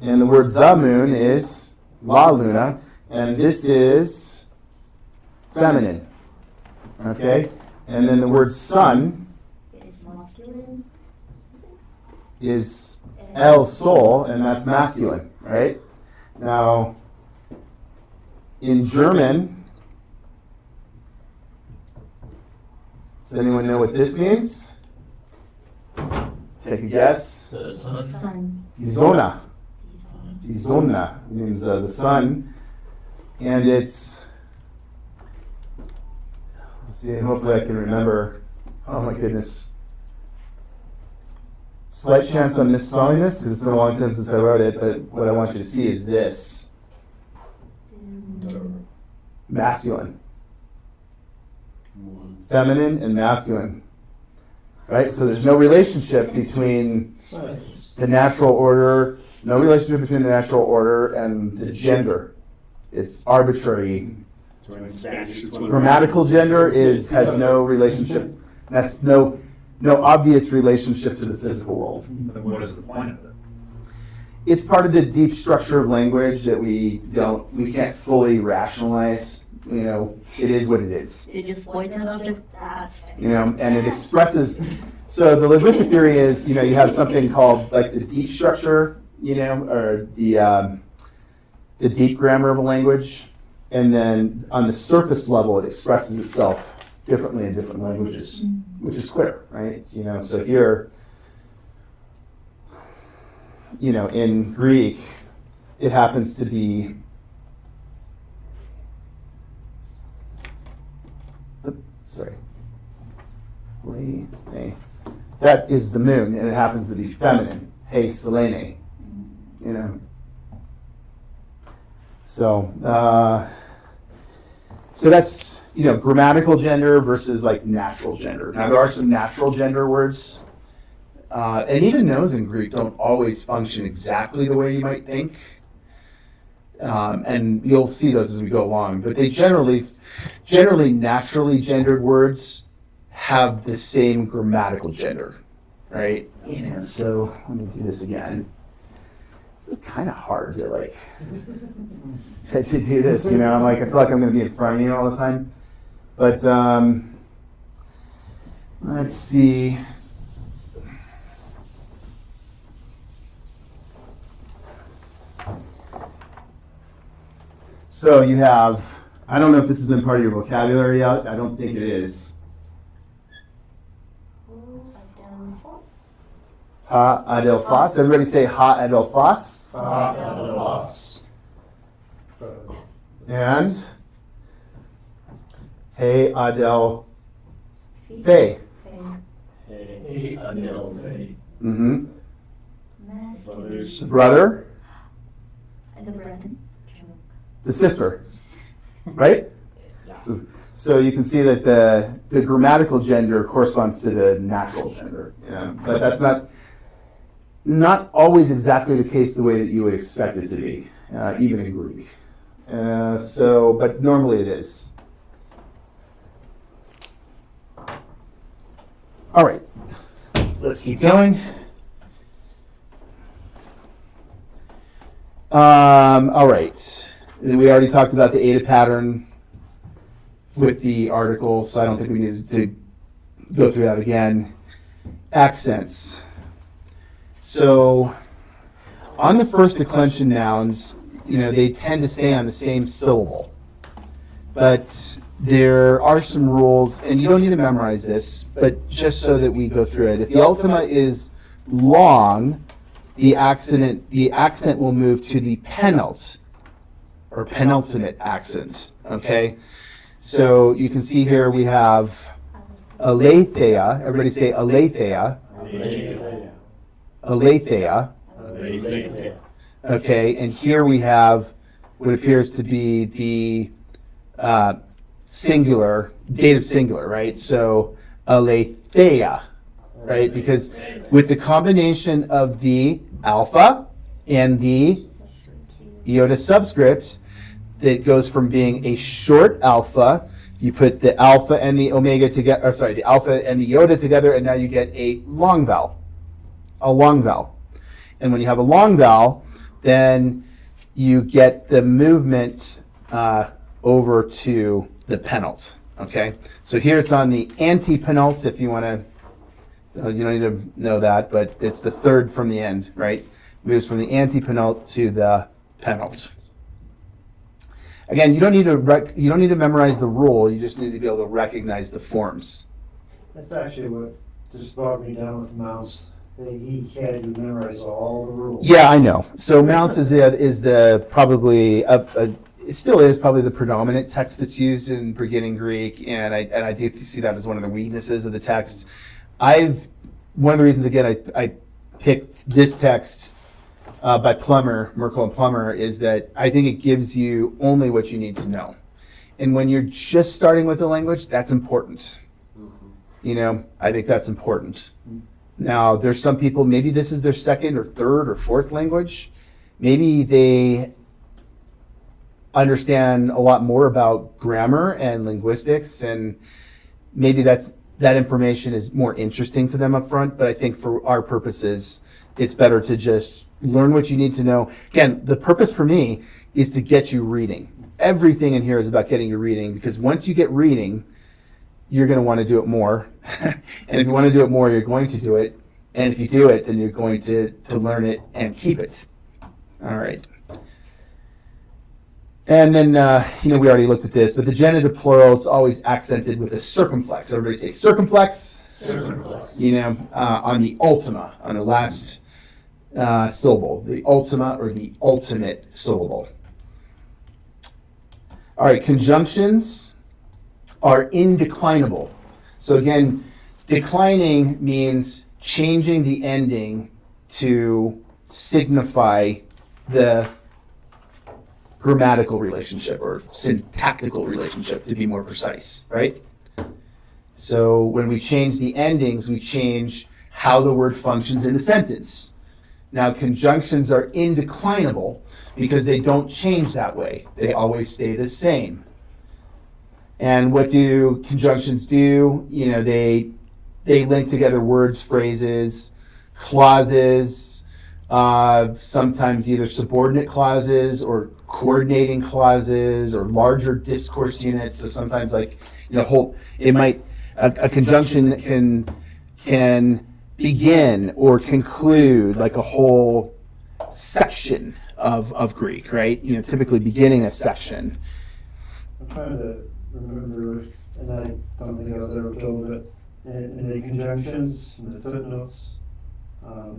Speaker 3: And the word the moon is la luna, and this is feminine. Okay? And then the word sun
Speaker 4: Is masculine.
Speaker 3: is el sol, and that's masculine, right? Now, in German, does anyone know what this means? Take a guess.
Speaker 4: Sun.
Speaker 3: Die Sonne. Die Sonne means the sun. And it's, let's see, hopefully I can remember. Oh my goodness. Slight chance I'm misspelling this because it's been a long time since I wrote it, but what I want you to see is this. Masculine. Feminine and masculine. Right? So there's no relationship between the natural order, no relationship between the natural order and the gender. It's arbitrary.
Speaker 1: So in Spanish, it's one
Speaker 3: Grammatical gender has no relationship. That's no obvious relationship to the physical world.
Speaker 5: Then what is the point of it?
Speaker 3: It's part of the deep structure of language that we can't fully rationalize. It is what it is.
Speaker 4: You just point an object, that's
Speaker 3: And it expresses. So the linguistic theory is, you have something called like the deep structure, or the deep grammar of a language, and then on the surface level, it expresses itself differently in different languages, which is clear, right? So here, in Greek, it happens to be that is the moon, and it happens to be feminine. Hey, Selene. So that's grammatical gender versus like natural gender. Now there are some natural gender words, and even those in Greek don't always function exactly the way you might think. And you'll see those as we go along. But they generally naturally gendered words have the same grammatical gender, right? So let me do this again. This is kind of hard to to do this. I'm like, I feel like I'm going to be in front of you all the time. But let's see. So you have, I don't know if this has been part of your vocabulary yet. I don't think it is. Ha-adelphos. Everybody say ha-adelphos.
Speaker 2: Ha-adelphos.
Speaker 3: And he-adelphe.
Speaker 2: He-adelphe.
Speaker 3: Mm-hmm.
Speaker 4: Masculine.
Speaker 3: The brother.
Speaker 4: And the brother.
Speaker 3: The sister. Right? So you can see that the grammatical gender corresponds to the natural gender. But that's not always exactly the case the way that you would expect it to be, even in Greek. But normally it is. All right, let's keep going. All right, we already talked about the eta pattern with the article, so I don't think we need to go through that again. Accents. So on the first declension nouns, they tend to stay on the same syllable. But there are some rules, and you don't need to memorize this, but just so that we go through it. If the ultima is long, the accent will move to the penult, or penultimate accent, okay? So you can see here we have aletheia. Everybody say aletheia. Aletheia. Okay, and here we have what appears to be the singular, dative singular, right? So aletheia, right? Because with the combination of the alpha and the iota subscript, that goes from being a short alpha, you put the alpha and the omega together, the alpha and the iota together, and now you get a long vowel. A long vowel. And when you have a long vowel, then you get the movement over to the penult. Okay? So here it's on the anti-penult, if you want to, you don't need to know that, but it's the third from the end, right? Moves from the anti-penult to the penult. Again, you don't need to memorize the rule. You just need to be able to recognize the forms.
Speaker 6: That's actually what just brought me down with Mouse. He had to memorize all the rules.
Speaker 3: Yeah, I know. So Mounts is the probably it still is probably the predominant text that's used in beginning Greek, and I do see that as one of the weaknesses of the text. One of the reasons again I picked this text by Merkel and Plummer, is that I think it gives you only what you need to know. And when you're just starting with the language, that's important. I think that's important. Now, there's some people, maybe this is their second or third or fourth language. Maybe they understand a lot more about grammar and linguistics, and maybe that information is more interesting to them up front. But I think for our purposes, it's better to just learn what you need to know. Again, the purpose for me is to get you reading. Everything in here is about getting you reading, because once you get reading, you're going to want to do it more. And if you want to do it more, you're going to do it. And if you do it, then you're going to learn it and keep it. All right. And then, we already looked at this, but the genitive plural, it's always accented with a circumflex. Everybody say circumflex.
Speaker 2: Circumflex.
Speaker 3: On the ultima, on the last syllable, the ultima or the ultimate syllable. All right, conjunctions are indeclinable. So again, declining means changing the ending to signify the grammatical relationship or syntactical relationship, to be more precise, right? So when we change the endings, we change how the word functions in the sentence. Now, conjunctions are indeclinable because they don't change that way. They always stay the same. And what do conjunctions do? They link together words, phrases, clauses, sometimes either subordinate clauses or coordinating clauses or larger discourse units. So sometimes a conjunction can begin or conclude like a whole section of Greek, right? Typically beginning a section.
Speaker 6: I'm trying to remember, and I don't think I was ever told it, in the conjunctions, in the footnotes,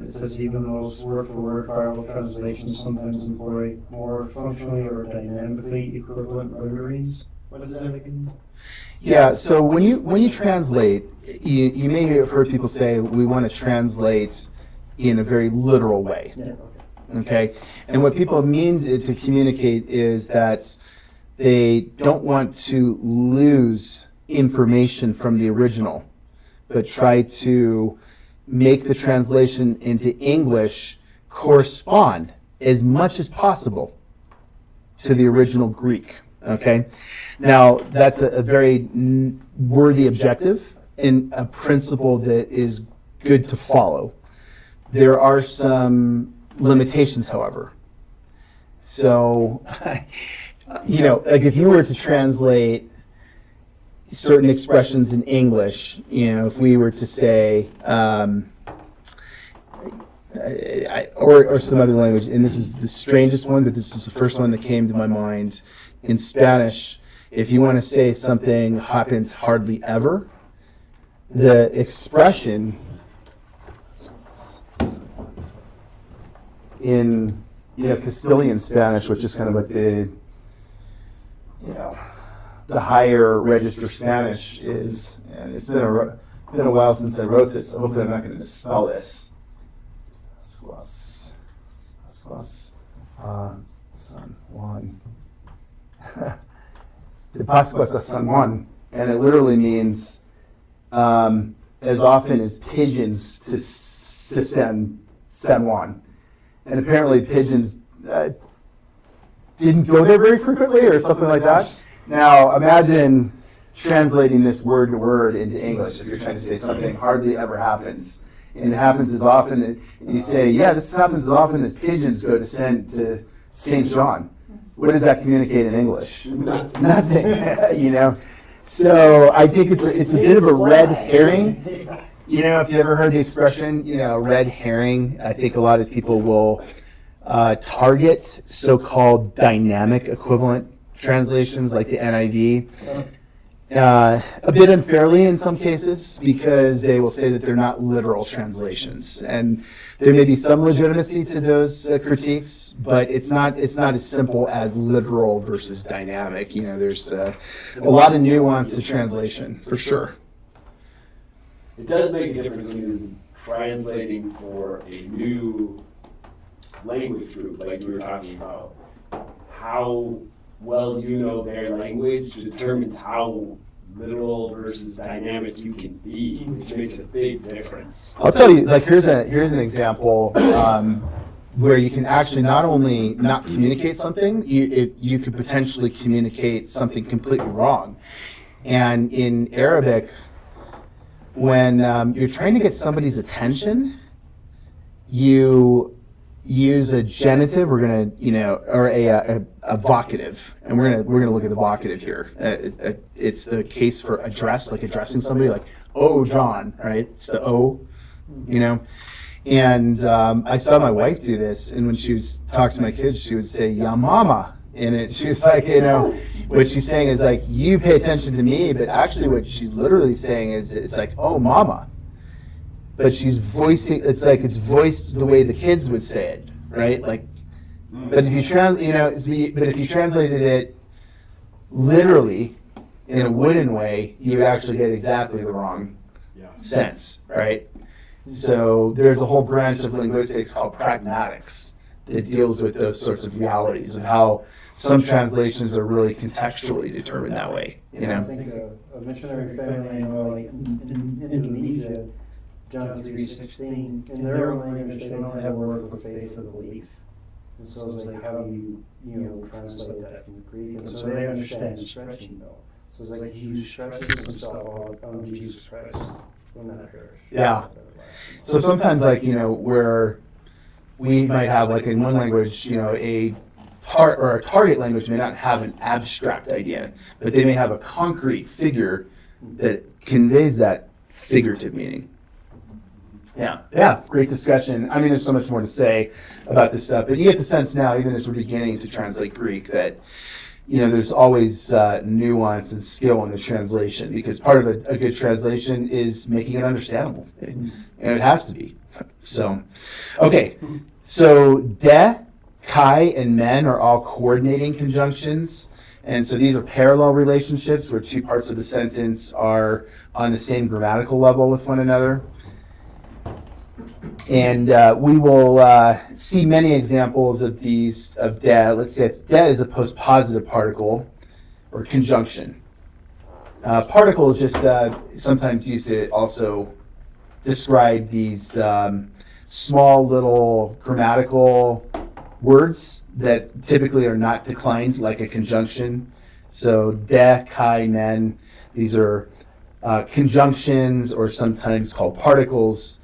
Speaker 6: it says even those word-for-word parallel translations sometimes employ more functionally or dynamically equivalent renderings. What does that mean?
Speaker 3: Yeah, so when you translate, you may have heard people say we want to translate in a very literal way.
Speaker 6: Yeah,
Speaker 3: Okay, and what people mean to communicate is that they don't want to lose information from the original, but try to make the translation into English correspond as much as possible to the original Greek. Okay, now that's a very worthy objective and a principle that is good to follow. There are some limitations, however. So, like if you were to translate certain expressions in English, if we were to say, or some other language, and this is the strangest one, but this is the first one that came to my mind. In Spanish, if you want to say something happens hardly ever, the expression in Castilian Spanish, which is kind of like the higher register Spanish, is, and it's been a while since I wrote this, so hopefully I'm not going to misspell this. San Juan. De Pascuas a San Juan, and it literally means as often as pigeons to San Juan. And apparently pigeons didn't go there very frequently or something like that. Now imagine translating this word to word into English if you're trying to say something hardly ever happens. And it happens as often as you say, yeah, this happens as often as pigeons go to St. John. What does that communicate in English? Nothing. So I think it's a bit of a red herring. If you ever heard the expression, red herring, I think a lot of people will target so-called dynamic equivalent translations like the NIV. A bit unfairly in some cases, because they will say that they're not literal translations, and there may be some legitimacy to those critiques, but it's not as simple as literal versus dynamic. There's a lot of nuance to translation for sure.
Speaker 1: It does make a difference when you're translating for a new language group, like we were talking about. How well you know their language determines how literal versus dynamic you can be, which makes a big difference.
Speaker 3: I'll tell you, here's an example where you can actually not only not communicate something, you could potentially communicate something completely wrong. And in Arabic, when you're trying to get somebody's attention, you use a genitive, or a vocative, and we're gonna look at the vocative here. It's the case for address, like addressing somebody, like, "Oh, John," right? It's the O, And I saw my wife do this, and when she was talking to my kids, she would say "Ya mama," And she's like, what she's saying is like, you pay attention to me, but actually what she's literally saying is, it's like, oh, mama. But she's voicing, it's like it's voiced the way the kids would say it, right? Like, but if you but if you translated it literally in a wooden way, you would actually get exactly the wrong sense, right? So there's a whole branch of linguistics called pragmatics that deals with those sorts of realities of how some translations are really contextually determined that way.
Speaker 6: I think a missionary family in Indonesia, John 3:16, in their language they don't have a word for faith or belief. And so it's like, how do you translate that from Greek? And so they understand stretching though. So it's like he stretches himself on Jesus Christ when that occurs.
Speaker 3: Yeah. So sometimes, like, where we might have, like, in one language, a target language may not have an abstract idea, but they may have a concrete figure that conveys that figurative meaning. Yeah, great discussion. I mean, there's so much more to say about this stuff, but you get the sense now, even as we're beginning to translate Greek, that there's always nuance and skill in the translation, because part of a good translation is making it understandable, and it has to be. So, okay, so de, kai, and men are all coordinating conjunctions, and so these are parallel relationships where two parts of the sentence are on the same grammatical level with one another. And we will see many examples of these, of de. Let's say if de is a postpositive particle or conjunction. Particle is just sometimes used to also describe these small little grammatical words that typically are not declined like a conjunction. So de, kai, men, these are conjunctions or sometimes called particles.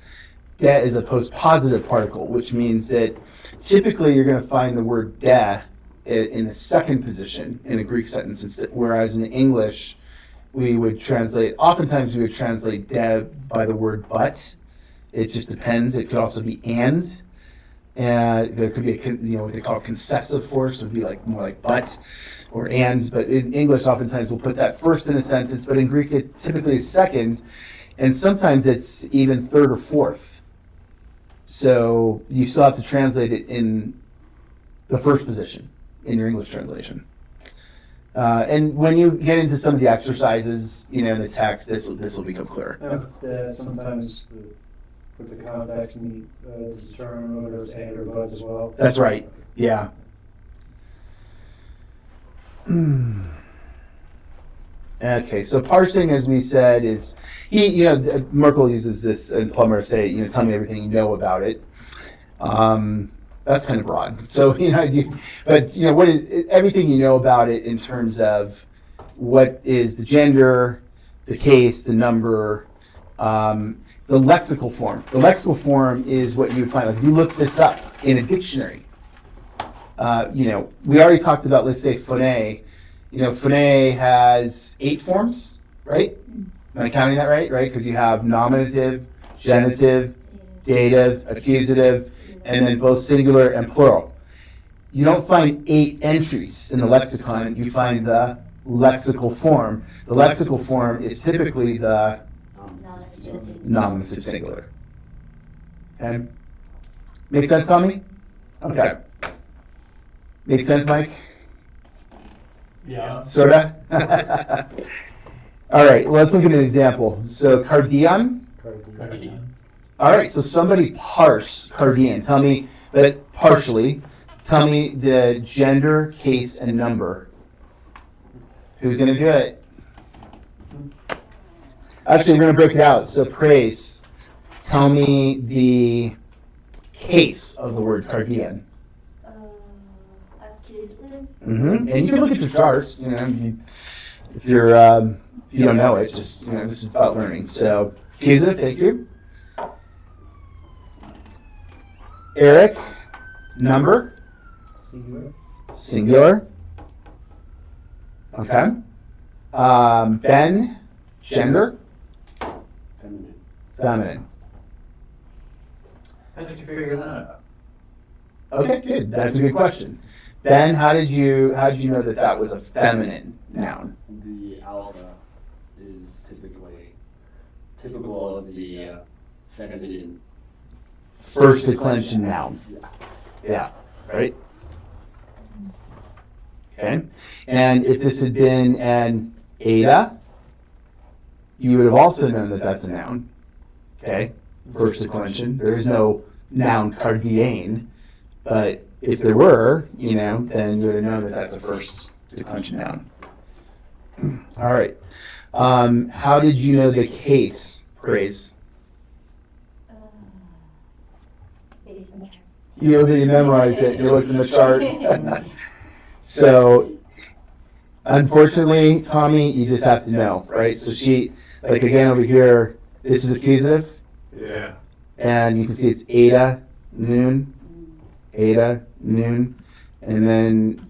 Speaker 3: De is a postpositive particle, which means that typically you're going to find the word de in the second position in a Greek sentence, whereas in English oftentimes we would translate de by the word but. It just depends. It could also be and. There could be what they call concessive force, would be like more like but or and. But in English, oftentimes we'll put that first in a sentence, but in Greek it typically is second, and sometimes it's even third or fourth. So you still have to translate it in the first position in your English translation. And when you get into some of the exercises, in the text, this will become clearer.
Speaker 6: Sometimes with the context and determine whether it's and or but as well.
Speaker 3: That's right. Yeah. Okay, so parsing, as we said, is Merkel uses this, and Plummer say, tell me everything you know about it. That's kind of broad. So what is everything you know about it in terms of what is the gender, the case, the number, the lexical form. The lexical form is what you would find. Like if you look this up in a dictionary, we already talked about, let's say, phone. Phone has 8 forms, right? Am I counting that right? Right? Because you have nominative, genitive, dative, accusative, and then both singular and plural. You don't find 8 entries in the lexicon. You find the lexical form. The lexical form is typically the nominative singular. Okay? Make sense, Tommy? Okay. Make sense, Mike?
Speaker 2: Yeah.
Speaker 3: Sorta? All right, let's look at an example. So, cardian. All right, so somebody parse cardian. Tell me, but partially, tell me the gender, case, and number. Who's going to do it? Actually, we're going to break it out. So, praise. Tell me the case of the word cardian. And you can look at your charts. If you don't know it, just this is about learning. So, accusative, thank you. Eric, number. Singular. Okay. Ben, gender. Feminine.
Speaker 5: How did you figure that out?
Speaker 3: Okay, good. That's a good question. Ben, how did you know that that was a feminine noun?
Speaker 1: The alpha is typical of the feminine.
Speaker 3: First declension noun. Yeah, right? Okay. And if this had been an eta, you would have also known that that's a noun. Okay. First declension. There is no noun cardiane, but if there were, then you would have known that that's a first declension noun. All right. How did you know the case, Praise? You memorized it. You looked in the chart. So, unfortunately, Tommy, you just have to know, right? So again over here, this is accusative.
Speaker 5: Yeah.
Speaker 3: And you can see it's eta, noon, and then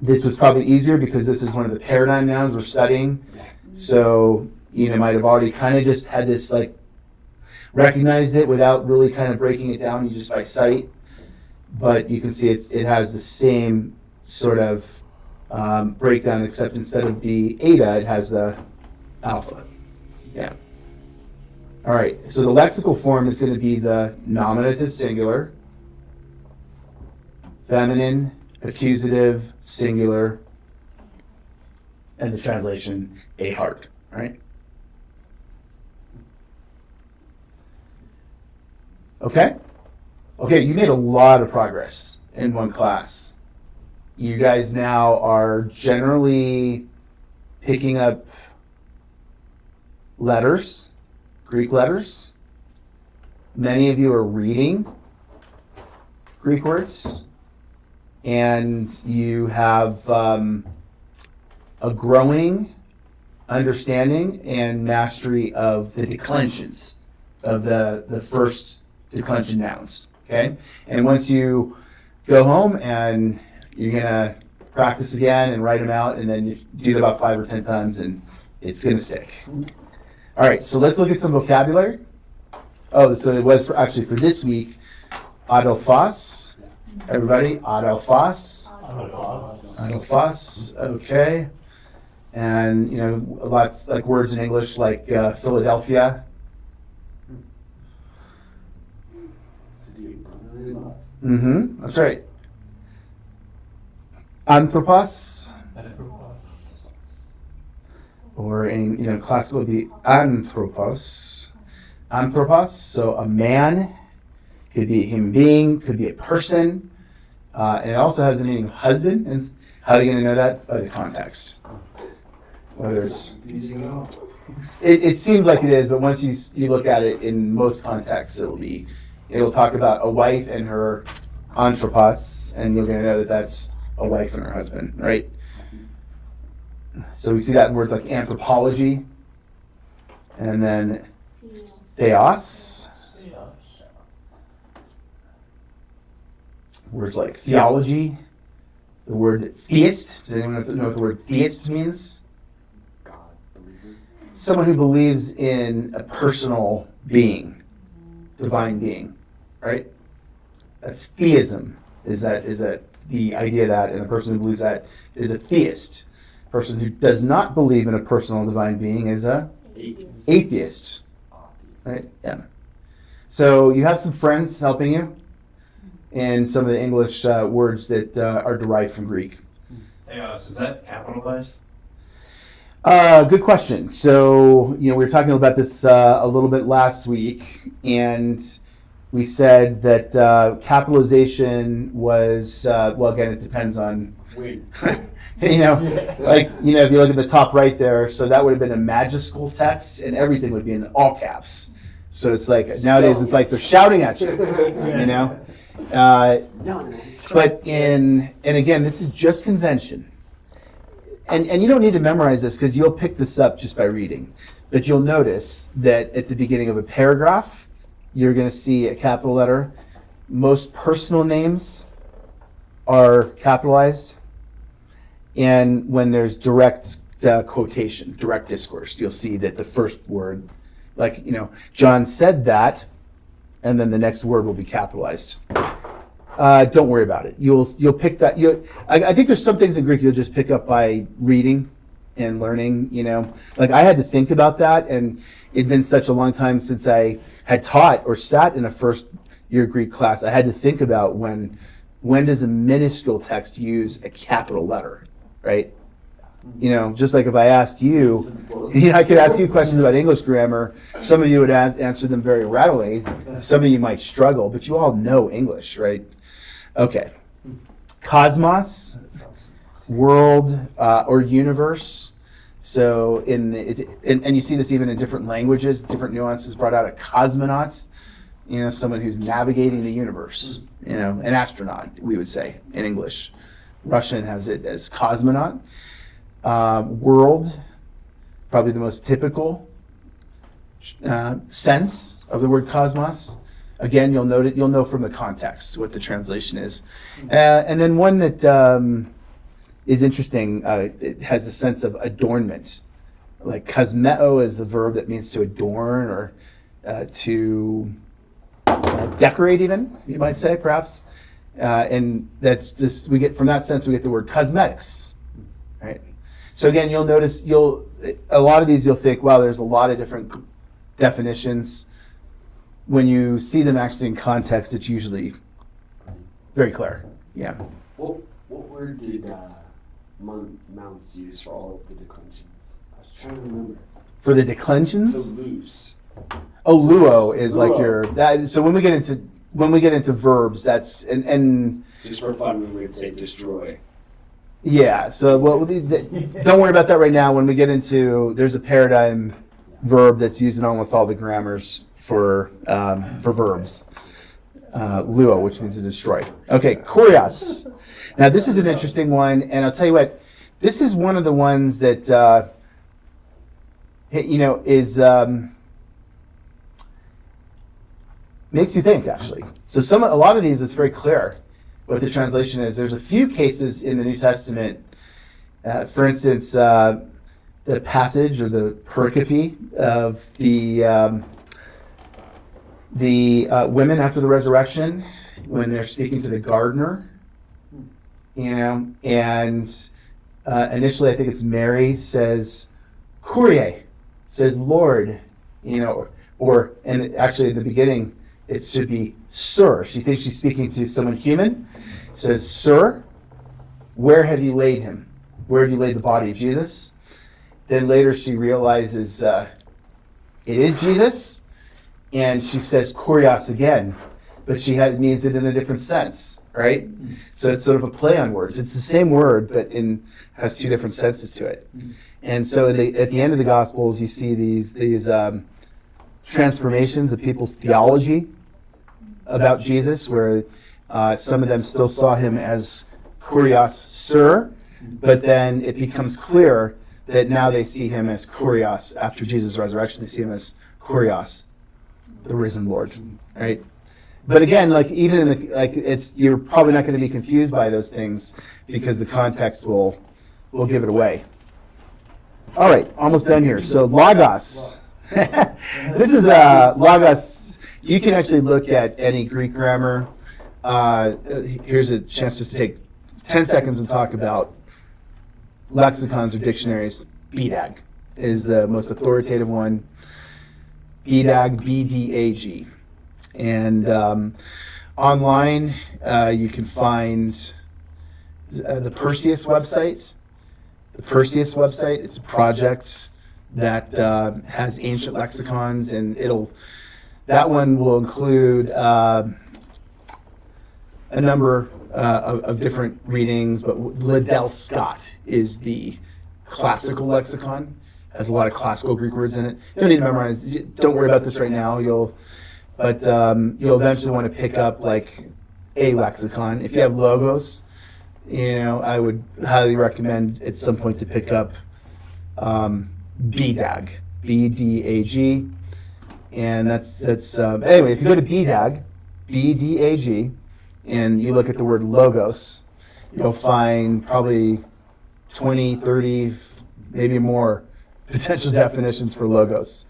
Speaker 3: this was probably easier because this is one of the paradigm nouns we're studying. So, might have already kind of just had this, recognized it without really kind of breaking it down just by sight. But you can see it has the same sort of breakdown, except instead of the eta, it has the alpha. Yeah. All right, so the lexical form is going to be the nominative singular, feminine, accusative, singular, and the translation, a heart, right? Okay, you made a lot of progress in one class. You guys now are generally picking up letters, Greek letters. Many of you are reading Greek words, and you have a growing understanding and mastery of the declensions of the first declension nouns. Okay, and once you go home and you're gonna practice again and write them out, and then you do it about 5 or 10 times, and it's gonna stick. All right, so let's look at some vocabulary. Oh, so it was actually for this week, adelphos. Everybody, adelphos. Adelphos, okay. And, lots like words in English like Philadelphia. That's right. Anthropos. Or in classical would be anthropos. Anthropos, so a man, could be a human being, could be a person, and it also has the meaning of husband. And how are you going to know that? By the context. Whether it's it seems like it is, but once you look at it in most contexts, it'll talk about a wife and her anthropos, and you're going to know that that's a wife and her husband, right? So we see that in words like anthropology, and then theos. Words like theology. The word theist. Does anyone know what the word theist means? Someone who believes in a personal being, divine being, right? That's theism. Is that the idea that, and a person who believes that is a theist. A person who does not believe in a personal divine being is a atheist. Right? Yeah. So you have some friends helping you in some of the English words that are derived from Greek.
Speaker 5: Theos, is that capitalized?
Speaker 3: Good question. So, we were talking about this a little bit last week, and we said that capitalization was, again, it depends on, if you look at the top right there, so that would have been a magical text, and everything would be in all caps. So it's like, nowadays it's like they're shouting at you, But and again, this is just convention. And you don't need to memorize this because you'll pick this up just by reading. But you'll notice that at the beginning of a paragraph, you're going to see a capital letter. Most personal names are capitalized. And when there's direct quotation, direct discourse, you'll see that the first word, John said that, and then the next word will be capitalized. Don't worry about it. You'll pick that. I think there's some things in Greek you'll just pick up by reading and learning. Like I had to think about that, and it'd been such a long time since I had taught or sat in a first year Greek class. I had to think about when does a minuscule text use a capital letter, right? Just like if I asked you, I could ask you questions about English grammar. Some of you would answer them very readily. Some of you might struggle, but you all know English, right? Okay. Cosmos, world, or universe. So and you see this even in different languages, different nuances brought out. A cosmonaut, someone who's navigating the universe. An astronaut, we would say in English. Russian has it as cosmonaut. World, probably the most typical sense of the word cosmos. Again, you'll know from the context what the translation is. And then one that is interesting, it has the sense of adornment. Like kosmeo is the verb that means to adorn or to decorate even, you might say, perhaps. And that's this. We get from that sense we get the word cosmetics, right? So again, you'll notice a lot of these you'll think, wow, there's a lot of different definitions. When you see them actually in context, it's usually very clear. Yeah.
Speaker 1: What word did Mounts use for all of the declensions? I was trying to remember.
Speaker 3: For the declensions?
Speaker 1: The loose.
Speaker 3: Oh, luo is
Speaker 1: Luo.
Speaker 3: like your that. So when we get into verbs, that's and
Speaker 1: Just for fun, we would say destroy.
Speaker 3: yeah. So don't worry about that right now. When we get into, there's a paradigm verb that's used in almost all the grammars for verbs. Luo, which means to destroy. Okay, kurios. Now this is an interesting one, and I'll tell you what. This is one of the ones that is makes you think, actually. So a lot of these, it's very clear what the translation is. There's a few cases in the New Testament, for instance, the passage or the pericope of the women after the resurrection when they're speaking to the gardener, and initially I think it's Mary says, Kyrie, says Lord, and actually at the beginning it should be Sir. She thinks she's speaking to someone human. Says, Sir, where have you laid him? Where have you laid the body of Jesus? Then later she realizes it is Jesus, and she says Kyrios again, but she means it in a different sense, right? So it's sort of a play on words. It's the same word, but has two different senses to it. And so at the end of the Gospels, you see these transformations of people's theology about Jesus, where some of them still saw him as Kyrios, Sir, but then it becomes clear that now they see him as Kyrios. After Jesus' resurrection, they see him as Kyrios, the risen Lord, right? But again, you're probably not going to be confused by those things because the context will give it away. All right, almost done here. So logos. This is logos. You can actually look at any Greek grammar. Here's a chance just to take 10 seconds and talk about lexicons or dictionaries. BDAG is the most authoritative one. BDAG, B-D-A-G. And online, you can find the Perseus website. The Perseus website, it's a project that has ancient lexicons, and that one will include a number of different readings, but Liddell Scott is the classical lexicon. Has a lot of classical Greek words in it. You don't need to memorize. Don't worry about this right now. You'll eventually want to pick up like a lexicon. If you have logos, I would highly recommend at some point to pick up BDAG, B-D-A-G, and that's anyway. If you go to BDAG, B-D-A-G, and you look at the word logos, you'll find probably 20, 30, maybe more potential definitions for logos.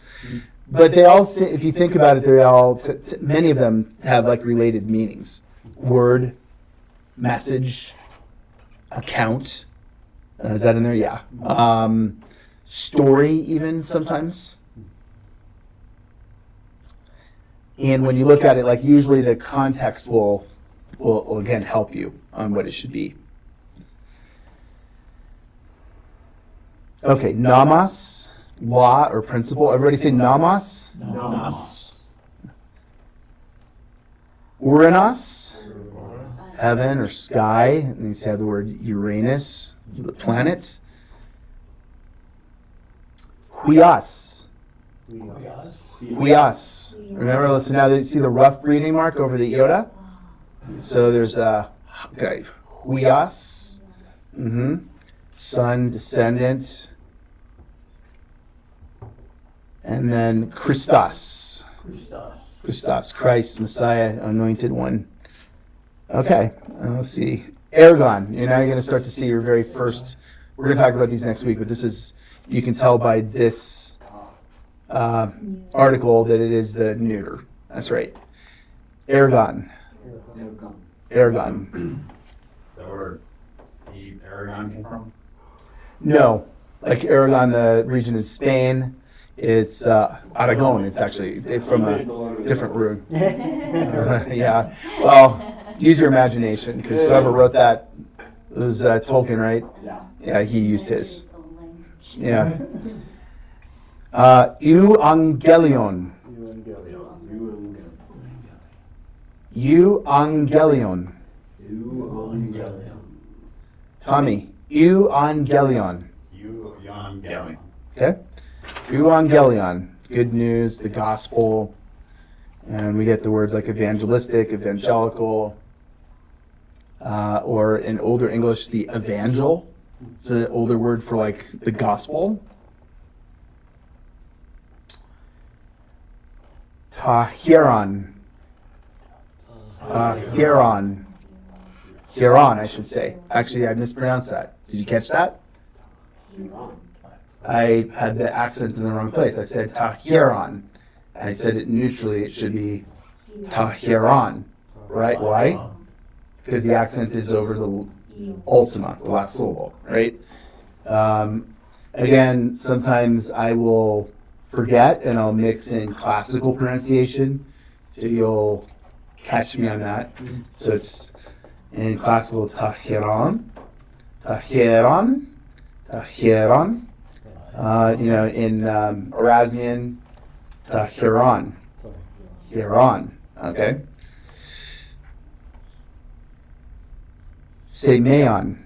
Speaker 3: But they all, if you think about it, they all many of them have like related meanings. word, message, account. Is that in there? Yeah. Story, even sometimes. And when you look at it, like usually the context will again help you on what it should be. Okay, namas, law or principle. Everybody say namas.
Speaker 1: Namas.
Speaker 3: Uranos, heaven or sky. And you have the word Uranus, the planet. Huias. Huias. Remember, listen now, you see the rough breathing mark over the iota? So there's a, okay, Huias. Son, descendant. And then Christos. Christos, Christ, Messiah, anointed one. Okay, let's see. Ergon. You're now going to start to see your very first. We're going to talk about these next week, but this is, you can tell by this article that it is the neuter. That's right. Ergon. Ergon.
Speaker 5: That where Aragon came from?
Speaker 3: No, like Aragon, the region in Spain. It's Aragon. It's actually from a different root. Yeah. Well, use your imagination, because whoever wrote that was Tolkien, right? Yeah, he used his. Yeah. Evangelion. Evangelion. Tommy. Evangelion.
Speaker 5: Evangelion.
Speaker 3: Okay. Evangelion. Good news, the gospel. And we get the words like evangelistic, evangelical, or in older English, the evangel. It's an older word for like the gospel. Tahiron. Tahiron. Hiron, I should say. Actually, I mispronounced that. Did you catch that? I had the accent in the wrong place. I said Tahiron. I said it neutrally. It should be Tahiron. Right? Why? Because the accent is over the ultima, the last syllable. Right? Again, sometimes I will forget and I'll mix in classical pronunciation. So you'll catch me on that. So it's in classical Tahiron. Tahiron. Tahiron. In Erasmian, Tahiron. Hiron. Okay. Semeon.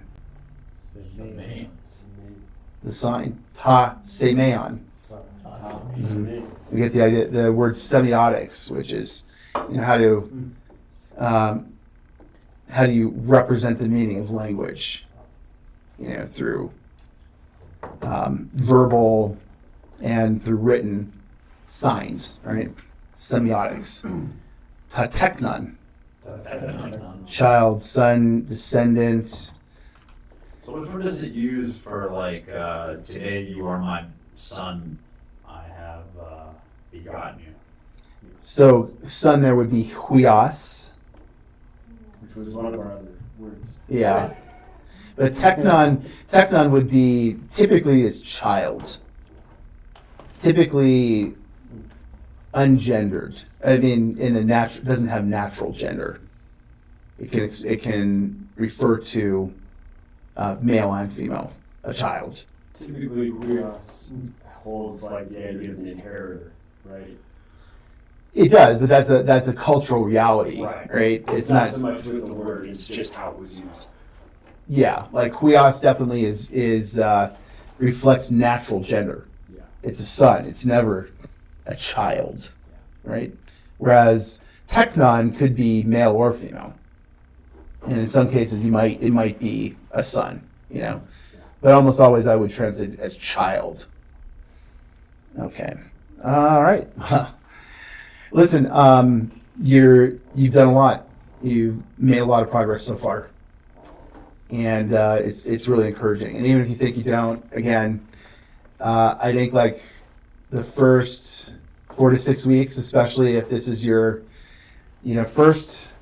Speaker 3: The sign. Semeon. We get the idea, the word semiotics, which is how do you represent the meaning of language, through verbal and through written signs, right? Semiotics. Technon. Child, son, descendant.
Speaker 5: So which one does it use for like, today you are my son, I have begotten you?
Speaker 3: So son there would be huios.
Speaker 6: Which was one of our other words.
Speaker 3: Yeah. But technon would be typically as child. Typically ungendered. I mean, doesn't have natural gender. It can refer to male and female, a child.
Speaker 1: Typically, Huios holds like the idea of an inheritor, right?
Speaker 3: It does, but that's a cultural reality, right?
Speaker 1: It's not so much with the word; it's just how it was used.
Speaker 3: Yeah, like huios definitely is reflects natural gender.
Speaker 1: Yeah.
Speaker 3: It's a son. It's never a child, right? Whereas technon could be male or female, and in some cases it might be a son, But almost always I would translate it as child. Okay, all right. Listen, you've done a lot. You've made a lot of progress so far. And it's really encouraging. And even if you think you don't, again, I think like the first 4 to 6 weeks, especially if this is your, first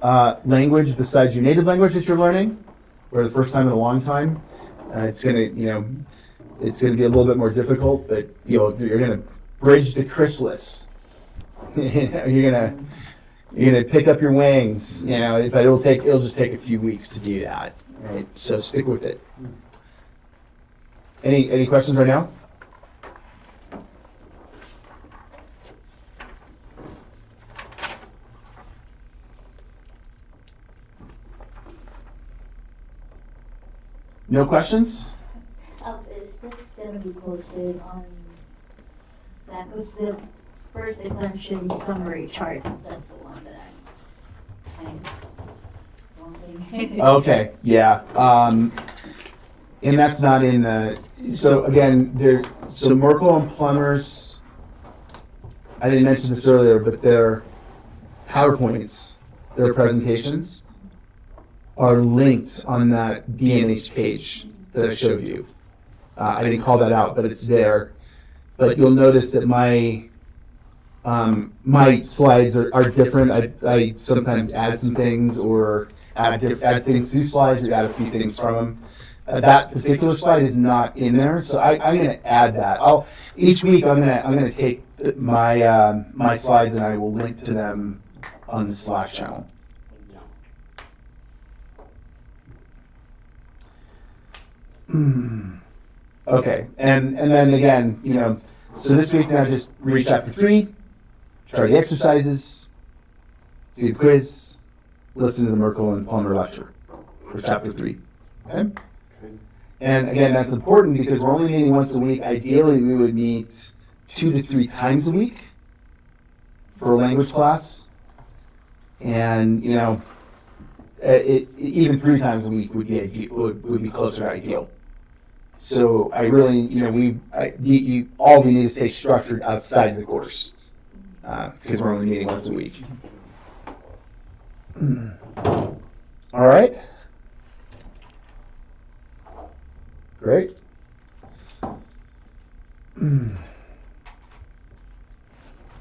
Speaker 3: language besides your native language that you're learning, for the first time in a long time. It's gonna, it's gonna be a little bit more difficult, but you're gonna bridge the chrysalis. You're gonna pick up your wings, but it'll just take a few weeks to do that. Right? So stick with it. Any questions right now? No questions?
Speaker 4: Is this going to be posted on that? Was the first declension summary chart? That's the one that I'm wanting.
Speaker 3: Okay, yeah. And that's not in the, so again, so Merkle and Plummer's, I didn't mention this earlier, but their PowerPoints, their presentations, are linked on that B&H page that I showed you. I didn't call that out, but it's there. But you'll notice that my slides are different. I sometimes add some things or add things to slides or add a few things from them. That particular slide is not in there, so I'm going to add that. Each week I'm going to take my slides and I will link to them on the Slack channel. Okay, and then again, so this week now just read chapter 3, try the exercises, do the quiz, listen to the Merkle and Plummer lecture for chapter 3. Okay? And again, that's important because we're only meeting once a week. Ideally, we would meet 2 to 3 times a week for a language class. And, even 3 times a week would be ideal, would be closer to ideal. So I really, all of you need to stay structured outside the course because we're only meeting once a week. All right. Great.